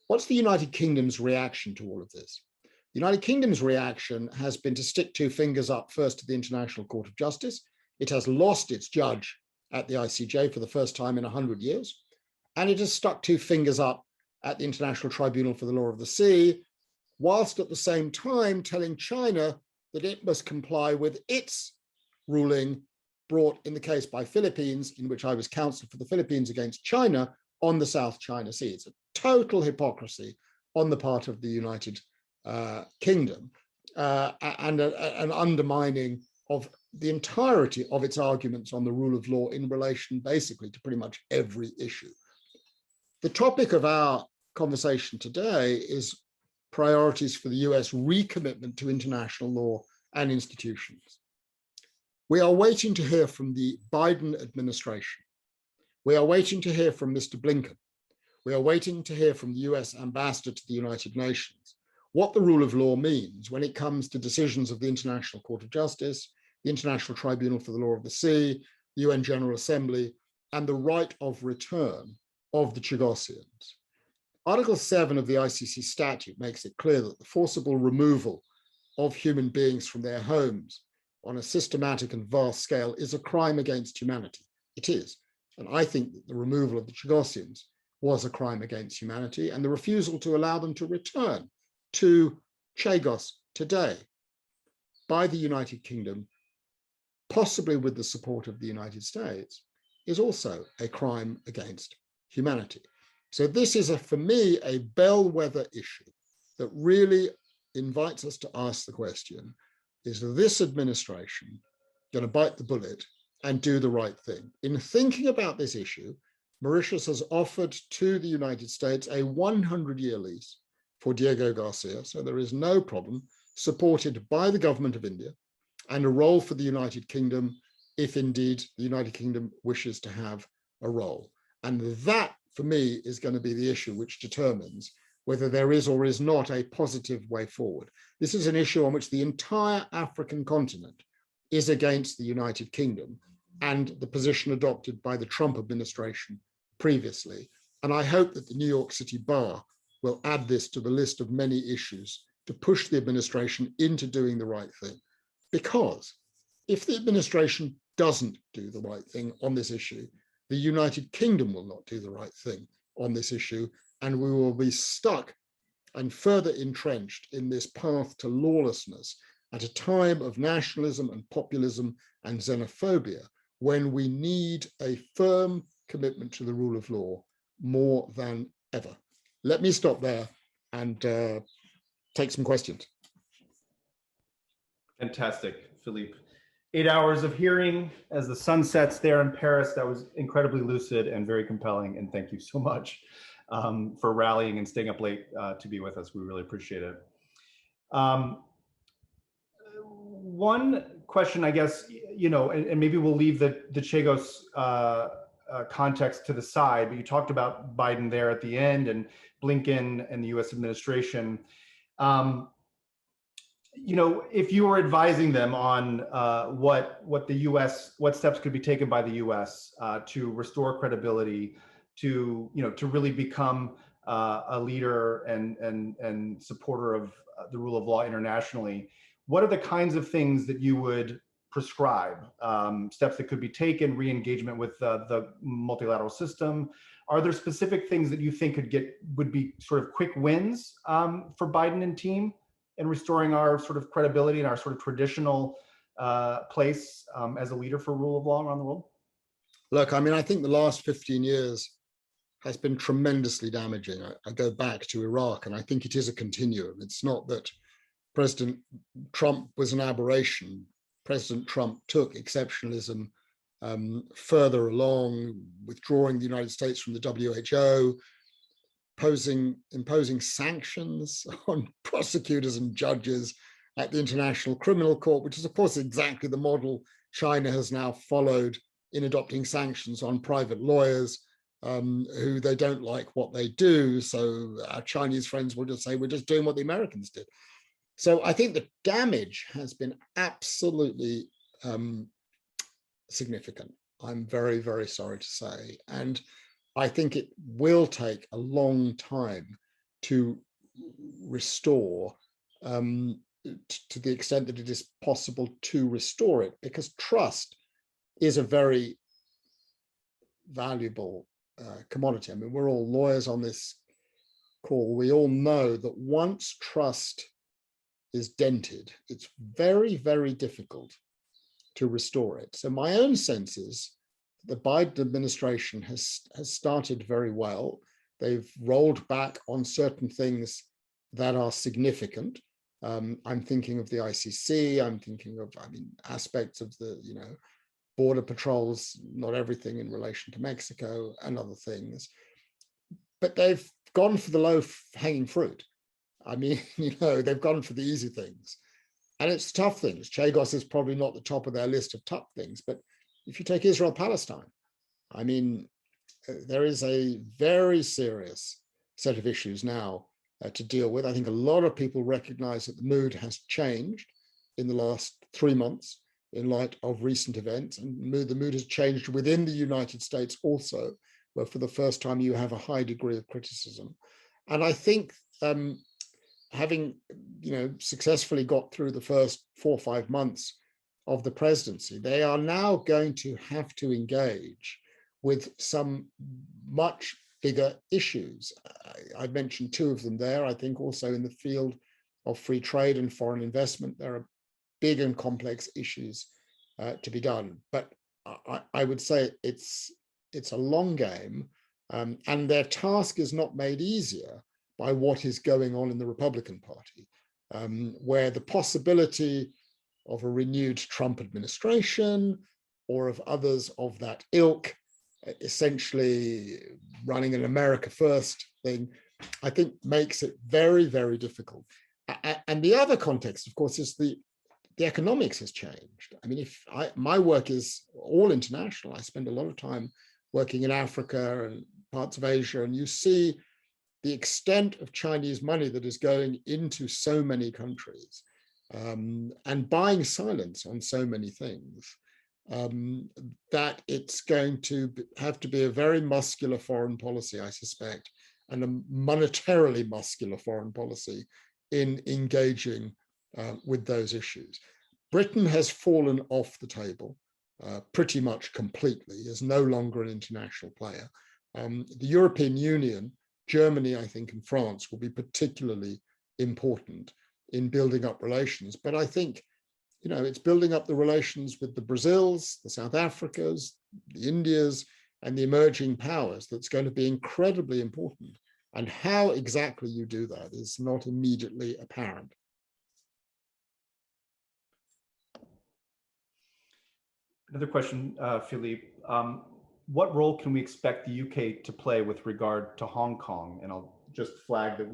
What's the United Kingdom's reaction to all of this? The United Kingdom's reaction has been to stick 2 fingers up first to the International Court of Justice. It has lost its judge at the ICJ for the first time in 100 years. And it has stuck two fingers up at the International Tribunal for the Law of the Sea, whilst at the same time telling China that it must comply with its ruling brought in the case by Philippines, in which I was counsel for the Philippines against China on the South China Sea. It's a total hypocrisy on the part of the United Kingdom and an undermining of the entirety of its arguments on the rule of law in relation basically to pretty much every issue. The topic of our conversation today is priorities for the US recommitment to international law and institutions. We are waiting to hear from the Biden administration. We are waiting to hear from Mr. Blinken. We are waiting to hear from the US ambassador to the United Nations what the rule of law means when it comes to decisions of the International Court of Justice, the International Tribunal for the Law of the Sea, the UN General Assembly, and the right of return of the Chagossians. Article 7 of the ICC statute makes it clear that the forcible removal of human beings from their homes on a systematic and vast scale is a crime against humanity. It is. And I think that the removal of the Chagossians was a crime against humanity, and the refusal to allow them to return to Chagos today by the United Kingdom, possibly with the support of the United States, is also a crime against humanity. So this is, for me, a bellwether issue that really invites us to ask the question, is this administration going to bite the bullet and do the right thing? In thinking about this issue, Mauritius has offered to the United States a 100-year lease for Diego Garcia, so there is no problem, supported by the government of India, and a role for the United Kingdom if indeed the United Kingdom wishes to have a role. And that, for me, is going to be the issue which determines whether there is or is not a positive way forward. This is an issue on which the entire African continent is against the United Kingdom and the position adopted by the Trump administration previously. And I hope that the New York City Bar will add this to the list of many issues to push the administration into doing the right thing. Because if the administration doesn't do the right thing on this issue, the United Kingdom will not do the right thing on this issue, and we will be stuck and further entrenched in this path to lawlessness at a time of nationalism and populism and xenophobia, when we need a firm commitment to the rule of law more than ever. Let me stop there and take some questions. Fantastic, Philippe. 8 hours of hearing as the sun sets there in Paris. That was incredibly lucid and very compelling. And thank you so much for rallying and staying up late to be with us. We really appreciate it. One question, I guess, you know, and maybe we'll leave the Chagos context to the side, but you talked about Biden there at the end and Blinken and the US administration. You know, if you were advising them on what the US, what steps could be taken by the US to restore credibility, to, you know, to really become a leader and supporter of the rule of law internationally, what are the kinds of things that you would prescribe? Steps that could be taken, re-engagement with the multilateral system? Are there specific things that you think would be sort of quick wins for Biden and team in restoring our sort of credibility and our sort of traditional place as a leader for rule of law around the world? Look, I mean, I think the last 15 years has been tremendously damaging. I go back to Iraq, and I think it is a continuum. It's not that President Trump was an aberration. President Trump took exceptionalism further along, withdrawing the United States from the WHO, imposing sanctions on prosecutors and judges at the International Criminal Court, which is, of course, exactly the model China has now followed in adopting sanctions on private lawyers who they don't like what they do. So our Chinese friends will just say, we're just doing what the Americans did. So I think the damage has been absolutely significant. I'm very, very sorry to say. And I think it will take a long time to restore to the extent that it is possible to restore it, because trust is a very valuable commodity. I mean, we're all lawyers on this call. We all know that once trust is dented, it's very, very difficult to restore it. So my own sense is the Biden administration has started very well. They've rolled back on certain things that are significant. I'm thinking of the ICC. I'm thinking of, aspects of the, border patrols, not everything in relation to Mexico and other things. But they've gone for the low-hanging fruit. I mean, they've gone for the easy things. And it's tough things. Chagos is probably not the top of their list of tough things, but if you take Israel-Palestine, I mean, there is a very serious set of issues now to deal with. I think a lot of people recognize that the mood has changed in the last 3 months in light of recent events, and the mood has changed within the United States also, where for the first time you have a high degree of criticism. And I think having successfully got through the first 4 or 5 months of the presidency, they are now going to have to engage with some much bigger issues. I mentioned 2 of them there. I think also in the field of free trade and foreign investment, there are big and complex issues to be done. But I would say it's a long game, and their task is not made easier by what is going on in the Republican Party, where the possibility of a renewed Trump administration or of others of that ilk, essentially running an America first thing, I think makes it very, very difficult. And the other context, of course, is the economics has changed. I mean, my work is all international. I spend a lot of time working in Africa and parts of Asia, and you see the extent of Chinese money that is going into so many countries and buying silence on so many things, that it's going to have to be a very muscular foreign policy, I suspect, and a monetarily muscular foreign policy in engaging with those issues. Britain has fallen off the table pretty much completely, is no longer an international player. The European Union, Germany, I think, and France will be particularly important in building up relations. But I think, it's building up the relations with the Brazils, the South Africas, the Indias, and the emerging powers that's going to be incredibly important. And how exactly you do that is not immediately apparent. Another question, Philippe. What role can we expect the UK to play with regard to Hong Kong? And I'll just flag that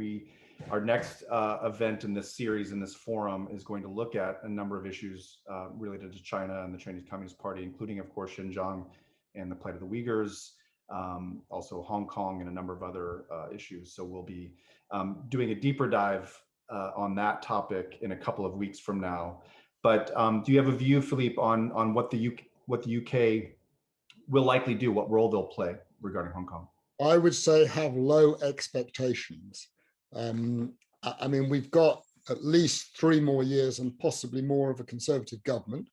our next event in this series, in this forum, is going to look at a number of issues related to China and the Chinese Communist Party, including, of course, Xinjiang and the plight of the Uyghurs, also Hong Kong and a number of other issues. So we'll be doing a deeper dive on that topic in a couple of weeks from now. But do you have a view, Philippe, on what the UK will likely do, what role they'll play regarding Hong Kong? I would say have low expectations. I mean, we've got at least 3 more years and possibly more of a conservative government.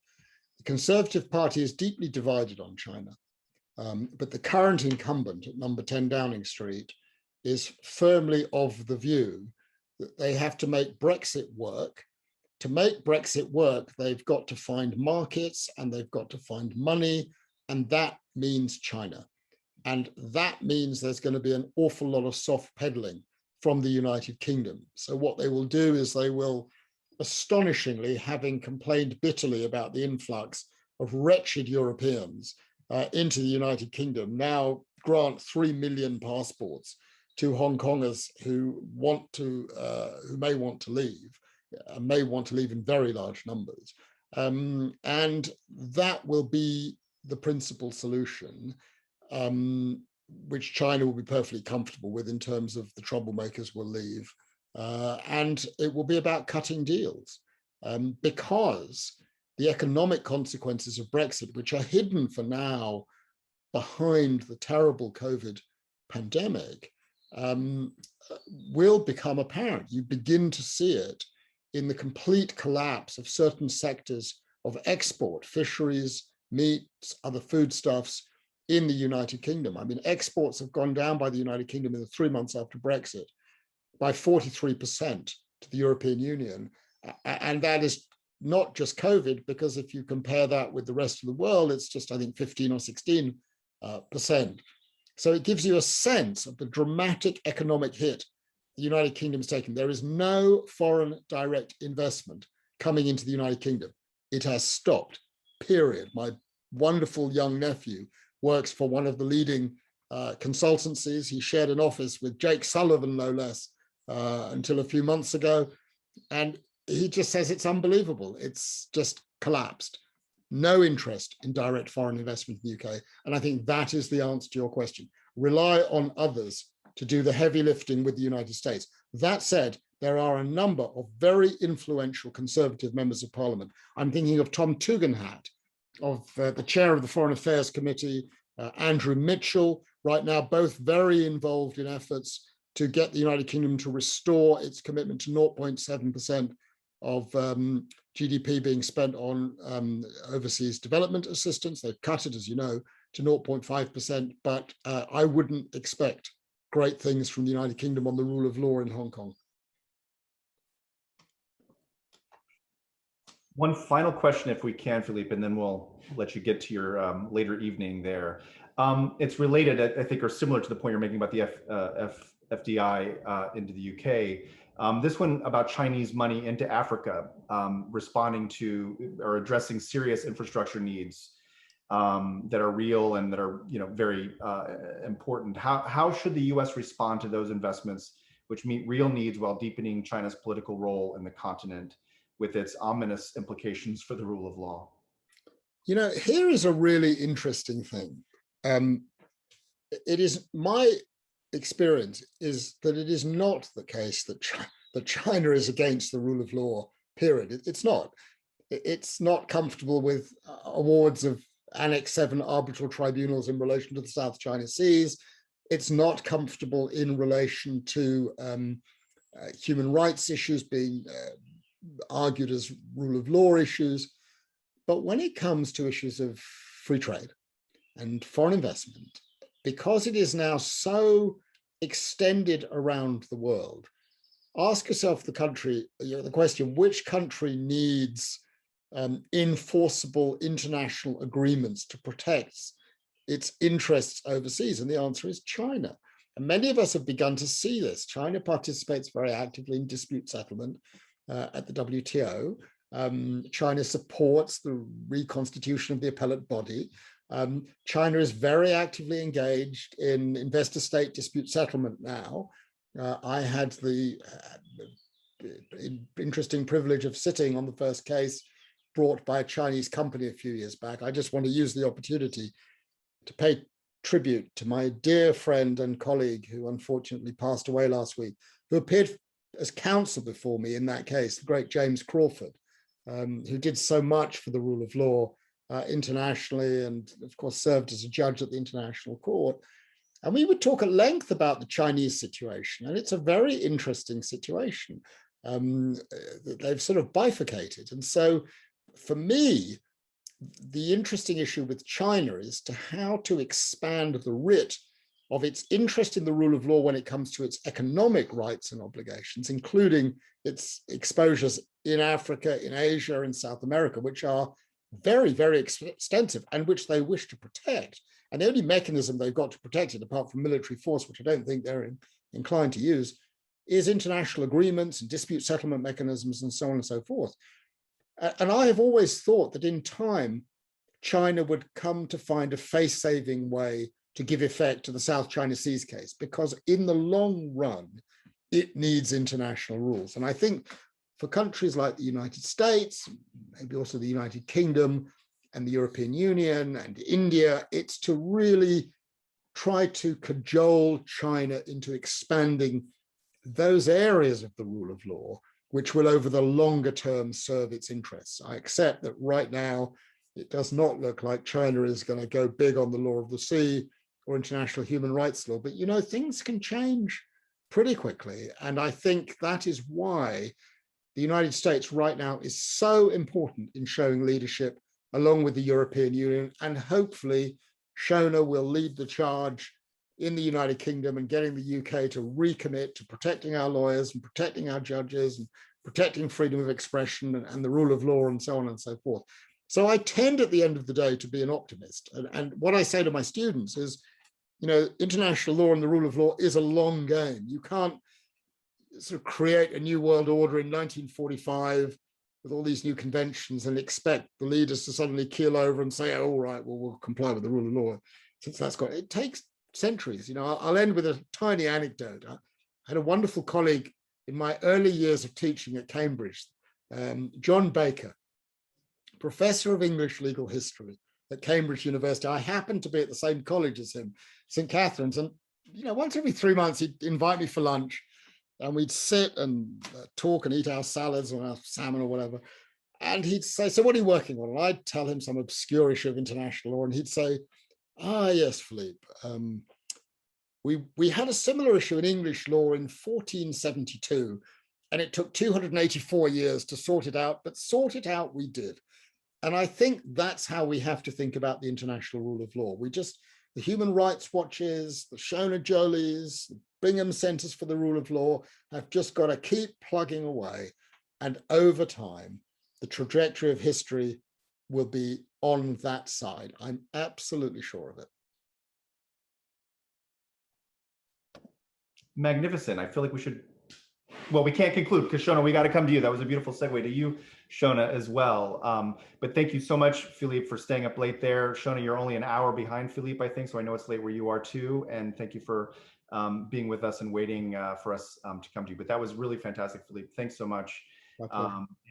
The Conservative Party is deeply divided on China, but the current incumbent at number 10 Downing Street is firmly of the view that they have to make Brexit work. To make Brexit work, they've got to find markets and they've got to find money, and that means China. And that means there's going to be an awful lot of soft peddling from the United Kingdom. So what they will do is they will, astonishingly, having complained bitterly about the influx of wretched Europeans into the United Kingdom, now grant 3 million passports to Hong Kongers who may want to leave in very large numbers. And that will be the principal solution, which China will be perfectly comfortable with in terms of the troublemakers will leave. And it will be about cutting deals because the economic consequences of Brexit, which are hidden for now behind the terrible COVID pandemic, will become apparent. You begin to see it in the complete collapse of certain sectors of export, fisheries, meats, other foodstuffs, in the United Kingdom. I mean, exports have gone down by the United Kingdom in the 3 months after Brexit by 43% to the European Union. And that is not just COVID, because if you compare that with the rest of the world, it's just, I think, 15 or 16%. So it gives you a sense of the dramatic economic hit the United Kingdom's taken. There is no foreign direct investment coming into the United Kingdom. It has stopped, period. My wonderful young nephew works for one of the leading consultancies. He shared an office with Jake Sullivan, no less, until a few months ago. And he just says it's unbelievable. It's just collapsed. No interest in direct foreign investment in the UK. And I think that is the answer to your question. Rely on others to do the heavy lifting with the United States. That said, there are a number of very influential Conservative members of Parliament. I'm thinking of Tom Tugendhat, of the chair of the Foreign Affairs Committee, Andrew Mitchell, right now both very involved in efforts to get the United Kingdom to restore its commitment to 0.7% of GDP being spent on overseas development assistance. They've cut it, as you know, to 0.5%, but I wouldn't expect great things from the United Kingdom on the rule of law in Hong Kong. One final question, if we can, Philippe, and then we'll let you get to your later evening there. It's related, I think, or similar to the point you're making about the FDI into the UK. This one about Chinese money into Africa, responding to or addressing serious infrastructure needs that are real and that are, very important. How should the US respond to those investments which meet real needs while deepening China's political role in the continent, with its ominous implications for the rule of law? Here is a really interesting thing. It is my experience is that it is not the case that China is against the rule of law, period. It's not. It's not comfortable with awards of Annex 7 arbitral tribunals in relation to the South China Seas. It's not comfortable in relation to human rights issues being argued as rule of law issues. But when it comes to issues of free trade and foreign investment, because it is now so extended around the world, ask yourself the question, which country needs enforceable international agreements to protect its interests overseas? And the answer is China. And many of us have begun to see this. China participates very actively in dispute settlement at the WTO. China supports the reconstitution of the appellate body. China is very actively engaged in investor-state dispute settlement now. I had the interesting privilege of sitting on the first case brought by a Chinese company a few years back. I just want to use the opportunity to pay tribute to my dear friend and colleague who unfortunately passed away last week, who appeared as counsel before me in that case, the great James Crawford, who did so much for the rule of law internationally, and of course served as a judge at the International Court. And we would talk at length about the Chinese situation, and it's a very interesting situation. They've sort of bifurcated. And so for me, the interesting issue with China is how to expand the writ of its interest in the rule of law when it comes to its economic rights and obligations, including its exposures in Africa, in Asia, in South America, which are very, very extensive and which they wish to protect. And the only mechanism they've got to protect it, apart from military force, which I don't think they're inclined to use, is international agreements and dispute settlement mechanisms and so on and so forth. And I have always thought that in time, China would come to find a face-saving way to give effect to the South China Seas case, because in the long run, it needs international rules. And I think for countries like the United States, maybe also the United Kingdom and the European Union and India, it's to really try to cajole China into expanding those areas of the rule of law, which will over the longer term serve its interests. I accept that right now, it does not look like China is going to go big on the law of the sea or international human rights law, but things can change pretty quickly. And I think that is why the United States right now is so important in showing leadership along with the European Union and hopefully Shona will lead the charge in the United Kingdom and getting the UK to recommit to protecting our lawyers and protecting our judges and protecting freedom of expression and the rule of law and so on and so forth. So I tend at the end of the day to be an optimist. And what I say to my students is, you know, international law and the rule of law is a long game. You can't sort of create a new world order in 1945 with all these new conventions and expect the leaders to suddenly keel over and say, oh, all right, well, we'll comply with the rule of law. Since that's got, it takes centuries. You know, I'll end with a tiny anecdote. I had a wonderful colleague in my early years of teaching at Cambridge, John Baker, professor of English legal history at Cambridge University. I happened to be at the same college as him, St. Catherine's, and you know, once every 3 months he'd invite me for lunch, and we'd sit and talk and eat our salads or our salmon or whatever. And he'd say, so what are you working on? And I'd tell him some obscure issue of international law, and he'd say, ah, yes, Philippe, we had a similar issue in English law in 1472, and it took 284 years to sort it out, but sort it out we did. And I think that's how we have to think about the international rule of law. We just, the Human Rights Watches, the Shona Jolies, the Bingham Centers for the Rule of Law have just got to keep plugging away. And over time, the trajectory of history will be on that side. I'm absolutely sure of it. Magnificent. I feel like we should, well, we can't conclude because Shona, we got to come to you. That was a beautiful segue to you, Shona, as well. But thank you so much, Philippe, for staying up late there. Shona, you're only an hour behind Philippe, I think, so I know it's late where you are too. And thank you for being with us and waiting for us to come to you. But that was really fantastic, Philippe. Thanks so much.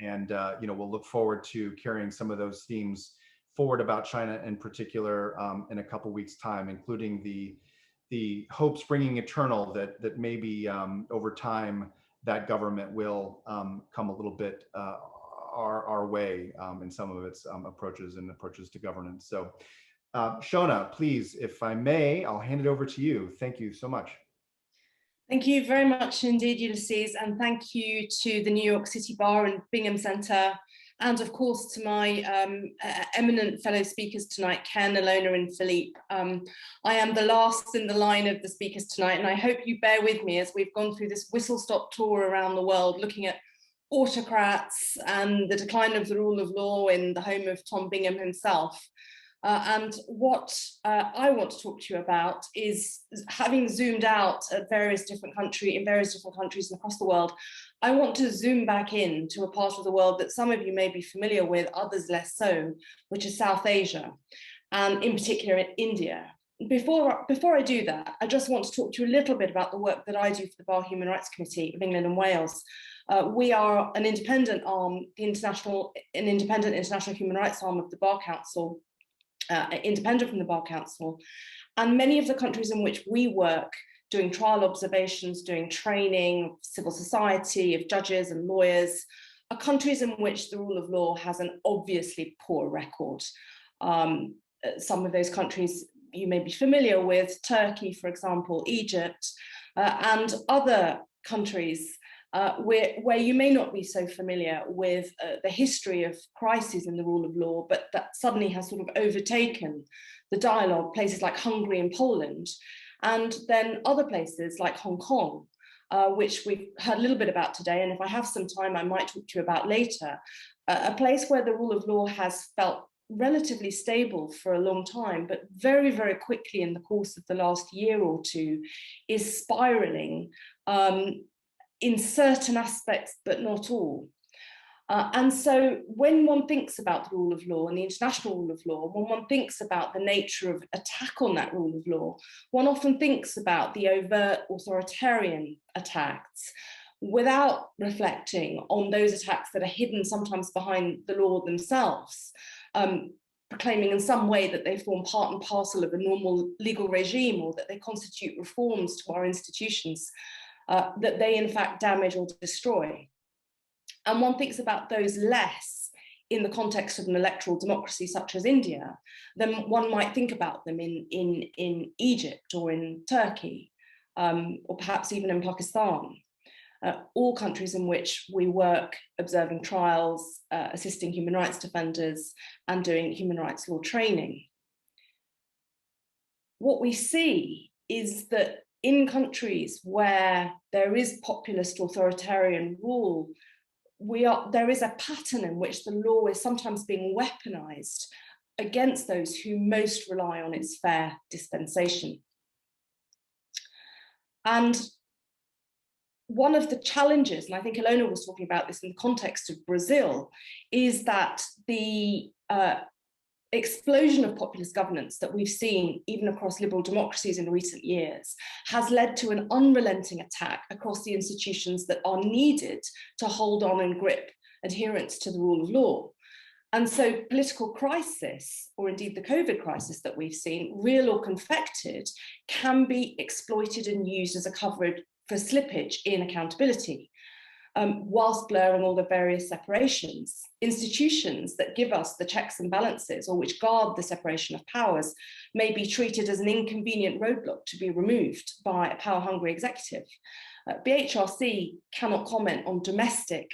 And you know, we'll look forward to carrying some of those themes forward about China in particular in a couple weeks' time, including the hope springing eternal that maybe over time that government will come a little bit our way in some of its approaches to governance. So Shona, please, if I may, I'll hand it over to you. Thank you so much. Thank you very much indeed, Ulysses, and thank you to the New York City Bar and Bingham Center, and of course to my eminent fellow speakers tonight, Ken, Alona, and Philippe. I am the last in the line of the speakers tonight, and I hope you bear with me as we've gone through this whistle-stop tour around the world, looking at autocrats and the decline of the rule of law in the home of Tom Bingham himself. And what I want to talk to you about is, having zoomed out at various different countries and across the world, I want to zoom back in to a part of the world that some of you may be familiar with, others less so, which is South Asia, and in particular in India. Before I do that, I just want to talk to you a little bit about the work that I do for the Bar Human Rights Committee of England and Wales. We are an independent arm, independent international human rights arm of the Bar Council, independent from the Bar Council, and many of the countries in which we work, doing trial observations, doing training of civil society, of judges and lawyers, are countries in which the rule of law has an obviously poor record. Some of those countries you may be familiar with, Turkey, for example, Egypt, and other countries where you may not be so familiar with the history of crises in the rule of law, but that suddenly has sort of overtaken the dialogue, places like Hungary and Poland, and then other places like Hong Kong, which we've heard a little bit about today, and if I have some time, I might talk to you about later, a place where the rule of law has felt relatively stable for a long time, but very, very quickly in the course of the last year or two is spiraling in certain aspects, but not all. And so when one thinks about the rule of law and the international rule of law, when one thinks about the nature of attack on that rule of law, one often thinks about the overt authoritarian attacks without reflecting on those attacks that are hidden sometimes behind the law themselves, proclaiming in some way that they form part and parcel of a normal legal regime, or that they constitute reforms to our institutions that they in fact damage or destroy. And one thinks about those less in the context of an electoral democracy such as India than one might think about them in Egypt or in Turkey, or perhaps even in Pakistan. All countries in which we work observing trials, assisting human rights defenders, and doing human rights law training. what we see is that in countries where there is populist authoritarian rule, there is a pattern in which the law is sometimes being weaponized against those who most rely on its fair dispensation. And one of the challenges, and I think Ilona was talking about this in the context of Brazil, is that the explosion of populist governance that we've seen even across liberal democracies in recent years has led to an unrelenting attack across the institutions that are needed to hold on and grip adherence to the rule of law. And so political crisis, or indeed the COVID crisis that we've seen, real or confected, can be exploited and used as a cover for slippage in accountability. Whilst blurring all the various separations, institutions that give us the checks and balances or which guard the separation of powers may be treated as an inconvenient roadblock to be removed by a power-hungry executive. BHRC cannot comment on domestic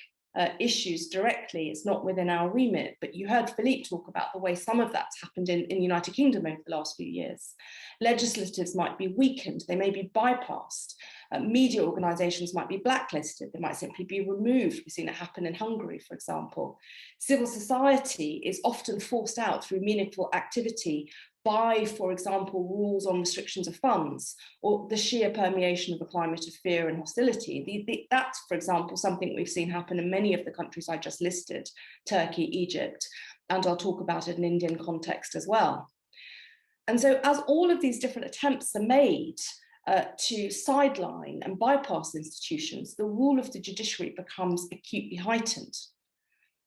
issues directly, it's not within our remit, but you heard Philippe talk about the way some of that's happened in the United Kingdom over the last few years. Legislatives might be weakened, they may be bypassed. Media organisations might be blacklisted, they might simply be removed. We've seen it happen in Hungary, for example. Civil society is often forced out through meaningful activity by, for example, rules on restrictions of funds or the sheer permeation of a climate of fear and hostility. That's, for example, something we've seen happen in many of the countries I just listed, Turkey, Egypt, and I'll talk about it in an Indian context as well. And so as all of these different attempts are made to sideline and bypass institutions, the role of the judiciary becomes acutely heightened.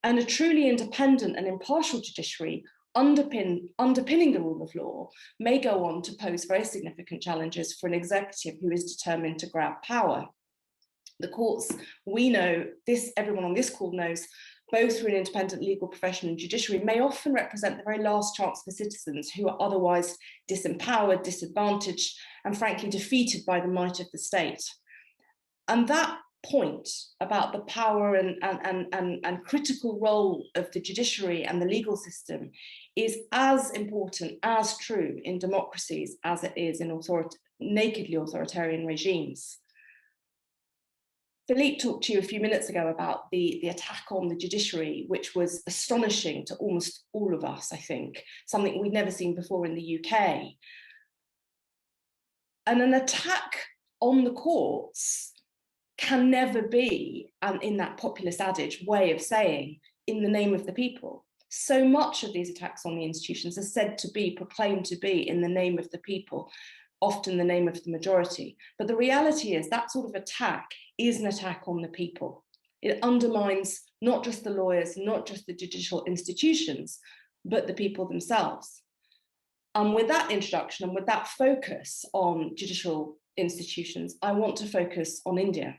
And a truly independent and impartial judiciary underpinning the rule of law may go on to pose very significant challenges for an executive who is determined to grab power. The courts, we know, everyone on this call knows, both through an independent legal profession and judiciary, may often represent the very last chance for citizens who are otherwise disempowered, disadvantaged, and frankly defeated by the might of the state. And that point about the power and critical role of the judiciary and the legal system is as important, as true in democracies as it is in nakedly authoritarian regimes. Philippe talked to you a few minutes ago about the attack on the judiciary, which was astonishing to almost all of us, I think, something we'd never seen before in the UK. And an attack on the courts can never be, in that populist adage, way of saying, in the name of the people. So much of these attacks on the institutions are said to be, proclaimed to be, in the name of the people, often the name of the majority. But the reality is that sort of attack is an attack on the people. It undermines not just the lawyers, not just the judicial institutions, but the people themselves. And with that introduction and with that focus on judicial institutions, I want to focus on India.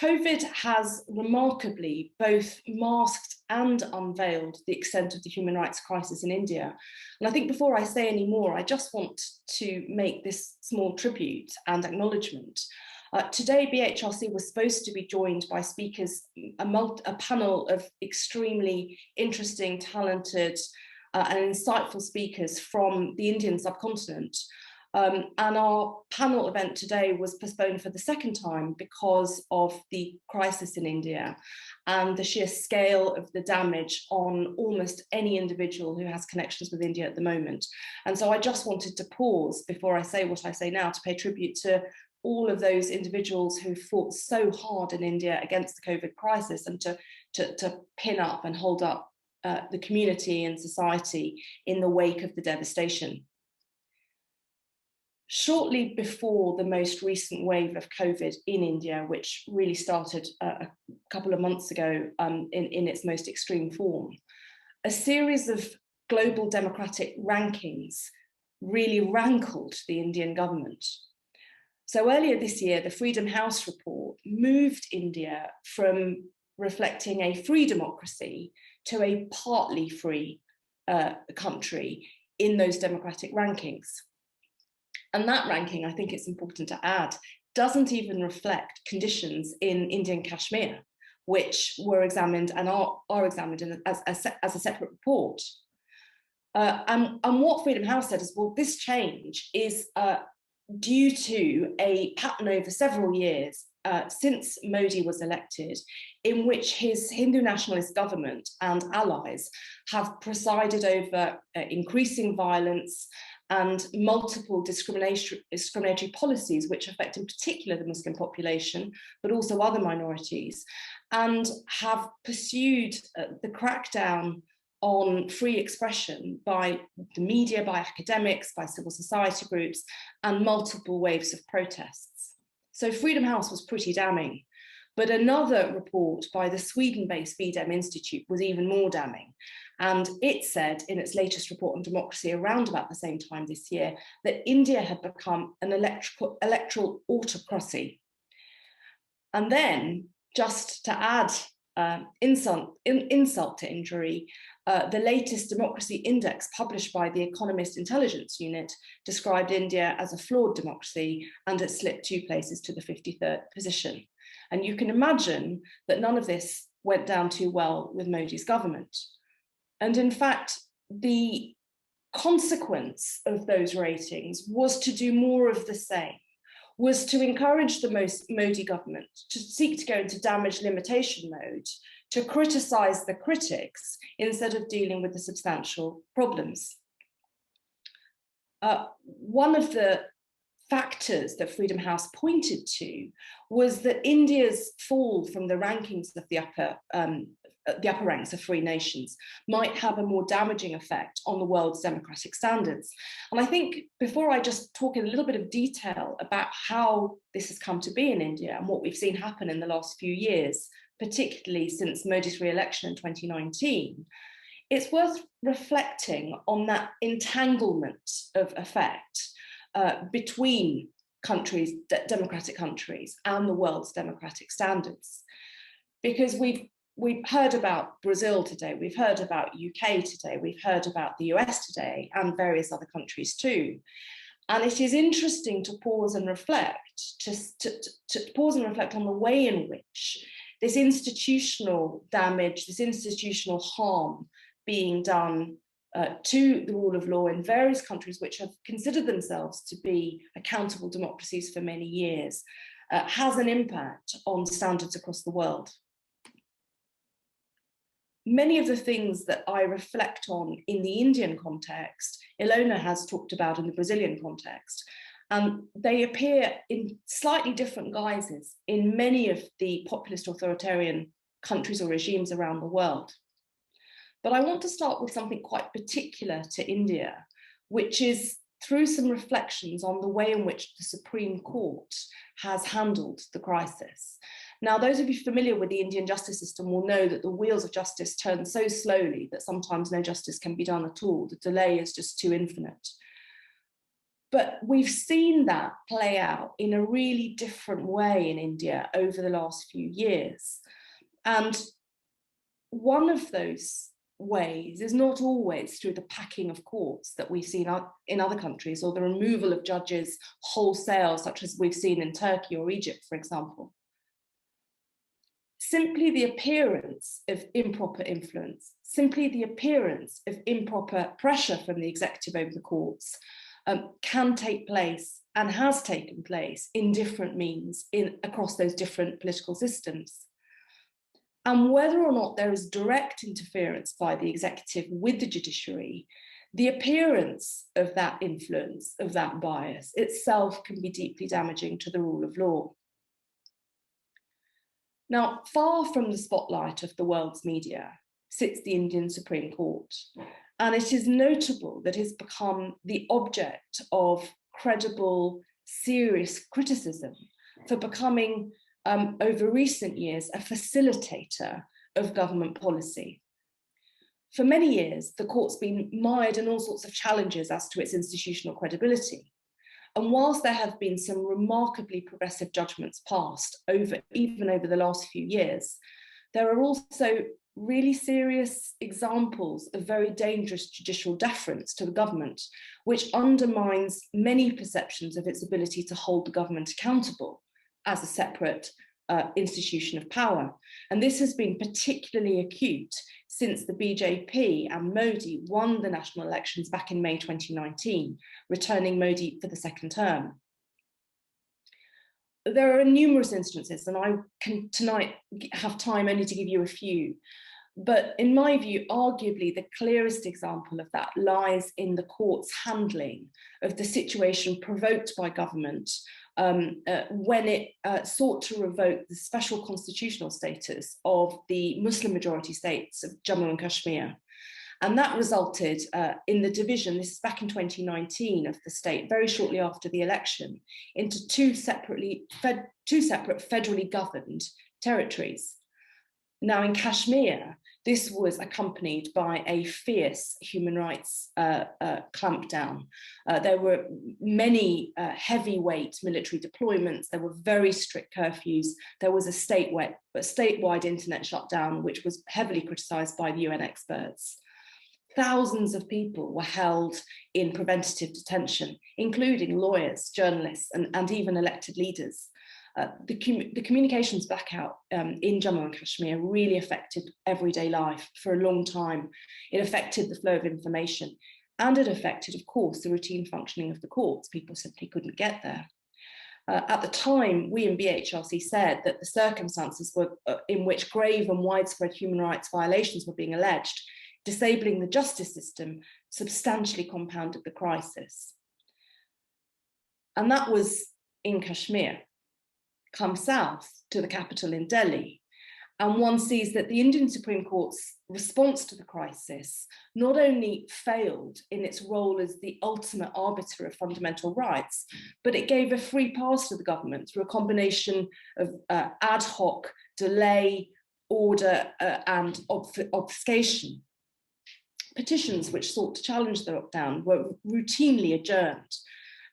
COVID has remarkably both masked and unveiled the extent of the human rights crisis in India. And I think before I say any more, I just want to make this small tribute and acknowledgement. Today, BHRC was supposed to be joined by speakers, a panel of extremely interesting, talented, and insightful speakers from the Indian subcontinent. And our panel event today was postponed for the second time because of the crisis in India and the sheer scale of the damage on almost any individual who has connections with India at the moment. And so I just wanted to pause before I say what I say now to pay tribute to all of those individuals who fought so hard in India against the COVID crisis and to pin up and hold up the community and society in the wake of the devastation. Shortly before the most recent wave of COVID in India, which really started a couple of months ago in its most extreme form, a series of global democratic rankings really rankled the Indian government. So earlier this year, the Freedom House report moved India from reflecting a free democracy to a partly free country in those democratic rankings. And that ranking, I think it's important to add, doesn't even reflect conditions in Indian Kashmir, which were examined and are examined as a separate report. And what Freedom House said is, well, this change is due to a pattern over several years since Modi was elected, in which his Hindu nationalist government and allies have presided over increasing violence and multiple discriminatory policies, which affect in particular the Muslim population, but also other minorities, and have pursued the crackdown on free expression by the media, by academics, by civil society groups, and multiple waves of protests. So Freedom House was pretty damning. But another report by the Sweden-based Videm Institute was even more damning. And it said in its latest report on democracy around about the same time this year that India had become an electoral autocracy. And then, just to add insult to injury, the latest democracy index published by the Economist Intelligence Unit described India as a flawed democracy, and it slipped 2 places to the 53rd position. And you can imagine that none of this went down too well with Modi's government. And in fact, the consequence of those ratings was to do more of the same, was to encourage the Modi government to seek to go into damage limitation mode, to criticize the critics instead of dealing with the substantial problems. One of the factors that Freedom House pointed to was that India's fall from the rankings of the upper ranks of free nations might have a more damaging effect on the world's democratic standards. And I think before I just talk in a little bit of detail about how this has come to be in India and what we've seen happen in the last few years, particularly since Modi's re-election in 2019, it's worth reflecting on that entanglement of effect between countries, democratic countries, and the world's democratic standards. Because we've heard about Brazil today, we've heard about UK today, we've heard about the US today, and various other countries too. And it is interesting to pause and reflect, to pause and reflect on the way in which this institutional damage, this institutional harm being done to the rule of law in various countries which have considered themselves to be accountable democracies for many years, has an impact on standards across the world. Many of the things that I reflect on in the Indian context, Ilona has talked about in the Brazilian context, and they appear in slightly different guises in many of the populist authoritarian countries or regimes around the world. But I want to start with something quite particular to India, which is through some reflections on the way in which the Supreme Court has handled the crisis. Now, those of you familiar with the Indian justice system will know that the wheels of justice turn so slowly that sometimes no justice can be done at all. The delay is just too infinite. But we've seen that play out in a really different way in India over the last few years. And one of those ways is not always through the packing of courts that we've seen in other countries, or the removal of judges wholesale, such as we've seen in Turkey or Egypt, for example. Simply the appearance of improper influence, simply the appearance of improper pressure from the executive over the courts can take place and has taken place in different means across those different political systems. And whether or not there is direct interference by the executive with the judiciary, the appearance of that influence, of that bias itself can be deeply damaging to the rule of law. Now, far from the spotlight of the world's media sits the Indian Supreme Court, and it is notable that it has become the object of credible, serious criticism for becoming, over recent years, a facilitator of government policy. For many years, the court's been mired in all sorts of challenges as to its institutional credibility. And whilst there have been some remarkably progressive judgments passed even over the last few years, there are also really serious examples of very dangerous judicial deference to the government, which undermines many perceptions of its ability to hold the government accountable as a separate institution of power. And this has been particularly acute since the BJP and Modi won the national elections back in May 2019, returning Modi for the second term. There are numerous instances, and I can tonight have time only to give you a few, but in my view, arguably the clearest example of that lies in the court's handling of the situation provoked by government when it sought to revoke the special constitutional status of the Muslim majority states of Jammu and Kashmir. And that resulted in the division, this is back in 2019, of the state, very shortly after the election, into two separate federally governed territories. Now in Kashmir, this was accompanied by a fierce human rights clampdown. There were many heavyweight military deployments. There were very strict curfews. There was a statewide internet shutdown, which was heavily criticised by the UN experts. Thousands of people were held in preventative detention, including lawyers, journalists, and even elected leaders. The communications blackout in Jammu and Kashmir really affected everyday life for a long time. It affected the flow of information, and it affected, of course, the routine functioning of the courts. People simply couldn't get there. At the time, we in BHRC said that the circumstances were in which grave and widespread human rights violations were being alleged, disabling the justice system, substantially compounded the crisis. And that was in Kashmir. Come south to the capital in Delhi, and one sees that the Indian Supreme Court's response to the crisis not only failed in its role as the ultimate arbiter of fundamental rights, but it gave a free pass to the government through a combination of ad hoc, delay, order, and obfuscation. Petitions which sought to challenge the lockdown were routinely adjourned.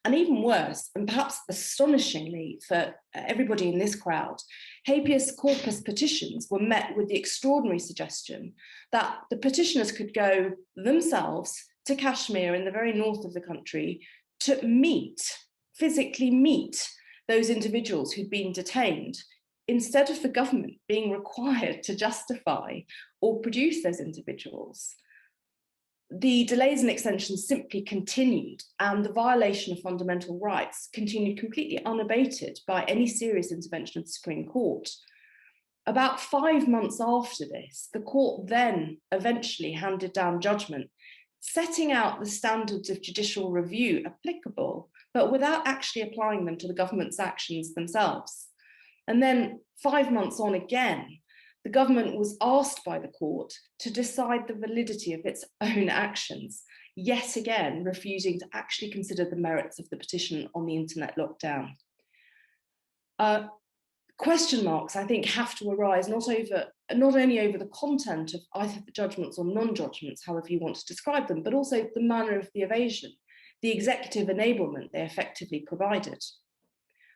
And even worse, and perhaps astonishingly for everybody in this crowd, habeas corpus petitions were met with the extraordinary suggestion that the petitioners could go themselves to Kashmir in the very north of the country to physically meet those individuals who'd been detained, instead of the government being required to justify or produce those individuals. The delays and extensions simply continued, and the violation of fundamental rights continued completely unabated by any serious intervention of the Supreme Court. About 5 months after this, the court then eventually handed down judgment, setting out the standards of judicial review applicable, but without actually applying them to the government's actions themselves. And then 5 months on again, the government was asked by the court to decide the validity of its own actions, yet again refusing to actually consider the merits of the petition on the internet lockdown. Question marks, I think, have to arise not only over the content of either the judgments or non-judgments, however you want to describe them, but also the manner of the evasion, the executive enablement they effectively provided.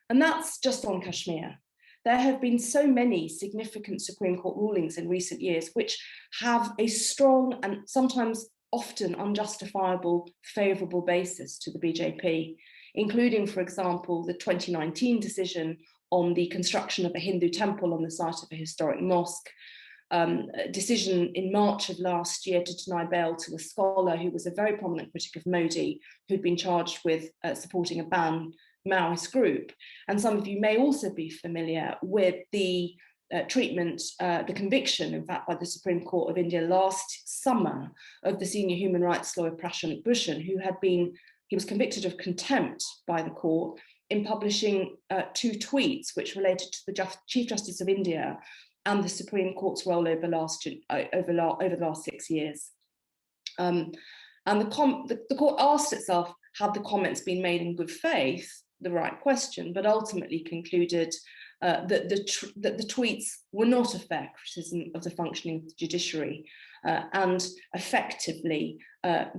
And that's just on Kashmir. There have been so many significant Supreme Court rulings in recent years which have a strong and sometimes often unjustifiable favourable basis to the BJP, including, for example, the 2019 decision on the construction of a Hindu temple on the site of a historic mosque, a decision in March of last year to deny bail to a scholar who was a very prominent critic of Modi, who'd been charged with supporting a banned Maoist group. And some of you may also be familiar with the the conviction, in fact, by the Supreme Court of India last summer of the senior human rights lawyer Prashant Bhushan, he was convicted of contempt by the court in publishing 2 tweets which related to the Chief Justice of India and the Supreme Court's role over the last 6 years. And the court asked itself, had the comments been made in good faith? The right question, but ultimately concluded that the tweets were not a fair criticism of the functioning of the judiciary and effectively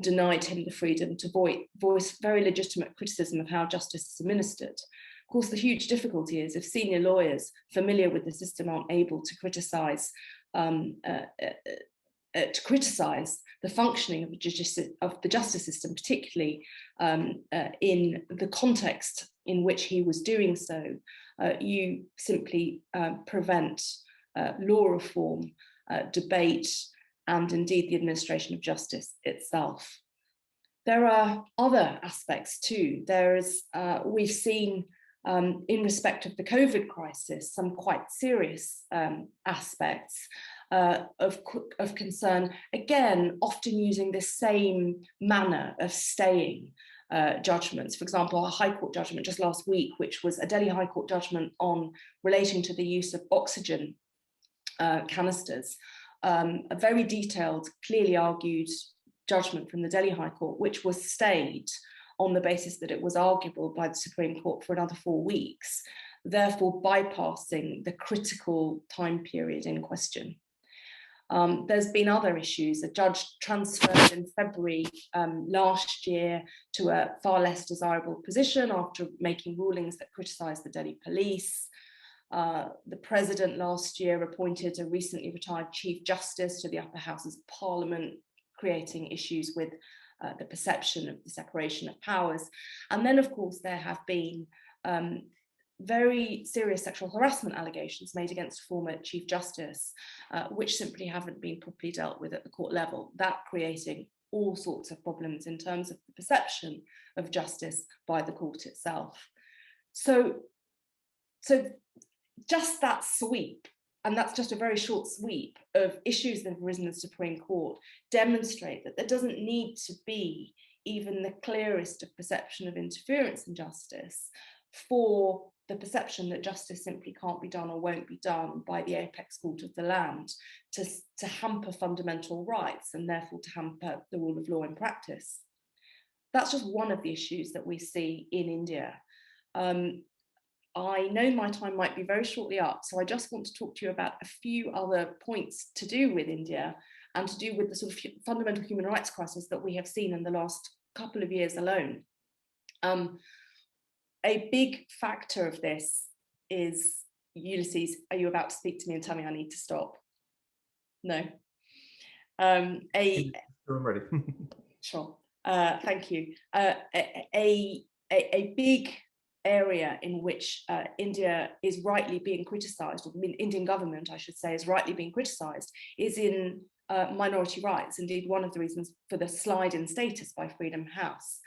denied him the freedom to voice very legitimate criticism of how justice is administered. Of course, the huge difficulty is if senior lawyers familiar with the system aren't able to criticize the functioning of the justice system, particularly in the context in which he was doing so, you simply prevent law reform, debate, and indeed the administration of justice itself. There are other aspects too. We've seen in respect of the COVID crisis, some quite serious aspects of concern, again, often using the same manner of staying judgments. For example, a High Court judgment just last week, which was a Delhi High Court judgment on relating to the use of oxygen canisters, a very detailed, clearly argued judgment from the Delhi High Court, which was stayed on the basis that it was arguable by the Supreme Court for another 4 weeks, therefore bypassing the critical time period in question. There's been other issues. A judge transferred in February last year to a far less desirable position after making rulings that criticised the Delhi police. The president last year appointed a recently retired Chief Justice to the upper houses of Parliament, creating issues with the perception of the separation of powers. And then, of course, there have been very serious sexual harassment allegations made against former Chief Justice, which simply haven't been properly dealt with at the court level, that creating all sorts of problems in terms of the perception of justice by the court itself. So just that sweep, and that's just a very short sweep of issues that have arisen in the Supreme Court, demonstrate that there doesn't need to be even the clearest of perception of interference in justice for the perception that justice simply can't be done or won't be done by the apex court of the land to hamper fundamental rights and therefore to hamper the rule of law in practice. That's just one of the issues that we see in India. I know my time might be very shortly up, so I just want to talk to you about a few other points to do with India and to do with the sort of fundamental human rights crisis that we have seen in the last couple of years alone. A big factor of this is, Ulysses, are you about to speak to me and tell me I need to stop? No. I'm ready. Sure. Thank you. A big area in which India is rightly being criticised, or the Indian government, I should say, is rightly being criticised, is in minority rights. Indeed, one of the reasons for the slide in status by Freedom House.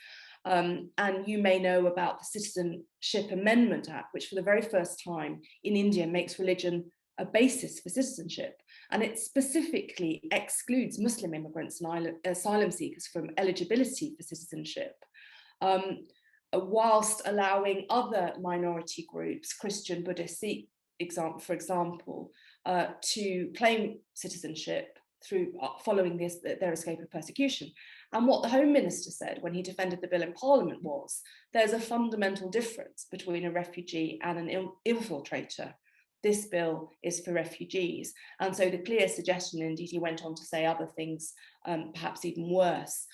And you may know about the Citizenship Amendment Act, which for the very first time in India makes religion a basis for citizenship. And it specifically excludes Muslim immigrants and asylum seekers from eligibility for citizenship, whilst allowing other minority groups, Christian, Buddhist, Sikh, for example, to claim citizenship through following their escape of persecution. And what the Home Minister said when he defended the bill in Parliament was, there's a fundamental difference between a refugee and an infiltrator. This bill is for refugees. And so the clear suggestion, indeed he went on to say other things, perhaps even worse,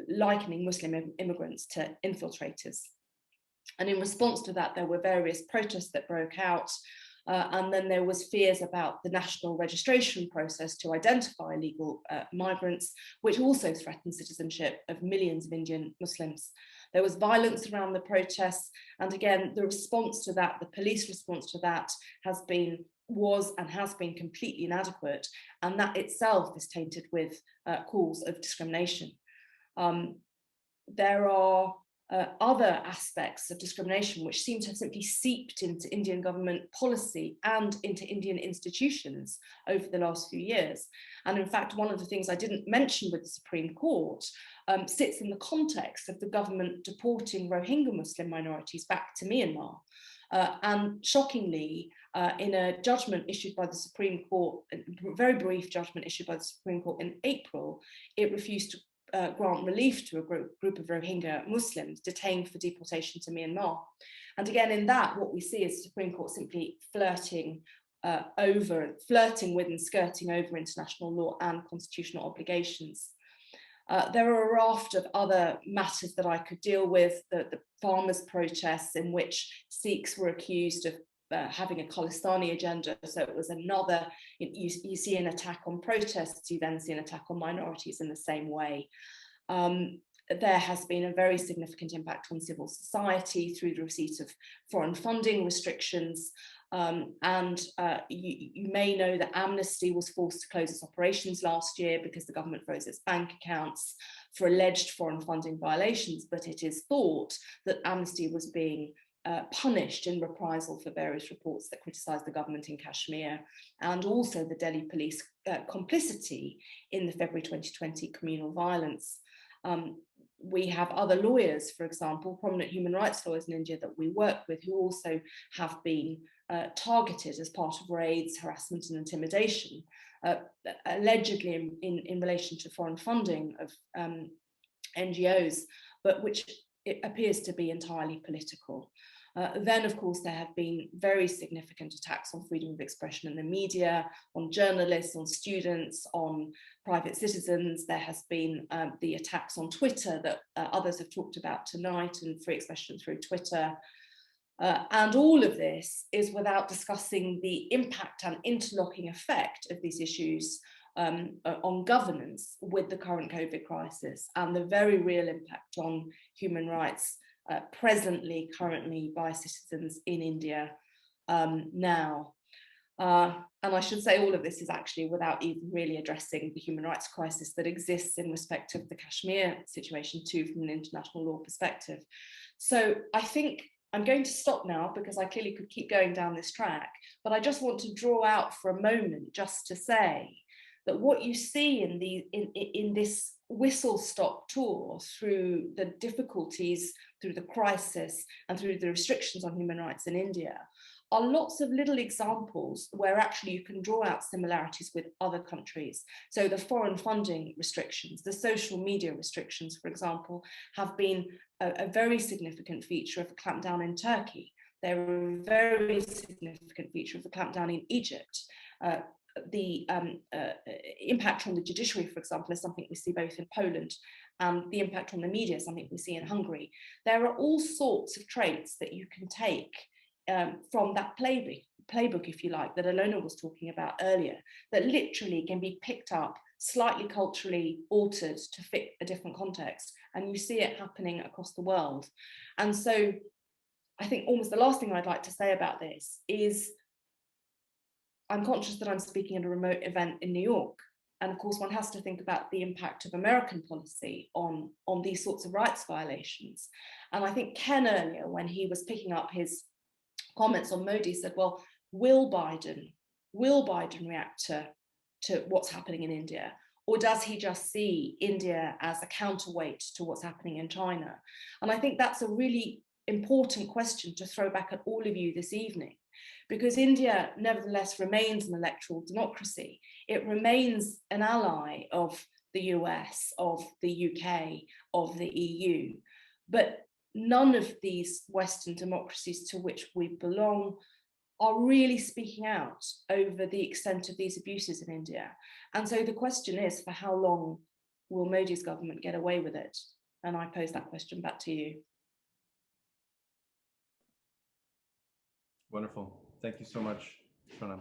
likening Muslim immigrants to infiltrators. And in response to that, there were various protests that broke out. And then there was fears about the national registration process to identify illegal migrants, which also threatened citizenship of millions of Indian Muslims. There was violence around the protests. And again, the response to that, the police response to that was and has been completely inadequate. And that itself is tainted with calls of discrimination. There are other aspects of discrimination which seem to have simply seeped into Indian government policy and into Indian institutions over the last few years. And in fact, one of the things I didn't mention with the Supreme Court sits in the context of the government deporting Rohingya Muslim minorities back to Myanmar. And shockingly, in a judgment issued by the Supreme Court, a very brief judgment issued by the Supreme Court in April, it refused to grant relief to a group of Rohingya Muslims detained for deportation to Myanmar. And again, in that, what we see is the Supreme Court simply flirting with and skirting over international law and constitutional obligations. There are a raft of other matters that I could deal with, the farmers' protests in which Sikhs were accused of having a Khalistani agenda. So it was another, you see an attack on protests, you then see an attack on minorities in the same way. There has been a very significant impact on civil society through the receipt of foreign funding restrictions. You may know that Amnesty was forced to close its operations last year because the government froze its bank accounts for alleged foreign funding violations, but it is thought that Amnesty was being punished in reprisal for various reports that criticised the government in Kashmir, and also the Delhi police complicity in the February 2020 communal violence. We have other lawyers, for example, prominent human rights lawyers in India that we work with, who also have been targeted as part of raids, harassment and intimidation, allegedly in relation to foreign funding of NGOs, but which it appears to be entirely political. Then, of course, there have been very significant attacks on freedom of expression in the media, on journalists, on students, on private citizens. There has been the attacks on Twitter that others have talked about tonight, and free expression through Twitter. And all of this is without discussing the impact and interlocking effect of these issues on governance with the current COVID crisis, and the very real impact on human rights currently by citizens in India now. And I should say all of this is actually without even really addressing the human rights crisis that exists in respect of the Kashmir situation too, from an international law perspective. So I think I'm going to stop now, because I clearly could keep going down this track, but I just want to draw out for a moment just to say that what you see in this whistle-stop tour through the difficulties, through the crisis, and through the restrictions on human rights in India are lots of little examples where actually you can draw out similarities with other countries. So the foreign funding restrictions, the social media restrictions, for example, have been a very significant feature of the clampdown in Turkey. They're a very significant feature of the clampdown in Egypt. The impact on the judiciary, for example, is something we see both in Poland, and the impact on the media is something we see in Hungary. There are all sorts of traits that you can take from that playbook, if you like, that Alona was talking about earlier, that literally can be picked up, slightly culturally altered to fit a different context, and you see it happening across the world. And so I think almost the last thing I'd like to say about this is I'm conscious that I'm speaking at a remote event in New York. And of course, one has to think about the impact of American policy on these sorts of rights violations. And I think Ken earlier, when he was picking up his comments on Modi, said, well, will Biden react to what's happening in India? Or does he just see India as a counterweight to what's happening in China? And I think that's a really important question to throw back at all of you this evening, because India nevertheless remains an electoral democracy. It remains an ally of the US, of the UK, of the EU. But none of these Western democracies to which we belong are really speaking out over the extent of these abuses in India. And so the question is, for how long will Modi's government get away with it? And I pose that question back to you. Wonderful. Thank you so much, Shona.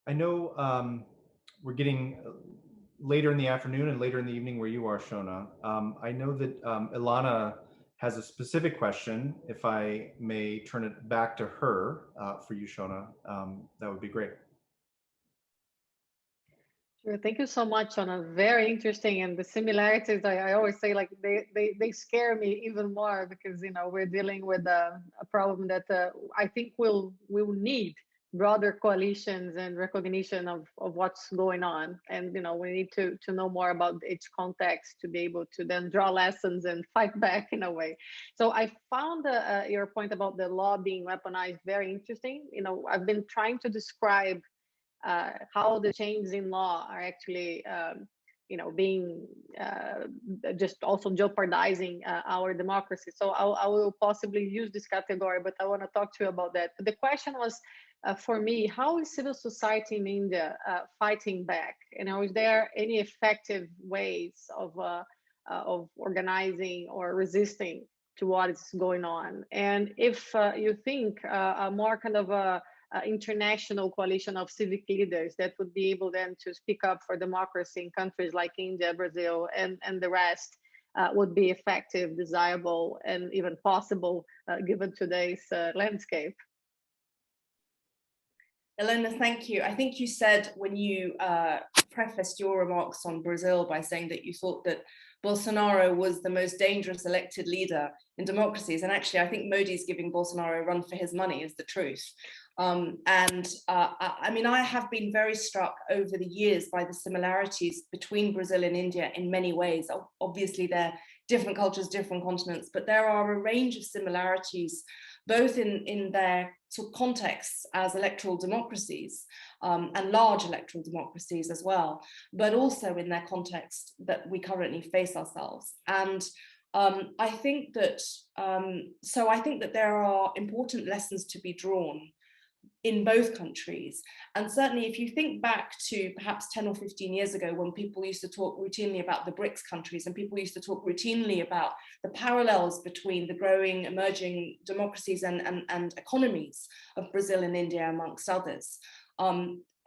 I know we're getting later in the afternoon and later in the evening where you are, Shona. I know that Ilana has a specific question. If I may turn it back to her for you, Shona, that would be great. Sure. Thank you so much, Shona. Very interesting, and the similarities, I always say, like they scare me even more, because we're dealing with a problem that I think we'll need broader coalitions and recognition of what's going on, and we need to know more about each context to be able to then draw lessons and fight back in a way. So I found your point about the law being weaponized very interesting. I've been trying to describe how the changes in law are actually being just also jeopardizing our democracy. So I will possibly use this category, but I want to talk to you about that. But the question was, for me, how is civil society in India fighting back? Is there any effective ways of organizing or resisting to what is going on? And if you think a more kind of international coalition of civic leaders that would be able then to speak up for democracy in countries like India, Brazil, and the rest would be effective, desirable, and even possible given today's landscape. Ilona, thank you. I think you said when you prefaced your remarks on Brazil by saying that you thought that Bolsonaro was the most dangerous elected leader in democracies. And actually, I think Modi's giving Bolsonaro a run for his money is the truth. I mean, I have been very struck over the years by the similarities between Brazil and India in many ways. Obviously, they're different cultures, different continents, but there are a range of similarities, both in their sort of contexts as electoral democracies and large electoral democracies as well, but also in their context that we currently face ourselves. And I think that there are important lessons to be drawn in both countries. And certainly if you think back to perhaps 10 or 15 years ago, when people used to talk routinely about the BRICS countries, and people used to talk routinely about the parallels between the growing emerging democracies and economies of Brazil and India, amongst others.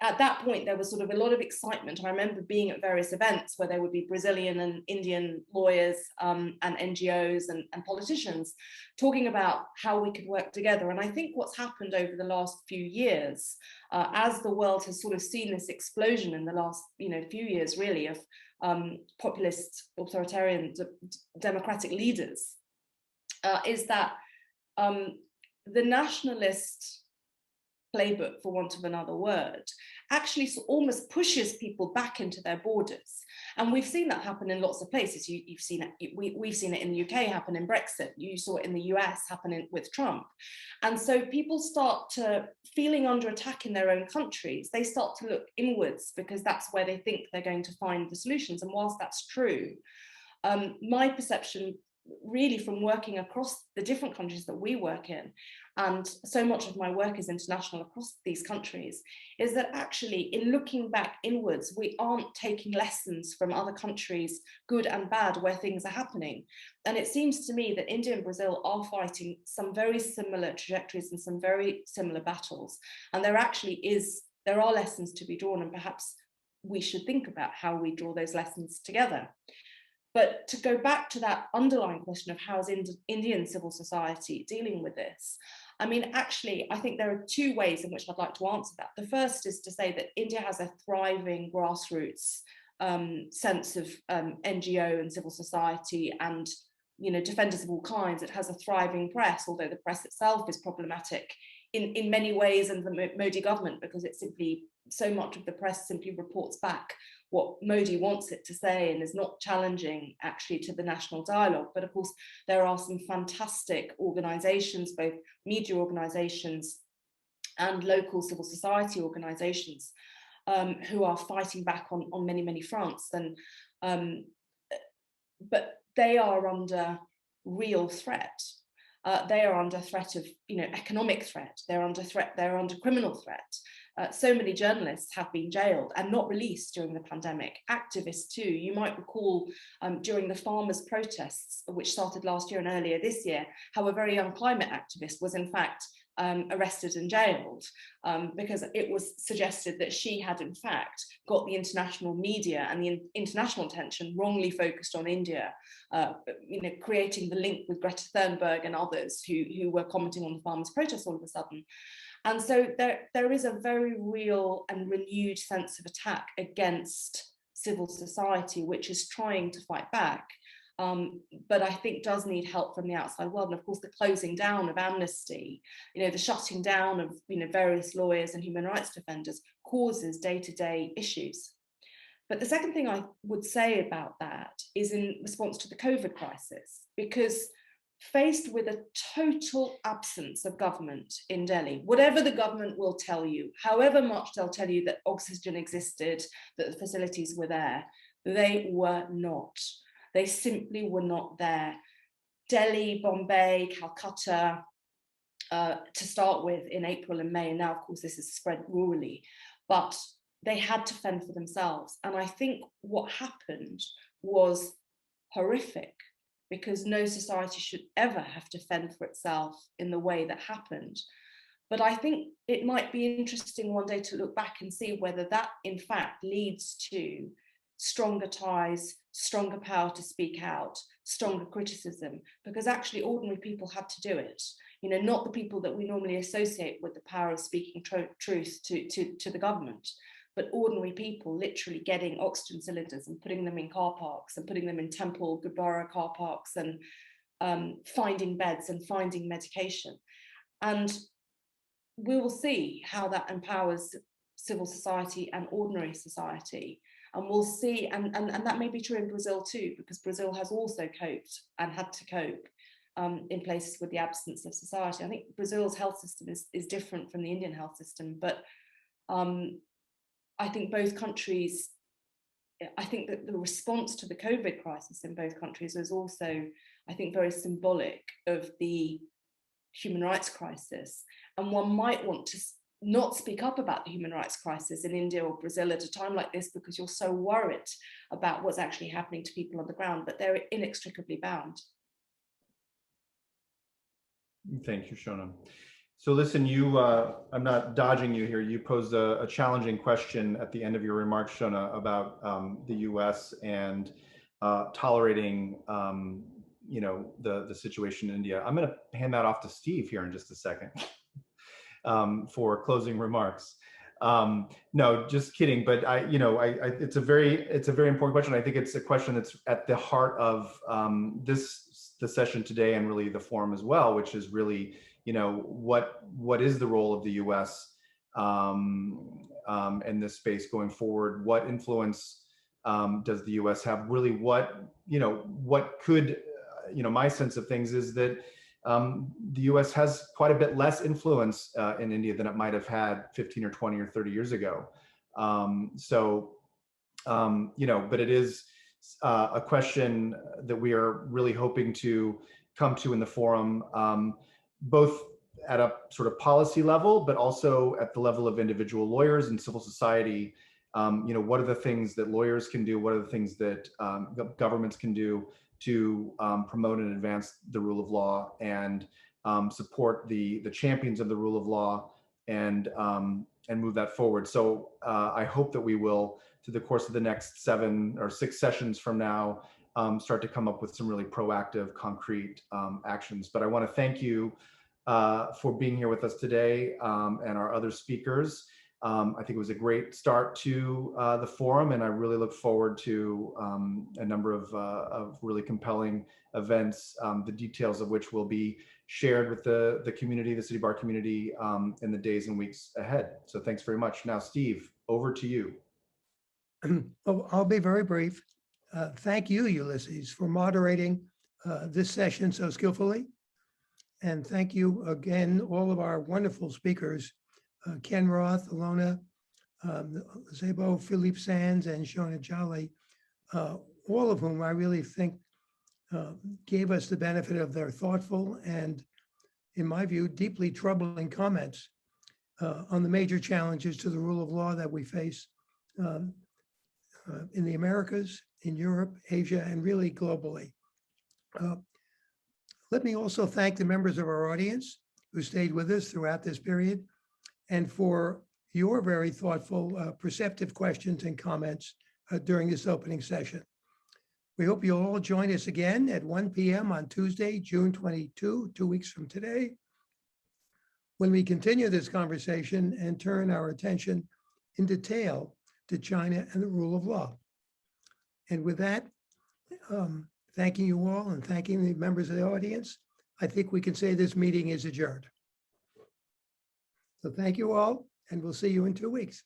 At that point, there was sort of a lot of excitement. I remember being at various events where there would be Brazilian and Indian lawyers and NGOs and politicians talking about how we could work together. And I think what's happened over the last few years, as the world has sort of seen this explosion in the last few years, really, of populist, authoritarian, democratic leaders, is that the nationalist playbook, for want of another word, actually almost pushes people back into their borders. And we've seen that happen in lots of places. You've seen it, we've seen it in the UK happen in Brexit. You saw it in the US happen with Trump. And so people start to feeling under attack in their own countries. They start to look inwards because that's where they think they're going to find the solutions. And whilst that's true, my perception really from working across the different countries that we work in, and so much of my work is international across these countries, is that actually in looking back inwards, we aren't taking lessons from other countries, good and bad, where things are happening. And it seems to me that India and Brazil are fighting some very similar trajectories and some very similar battles. And there are lessons to be drawn, and perhaps we should think about how we draw those lessons together. But to go back to that underlying question of how is Indian civil society dealing with this? I mean, actually, I think there are two ways in which I'd like to answer that. The first is to say that India has a thriving grassroots sense of NGO and civil society and defenders of all kinds. It has a thriving press, although the press itself is problematic in many ways, and the Modi government, because it simply, so much of the press simply reports back what Modi wants it to say and is not challenging actually to the national dialogue. But of course, there are some fantastic organizations, both media organizations and local civil society organizations, who are fighting back on many, many fronts. But they are under real threat. They are under threat of, economic threat. They're under threat. They're under criminal threat. So many journalists have been jailed and not released during the pandemic. Activists too. You might recall during the farmers' protests, which started last year and earlier this year, how a very young climate activist was in fact arrested and jailed because it was suggested that she had in fact got the international media and the international attention wrongly focused on India, creating the link with Greta Thunberg and others who were commenting on the farmers' protests all of a sudden. And so there is a very real and renewed sense of attack against civil society, which is trying to fight back. But I think does need help from the outside world. And of course, the closing down of Amnesty, the shutting down of various lawyers and human rights defenders causes day-to-day issues. But the second thing I would say about that is in response to the COVID crisis, because faced with a total absence of government in Delhi, whatever the government will tell you, however much they'll tell you that oxygen existed, that the facilities were there, they were not. They simply were not there. Delhi, Bombay, Calcutta, to start with in April and May, and now of course this is spread rurally, but they had to fend for themselves. And I think what happened was horrific, because no society should ever have to fend for itself in the way that happened. But I think it might be interesting one day to look back and see whether that in fact leads to stronger ties, stronger power to speak out, stronger criticism, because actually ordinary people had to do it. You know, not the people that we normally associate with the power of speaking truth to the government, but ordinary people literally getting oxygen cylinders and putting them in car parks and putting them in Temple, Gurdwara car parks, and finding beds and finding medication. And we will see how that empowers civil society and ordinary society. And we'll see, and that may be true in Brazil too, because Brazil has also coped and had to cope in places with the absence of society. I think Brazil's health system is different from the Indian health system, but I think both countries, I think that the response to the COVID crisis in both countries was also, I think, very symbolic of the human rights crisis. And one might want to not speak up about the human rights crisis in India or Brazil at a time like this because you're so worried about what's actually happening to people on the ground, but they're inextricably bound. Thank you, Shona. So listen, you, I'm not dodging you here. You posed a challenging question at the end of your remarks, Shona, about the US and tolerating you know, the situation in India. I'm going to hand that off to Steve here in just a second for closing remarks. No, just kidding. But it's a very important question. I think it's a question that's at the heart of the session today and really the forum as well, which is really, you know, what is the role of the U.S. In this space going forward? What influence does the U.S. have? Really, what could, my sense of things is that the U.S. has quite a bit less influence in India than it might have had 15 or 20 or 30 years ago. But it is a question that we are really hoping to come to in the forum, both at a sort of policy level, but also at the level of individual lawyers and civil society. What are the things that lawyers can do? What are the things that governments can do to promote and advance the rule of law and support the champions of the rule of law and move that forward? So I hope that we will, through the course of the next 7 or 6 sessions from now, start to come up with some really proactive, concrete actions. But I want to thank you for being here with us today and our other speakers. I think it was a great start to the forum, and I really look forward to a number of really compelling events, the details of which will be shared with the community, the City Bar community, in the days and weeks ahead. So thanks very much. Now, Steve, over to you. I'll be very brief. Thank you, Ulysses, for moderating this session so skillfully. And thank you again, all of our wonderful speakers, Ken Roth, Alona, Zebo, Philippe Sands, and Shona Jolly, all of whom I really think gave us the benefit of their thoughtful and, in my view, deeply troubling comments on the major challenges to the rule of law that we face in the Americas, in Europe, Asia, and really globally. Let me also thank the members of our audience who stayed with us throughout this period and for your very thoughtful, perceptive questions and comments during this opening session. We hope you'll all join us again at 1 p.m. on Tuesday, June 22, 2 weeks from today, when we continue this conversation and turn our attention in detail to China and the rule of law. And with that, thanking you all and thanking the members of the audience, I think we can say this meeting is adjourned. So thank you all, and we'll see you in 2 weeks.